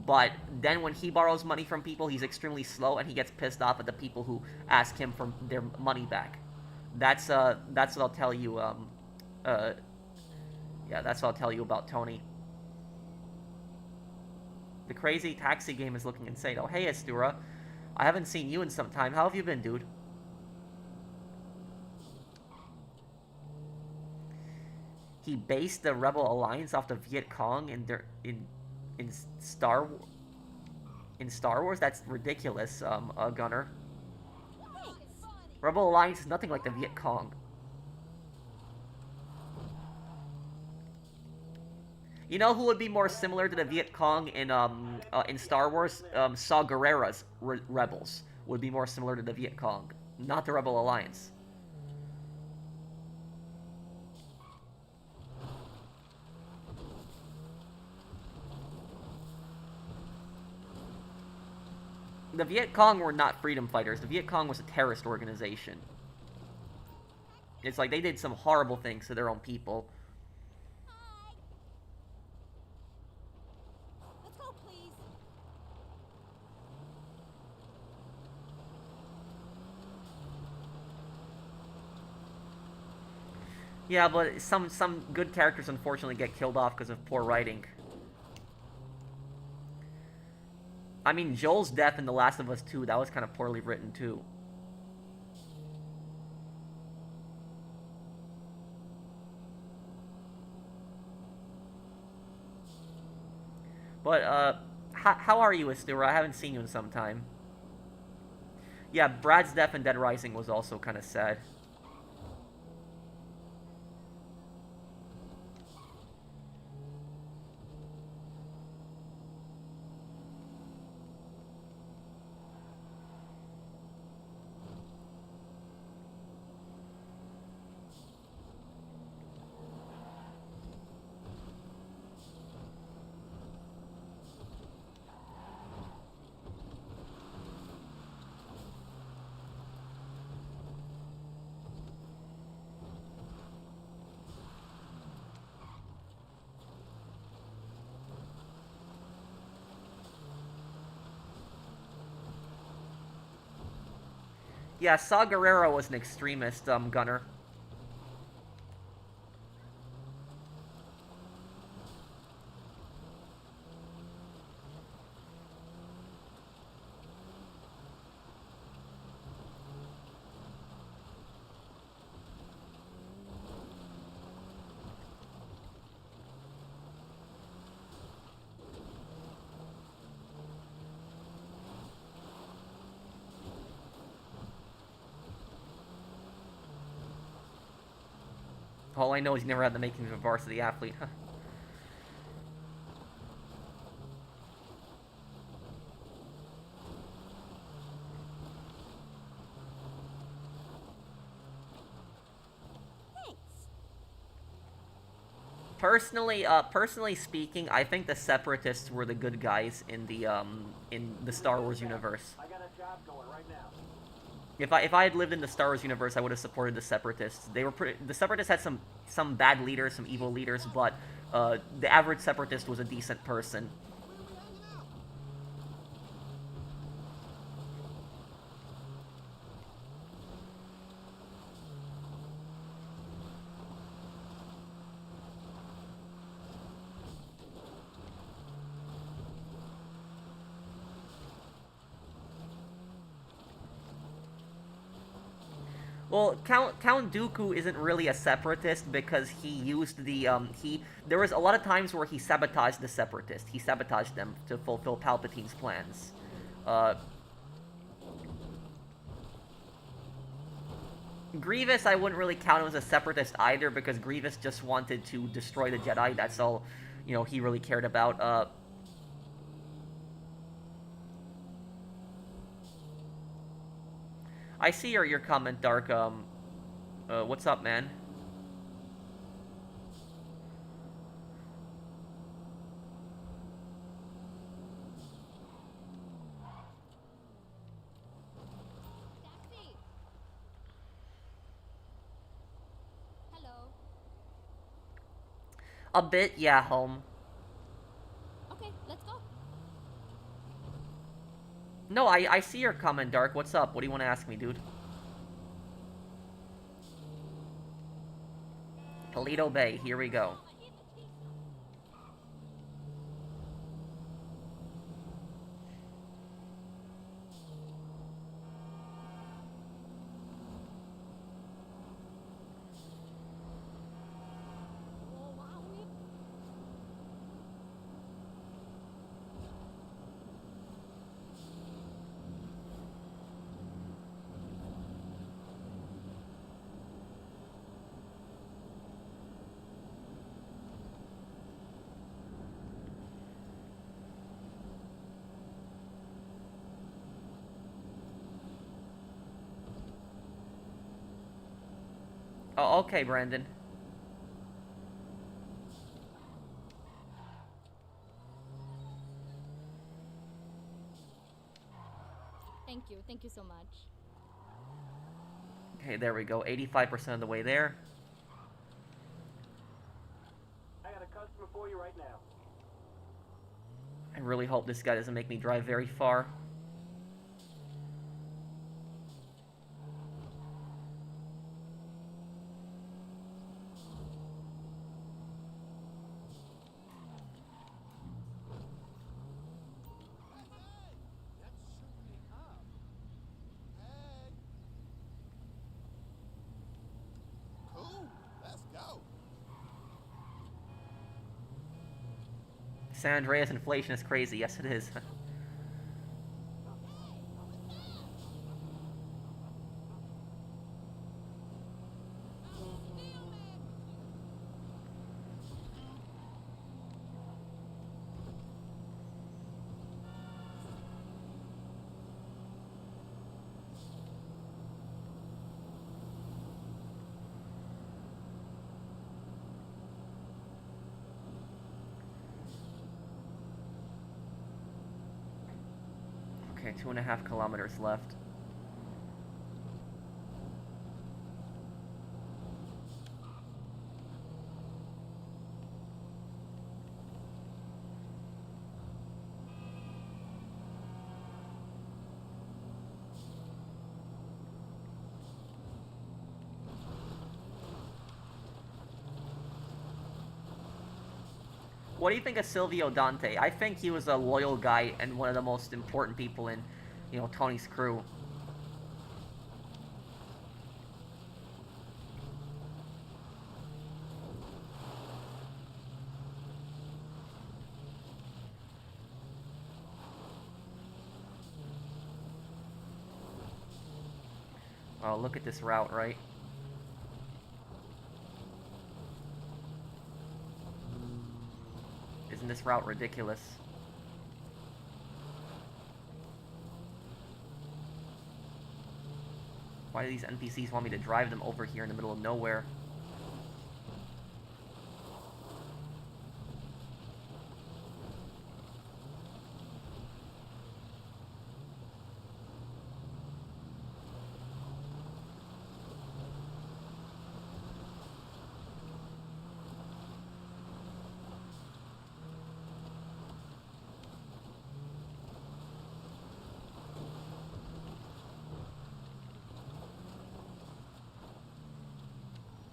But then when he borrows money from people, he's extremely slow and he gets pissed off at the people who ask him for their money back. That's what I'll tell you. Yeah, that's what I'll tell you about Tony. The crazy taxi game is looking insane. Oh, hey, Astura. I haven't seen you in some time. How have you been, dude? He based the Rebel Alliance off the Viet Cong in Star Wars. That's ridiculous, Gunner. Rebel Alliance is nothing like the Viet Cong. You know who would be more similar to the Viet Cong in Star Wars? Saw Gerrera's rebels would be more similar to the Viet Cong, not the Rebel Alliance. The Viet Cong were not freedom fighters. The Viet Cong was a terrorist organization. It's like they did some horrible things to their own people. Let's go, please. Yeah, but some good characters unfortunately get killed off because of poor writing. I mean, Joel's death in The Last of Us 2, that was kind of poorly written, too. But, how are you, Astura? I haven't seen you in some time. Yeah, Brad's death in Dead Rising was also kind of sad. Yeah, Saw Gerrera was an extremist, Gunner. All I know is he never had the makings of a varsity athlete. Thanks. Personally speaking, I think the Separatists were the good guys in the Star Wars universe. I got a job going right now. If I had lived in the Star Wars universe, I would have supported the Separatists. The Separatists had some bad leaders, some evil leaders, but the average Separatist was a decent person. Well, Count Dooku isn't really a separatist because he used the there was a lot of times where he sabotaged the separatists. He sabotaged them to fulfill Palpatine's plans. Grievous, I wouldn't really count him as a separatist either because Grievous just wanted to destroy the Jedi. That's all, he really cared about. I see your comment, Dark. What's up, man? Taxi. Hello. A bit, yeah, home. Okay, let's go. No, I see your comment, Dark. What's up? What do you want to ask me, dude? Toledo Bay, here we go. I need the key. Oh, wow. Oh, okay, Brandon. Thank you so much. Okay, there we go. 85% of the way there. I got a customer for you right now. I really hope this guy doesn't make me drive very far. That's shooting me up. Hey. Cool. Let's go. San Andreas inflation is crazy. Yes, it is. Okay, 2.5 kilometers left. What do you think of Silvio Dante? I think he was a loyal guy and one of the most important people in, Tony's crew. Oh, look at this route, right? Isn't this route ridiculous? Why do these NPCs want me to drive them over here in the middle of nowhere?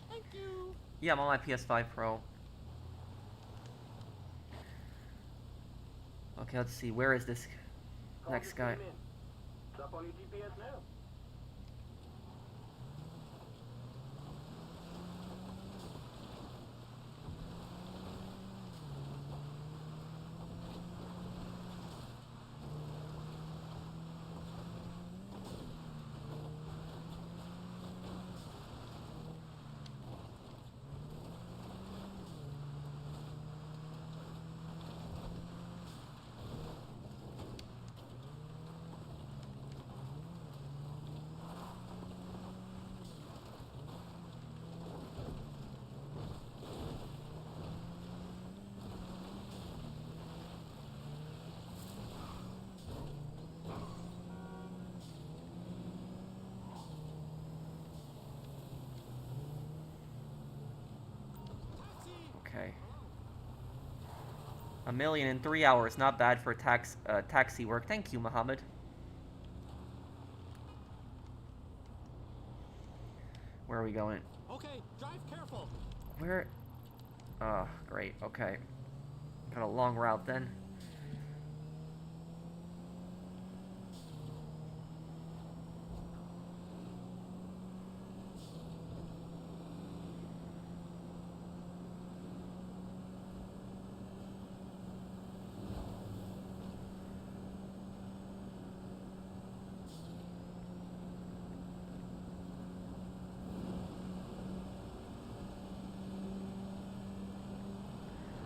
Thank you. Yeah, I'm on my PS5 Pro. Okay, let's see. Where is this Call next just guy? came in. It's up on your GPS now. Okay. 1 million in 3 hours. Not bad for taxi work. Thank you, Mohammed. Where are we going? Okay, drive careful. Where? Oh, great. Okay. Got a long route then.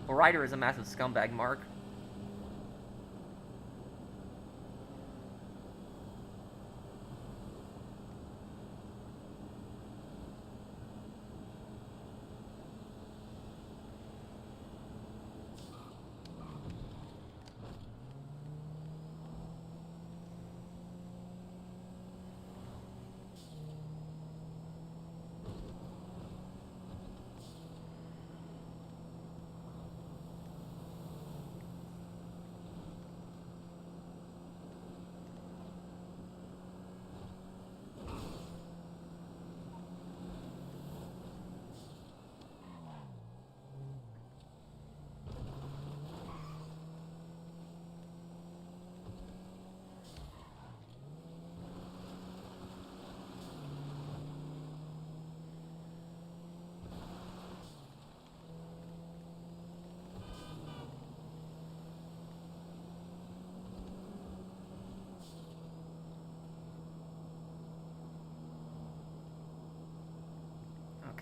Well, Ryder is a massive scumbag, Mark.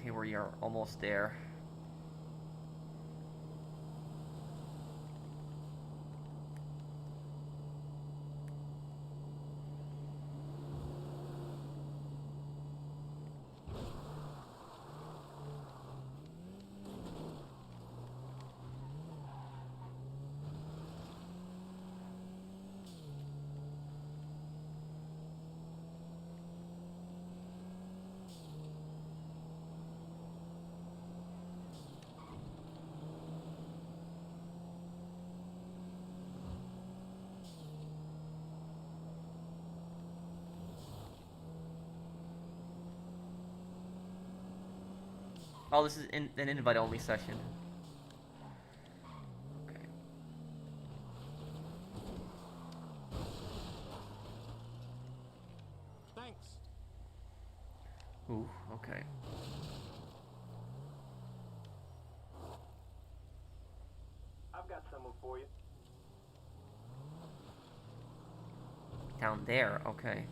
Okay, we are almost there. Oh, this is an invite-only session. Okay. Thanks. Ooh, okay. I've got someone for you. Down there, okay.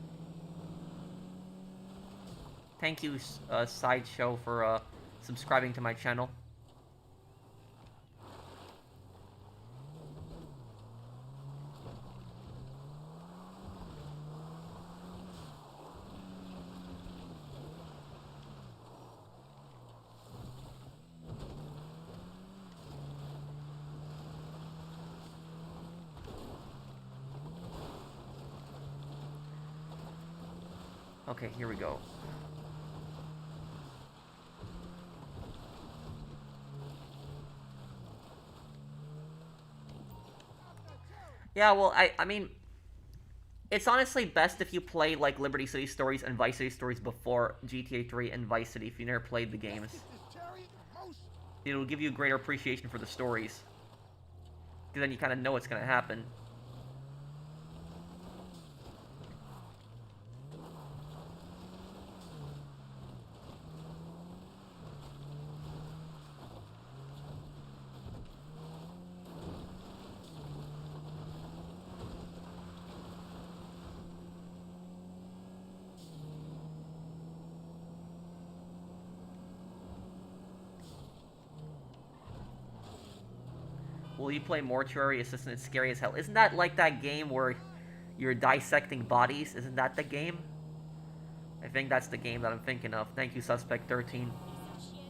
Thank you, Sideshow, for subscribing to my channel. Okay, here we go. Yeah, well, I mean, it's honestly best if you play, like, Liberty City Stories and Vice City Stories before GTA 3 and Vice City if you never played the games. It'll give you a greater appreciation for the stories. Because then you kind of know what's going to happen. Will you play Mortuary Assistant? It's scary as hell. Isn't that like that game where you're dissecting bodies? Isn't that the game? I think that's the game that I'm thinking of. Thank you, Suspect 13. Piece of shit.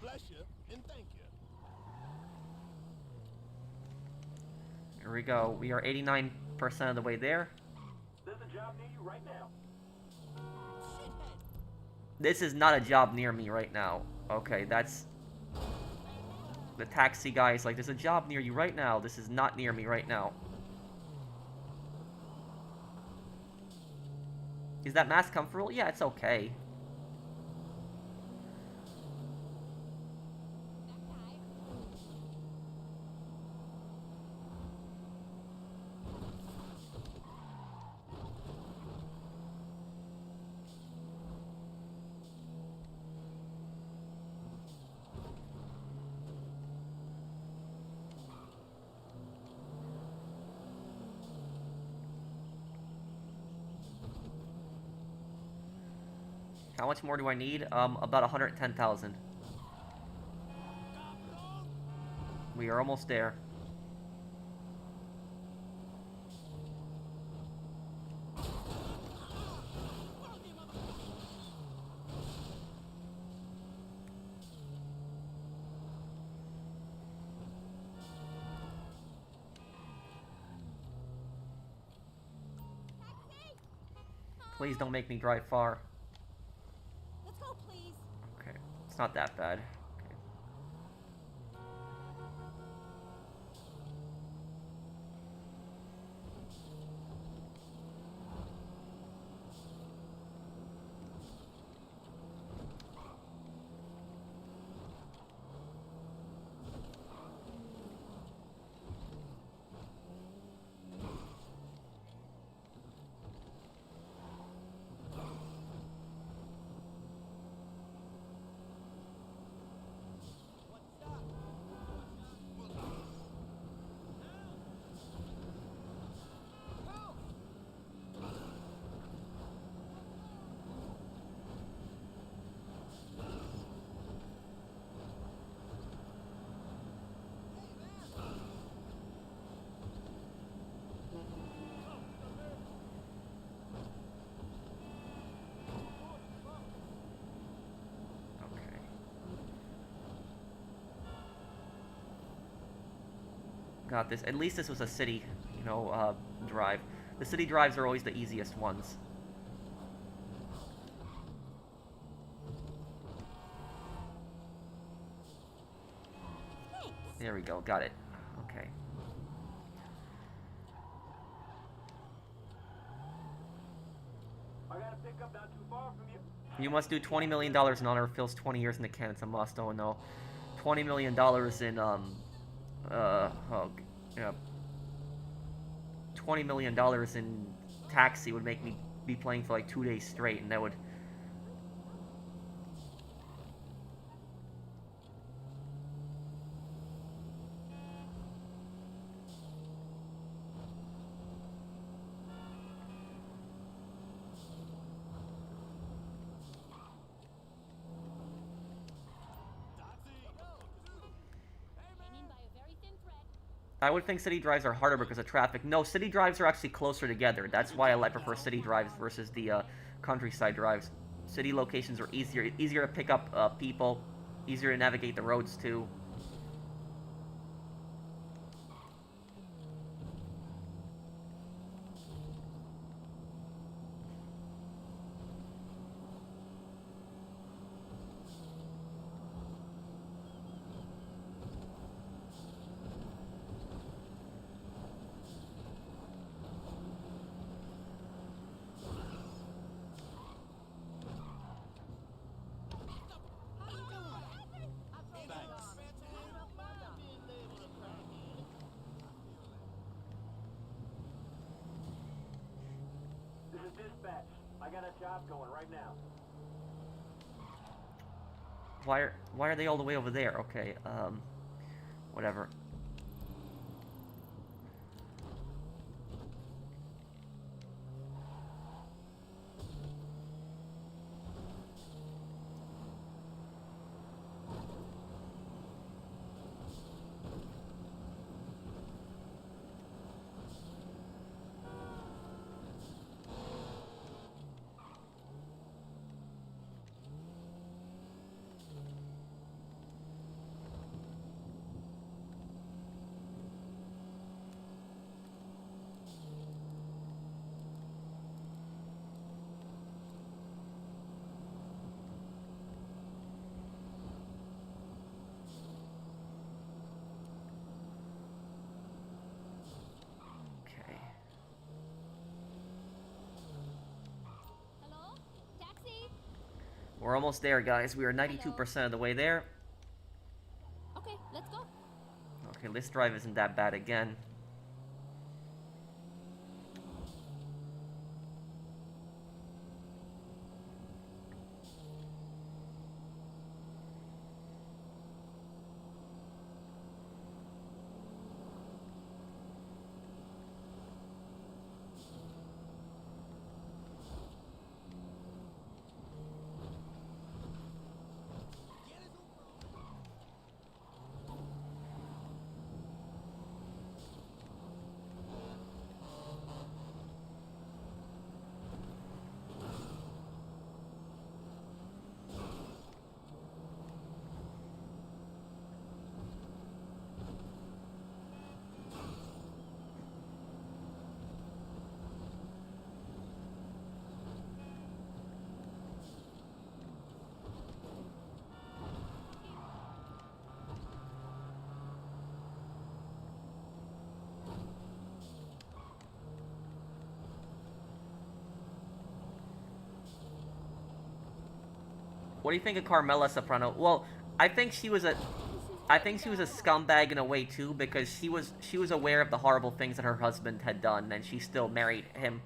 bless you and thank you. Here we go. We are 89% of the way there. There's a job near you right now. This is not a job near me right now. Okay, that's... The taxi guy is like, there's a job near you right now. This is not near me right now. Is that mask comfortable? Yeah, it's okay. How much more do I need? About 110,000. We are almost there. Please don't make me drive far. Let's go, please. Okay, it's not that bad. Okay. Okay. Got this. At least this was a city, drive. The city drives are always the easiest ones. There we go. Got it. Okay. I got a pickup not too far from you. You must do $20 million in honor of Phil's 20 years in the can. It's a must. Oh no. $20 million in, yeah. $20 million in Taxi would make me be playing for like 2 days straight, and that would... Hanging by a very thin thread. I would think city drives are harder because of traffic. No, city drives are actually closer together. That's why I prefer city drives versus the countryside drives. City locations are easier to pick up people, easier to navigate the roads too. This is dispatch. I got a job going right now. Why are they all the way over there? Okay, whatever. We're almost there, guys. We are 92% of the way there. Okay, let's go. Okay, this drive isn't that bad again. What do you think of Carmela Soprano? Well, I think she was a scumbag in a way too, because she was aware of the horrible things that her husband had done, and she still married him.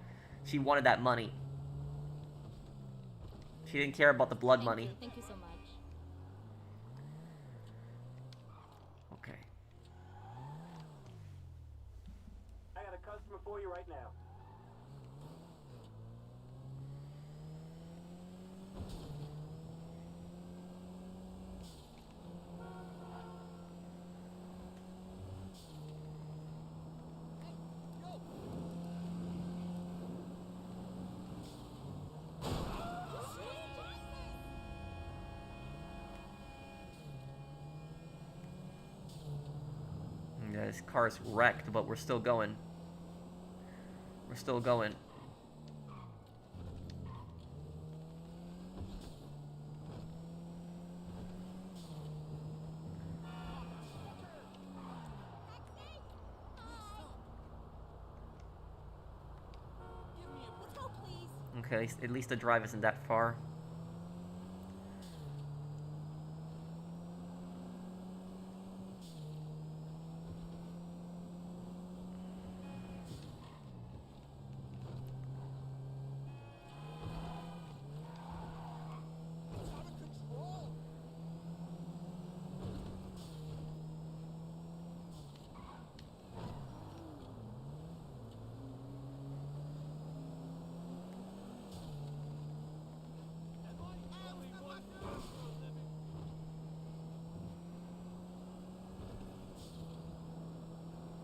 She wanted that money. She didn't care about the blood money. Thank you so much. Okay. I got a customer for you right now. Yeah, this car's wrecked, but we're still going. We're still going. Let's go, please. Okay, at least the drive isn't that far. It's out of control.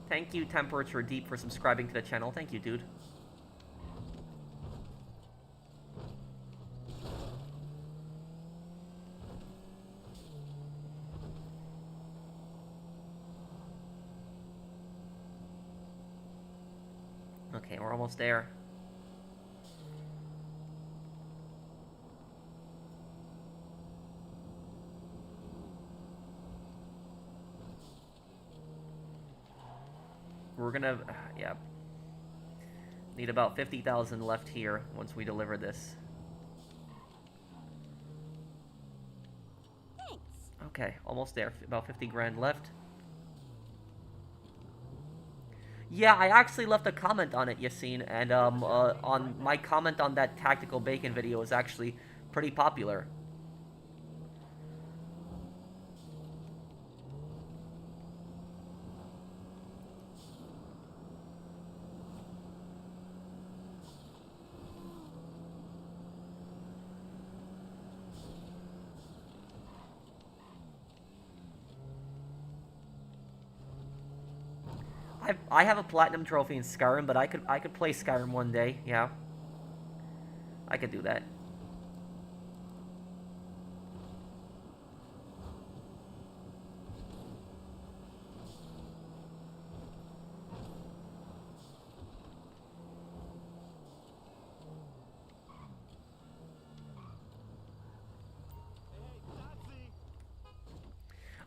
Thank you, Temperature Deep, for subscribing to the channel. Thank you, dude. Okay, we're almost there. We're gonna, yeah. Need about 50,000 left here once we deliver this. Thanks. Okay, almost there. About 50 grand left. Yeah, I actually left a comment on it, Yassine, and on my comment on that tactical bacon video is actually pretty popular. I have a platinum trophy in Skyrim, but I could play Skyrim one day. Yeah, I could do that.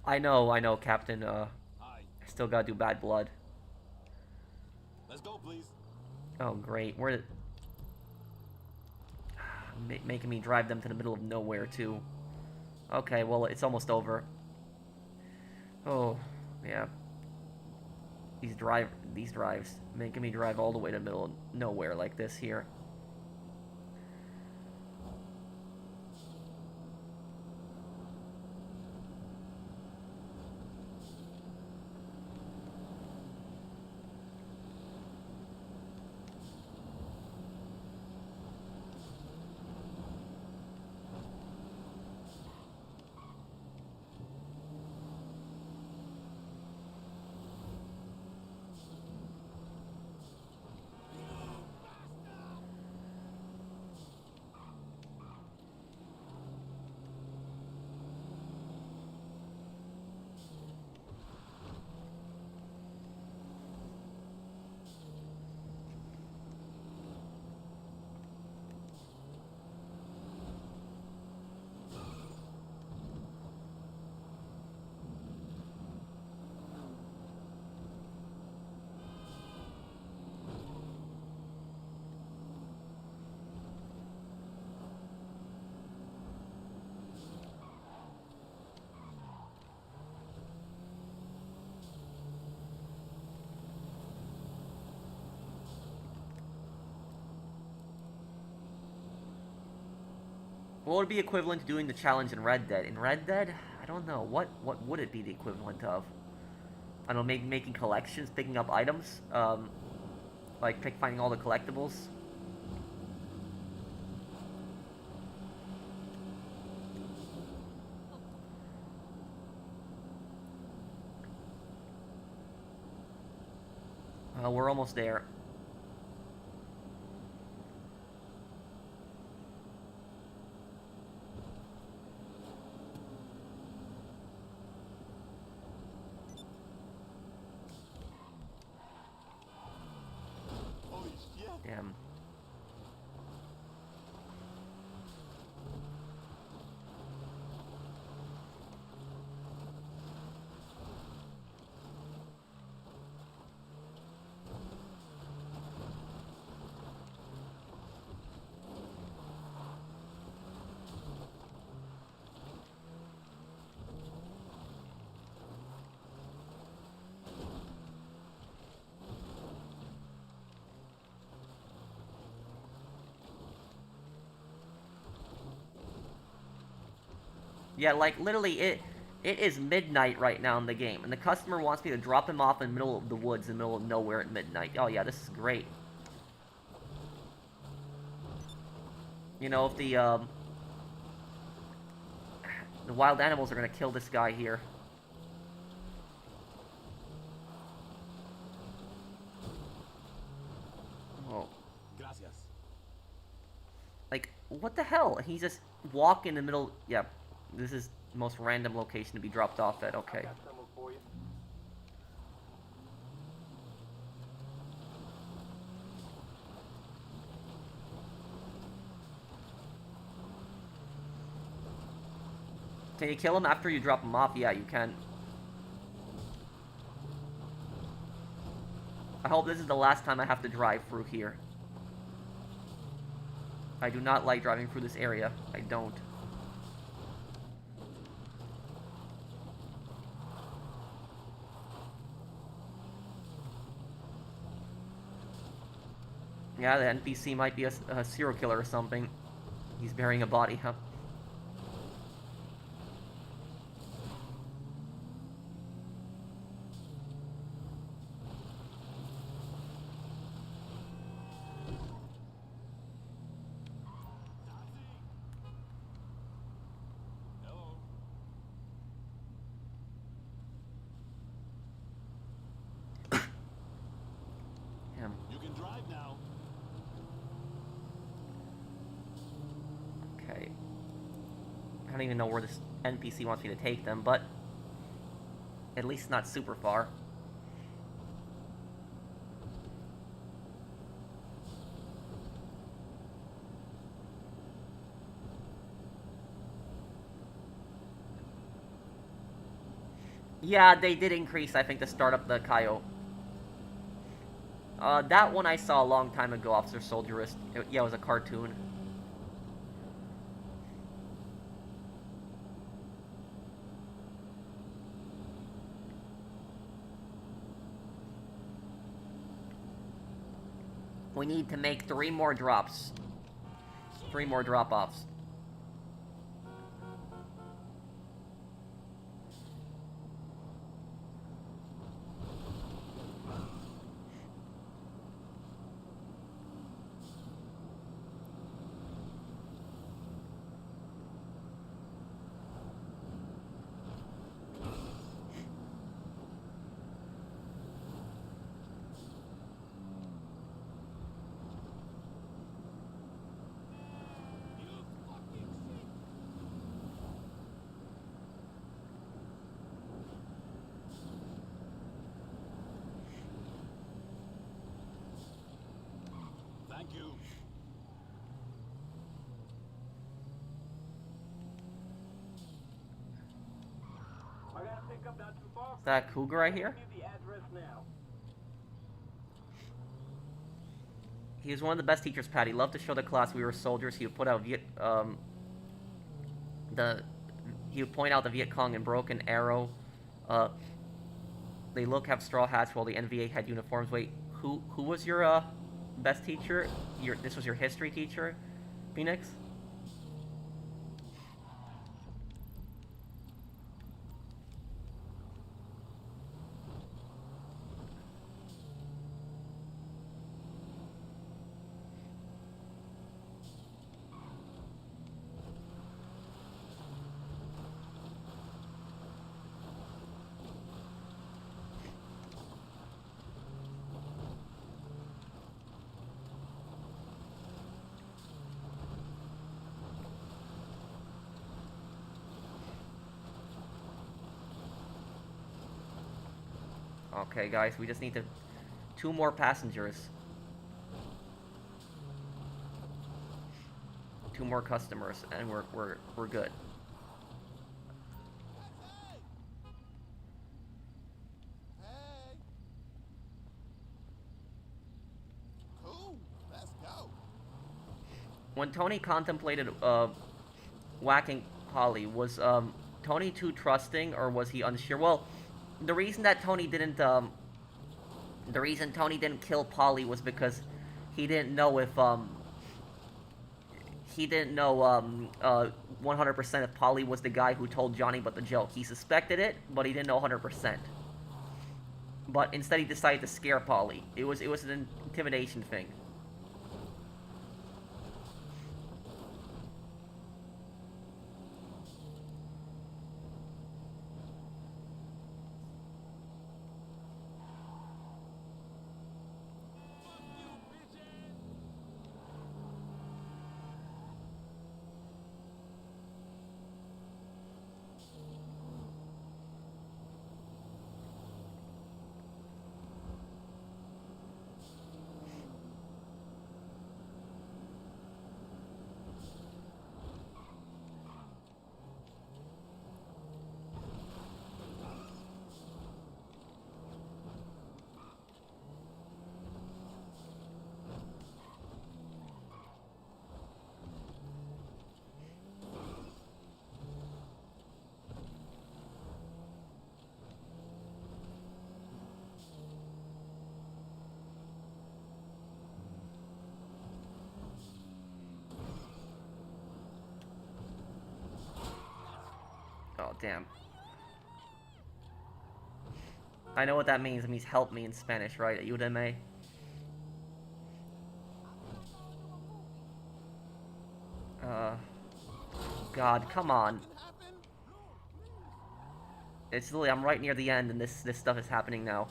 I know, Captain. I still gotta do Bad Blood. Let's go, please. Oh, great. making me drive them to the middle of nowhere, too. Okay, well, it's almost over. Oh, yeah. These drives, making me drive all the way to the middle of nowhere like this here. What would be equivalent to doing the challenge in Red Dead? In Red Dead, I don't know. What would it be the equivalent of? I don't know, maybe making collections, picking up items, like finding all the collectibles. We're almost there. Holy shit. Damn. Yeah, like, literally, it is midnight right now in the game, and the customer wants me to drop him off in the middle of the woods, in the middle of nowhere at midnight. Oh, yeah, this is great. You know, if the wild animals are gonna kill this guy here. Oh. Gracias. Like, what the hell? He's just walk in the middle. Yeah, this is the most random location to be dropped off at. Okay. I got someone for you. Can you kill him after you drop him off? Yeah, you can. I hope this is the last time I have to drive through here. I do not like driving through this area. I don't. Yeah, the NPC might be a serial killer or something. He's burying a body, huh? Hello. Damn. You can drive now. Okay. I don't even know where this NPC wants me to take them, but at least not super far. Yeah, they did increase, I think, to start up the coyote. That one I saw a long time ago, Officer Soldierist. Yeah, it was a cartoon. We need to make 3 more drops. 3 more drop-offs. Thank you. I got a pickup not too far. Is that Cougar right here? Give me the address now. He was one of the best teachers, Pat. He loved to show the class we were soldiers. He would put out he would point out the Viet Cong and Broken Arrow. They have straw hats while the NVA had uniforms. Wait, who was your best teacher? This was your history teacher, Phoenix? Okay, guys, we just need 2 more passengers. 2 more customers, and we're good. Hey. Cool. Let's go. When Tony contemplated whacking Polly, was Tony too trusting, or was he unsure? Well, the reason Tony didn't kill Polly was because he didn't know if 100% if Polly was the guy who told Johnny about the joke. He suspected it, but he didn't know 100%. But instead, he decided to scare Polly. It was an intimidation thing. Oh, damn. I know what that means. It means help me in Spanish, right? Ayúdame. God, come on. It's literally, I'm right near the end, and this stuff is happening now.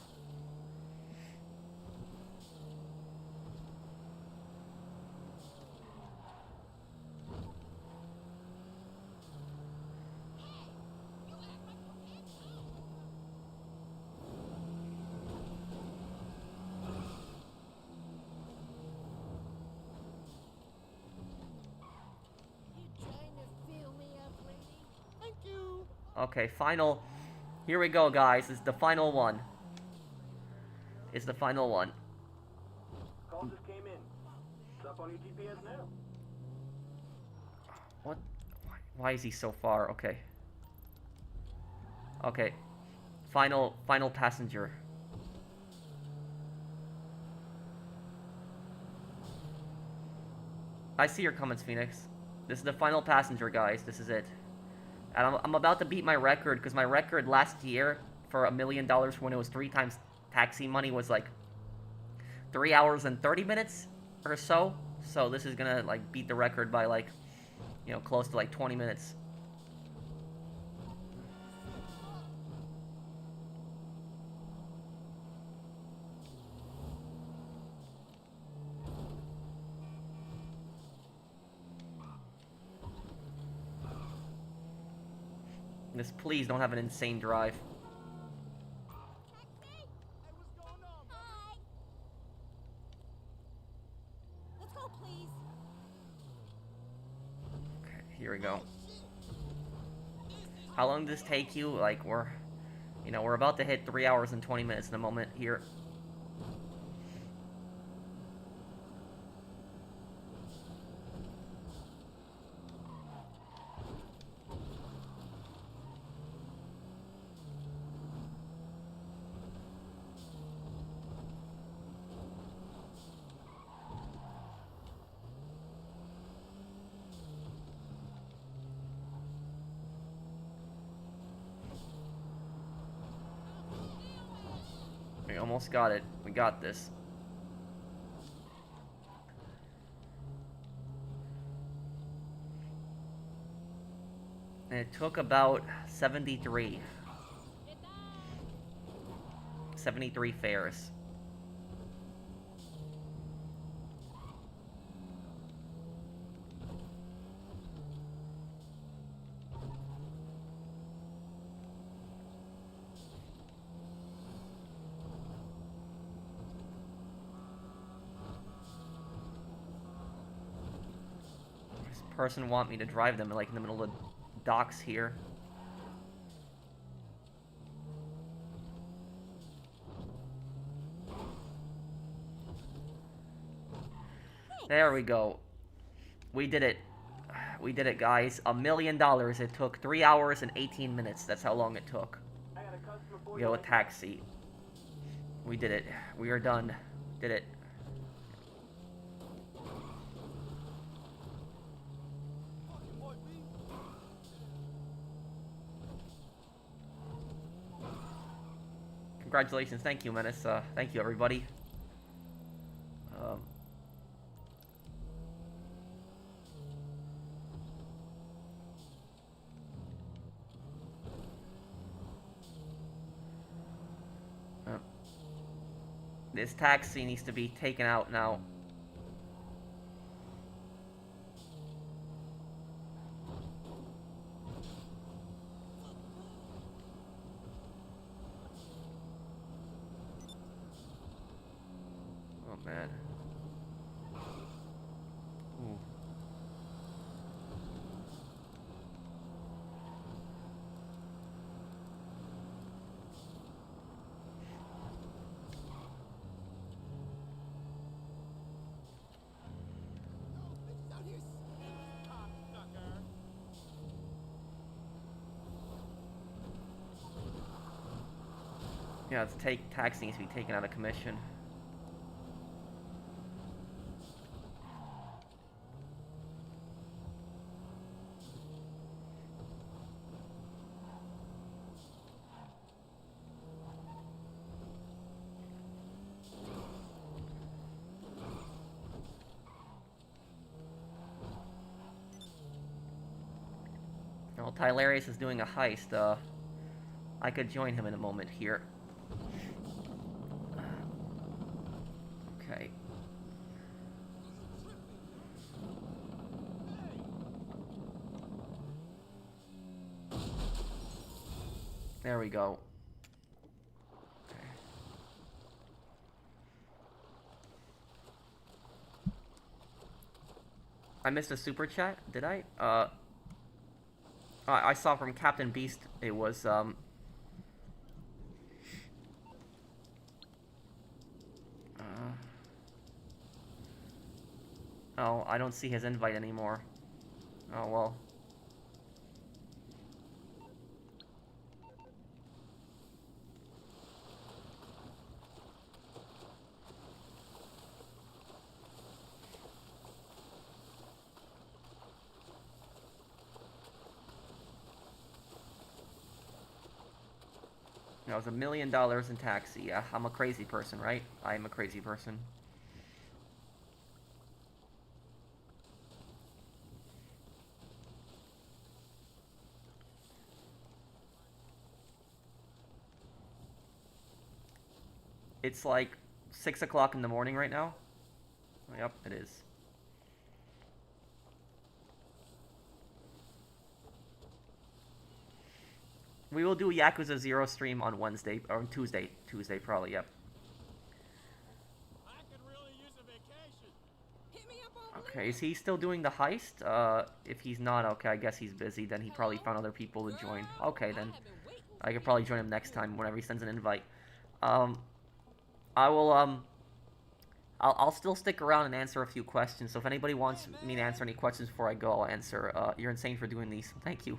Okay, final. Here we go, guys. It's the final one. It's the final one. Call just came in. It's up on your GPS now. What? Why is he so far? Okay. Okay. Final passenger. I see your comments, Phoenix. This is the final passenger, guys. This is it. And I'm about to beat my record, because my record last year for $1 million when it was 3 times taxi money was like 3 hours and 30 minutes or so. So this is gonna like beat the record by like, you know, close to like 20 minutes. Just please don't have an insane drive. Hey, what's going on, man? Hi. Let's go, please. Okay, here we go. How long does this take you? Like, we're about to hit 3 hours and 20 minutes in a moment here. We almost got it. We got this. And it took about 73 fares. This person want me to drive them like in the middle of the docks here. There we go. We did it. We did it, guys. $1 million. It took 3 hours and 18 minutes. That's how long it took. I got a customer for Go you. a taxi. We did it. We are done. Did it. Congratulations. Thank you, Menace. Thank you, everybody. This taxi needs to be taken out now. Oh, man. Ooh. Out here, cocksucker. Yeah, taxi needs to be taken out of commission. Well, Tylarius is doing a heist. I could join him in a moment here. Okay. There we go. Okay. I missed a super chat, did I? I saw from Captain Beast it was oh, I don't see his invite anymore. Oh well. That was $1 million in taxi. Yeah, I'm a crazy person, right? I am a crazy person. It's like 6 o'clock in the morning right now. Yep, it is. We will do Yakuza 0 stream on Wednesday, or on Tuesday. Tuesday, probably, yep. I could really use a vacation. Hit me up on Okay, is he still doing the heist? If he's not, okay, I guess he's busy. Then he probably found other people to join. Okay, then. I could probably join him next time whenever he sends an invite. I will, I'll still stick around and answer a few questions. So if anybody wants me to answer any questions before I go, I'll answer. You're insane for doing these. Thank you.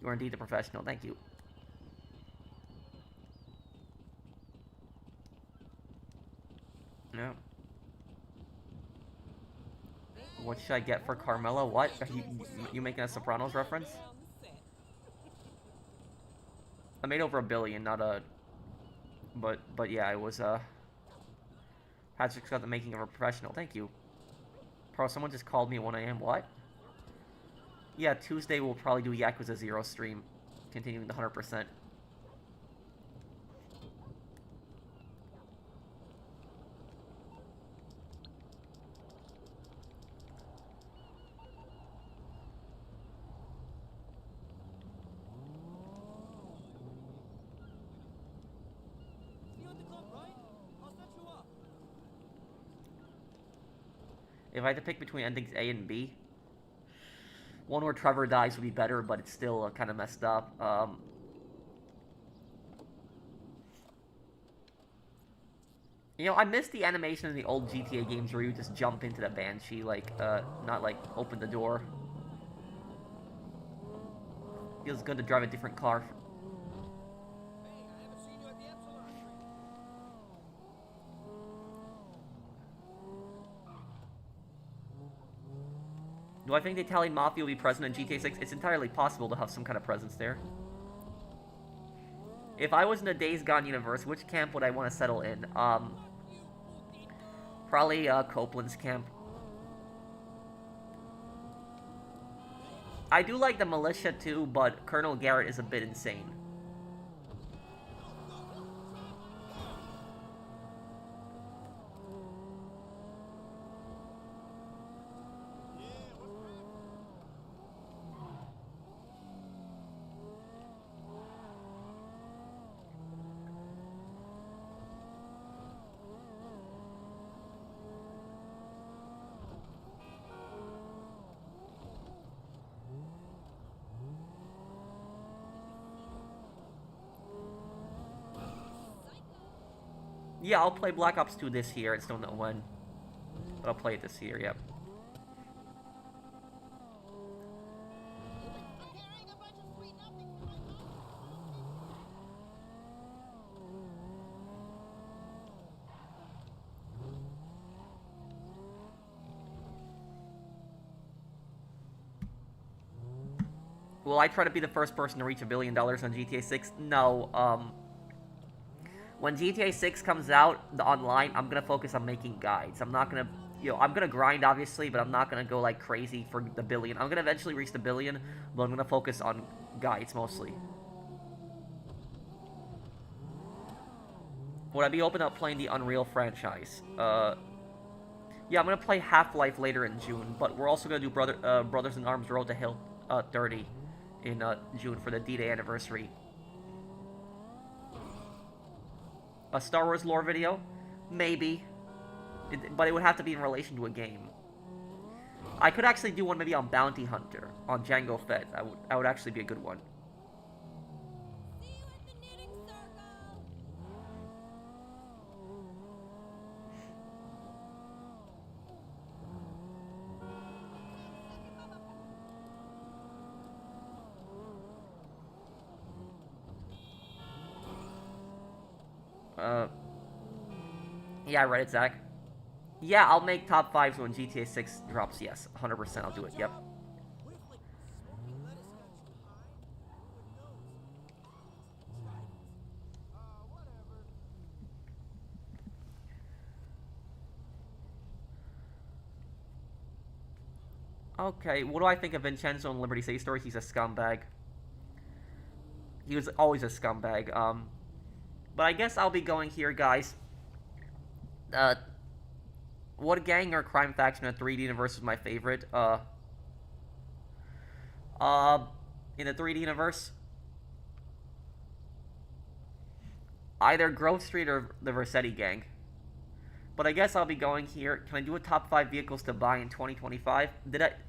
You are indeed a professional. Thank you. No. What should I get for Carmela? What? Are you making a Sopranos reference? I made over $1 billion, not a... But yeah, it was, Patrick's got the making of a professional. Thank you. Bro, someone just called me at 1 a.m. What? Yeah, Tuesday we'll probably do Yakuza 0 stream. Continuing the 100%. See you at the club, right? I'll set you up. If I had to pick between endings A and B, one where Trevor dies would be better, but it's still kind of messed up. You know, I miss the animation in the old GTA games where you just jump into the Banshee, like, not like open the door. Feels good to drive a different car. Hey, I haven't seen you at the Epsilon tree. Do I think the Italian Mafia will be present in GTA 6? It's entirely possible to have some kind of presence there. If I was in the Days Gone universe, which camp would I want to settle in? Probably Copeland's camp. I do like the militia too, but Colonel Garrett is a bit insane. Yeah, I'll play Black Ops 2 this year. I just don't know when. But I'll play it this year, yep. I'm carrying a bunch of sweet nothings for my mom. Will I try to be the first person to reach $1 billion on GTA 6? No, when GTA 6 comes out, the online, I'm gonna focus on making guides. I'm not gonna, you know, I'm gonna grind, obviously, but I'm not gonna go, like, crazy for the billion. I'm gonna eventually reach the billion, but I'm gonna focus on guides, mostly. Would I be open up playing the Unreal franchise? Yeah, I'm gonna play Half-Life later in June, but we're also gonna do Brothers in Arms Road to Hill 30 in June for the D-Day anniversary. A Star Wars lore video? Maybe. But it would have to be in relation to a game. I could actually do one maybe on Bounty Hunter, on Jango Fett. That would actually be a good one. See you at the knitting circle. Yeah, I read it, Zach. Yeah, I'll make top 5s when GTA 6 drops, yes. 100% I'll do it, yep. What if, like, smoking lettuce got you high? Who knows? Okay, what do I think of Vincenzo in Liberty City story? He's a scumbag. He was always a scumbag. But I guess I'll be going here, guys. What gang or crime faction in the 3D universe is my favorite? In the 3D universe, either Grove Street or the Versetti gang. But I guess I'll be going here. Can I do a top 5 vehicles to buy in 2025?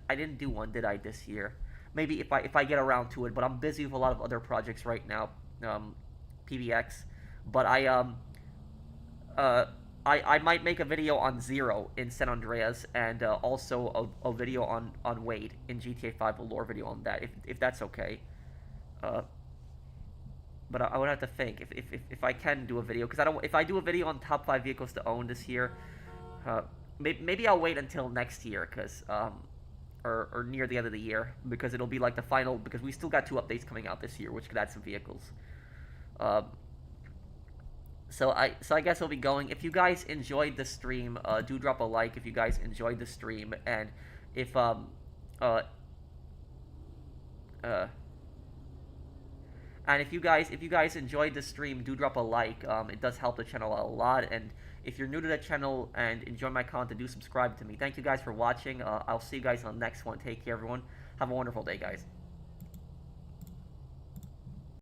I didn't do one, did I, this year? Maybe if I get around to it, but I'm busy with a lot of other projects right now. PBX. But I might make a video on Zero in San Andreas, and also a video on Wade in GTA 5, a lore video on that, if that's okay. But I would have to think if I can do a video, because if I do a video on top 5 vehicles to own this year, maybe I'll wait until next year, because or near the end of the year, because it'll be like the final, because we still got 2 updates coming out this year, which could add some vehicles. So I guess I'll be going. If you guys enjoyed the stream, do drop a like if you guys enjoyed the stream, and if and if you guys enjoyed the stream, do drop a like. It does help the channel a lot. And if you're new to the channel and enjoy my content, do subscribe to me. Thank you guys for watching. I'll see you guys on the next one. Take care, everyone. Have a wonderful day, guys.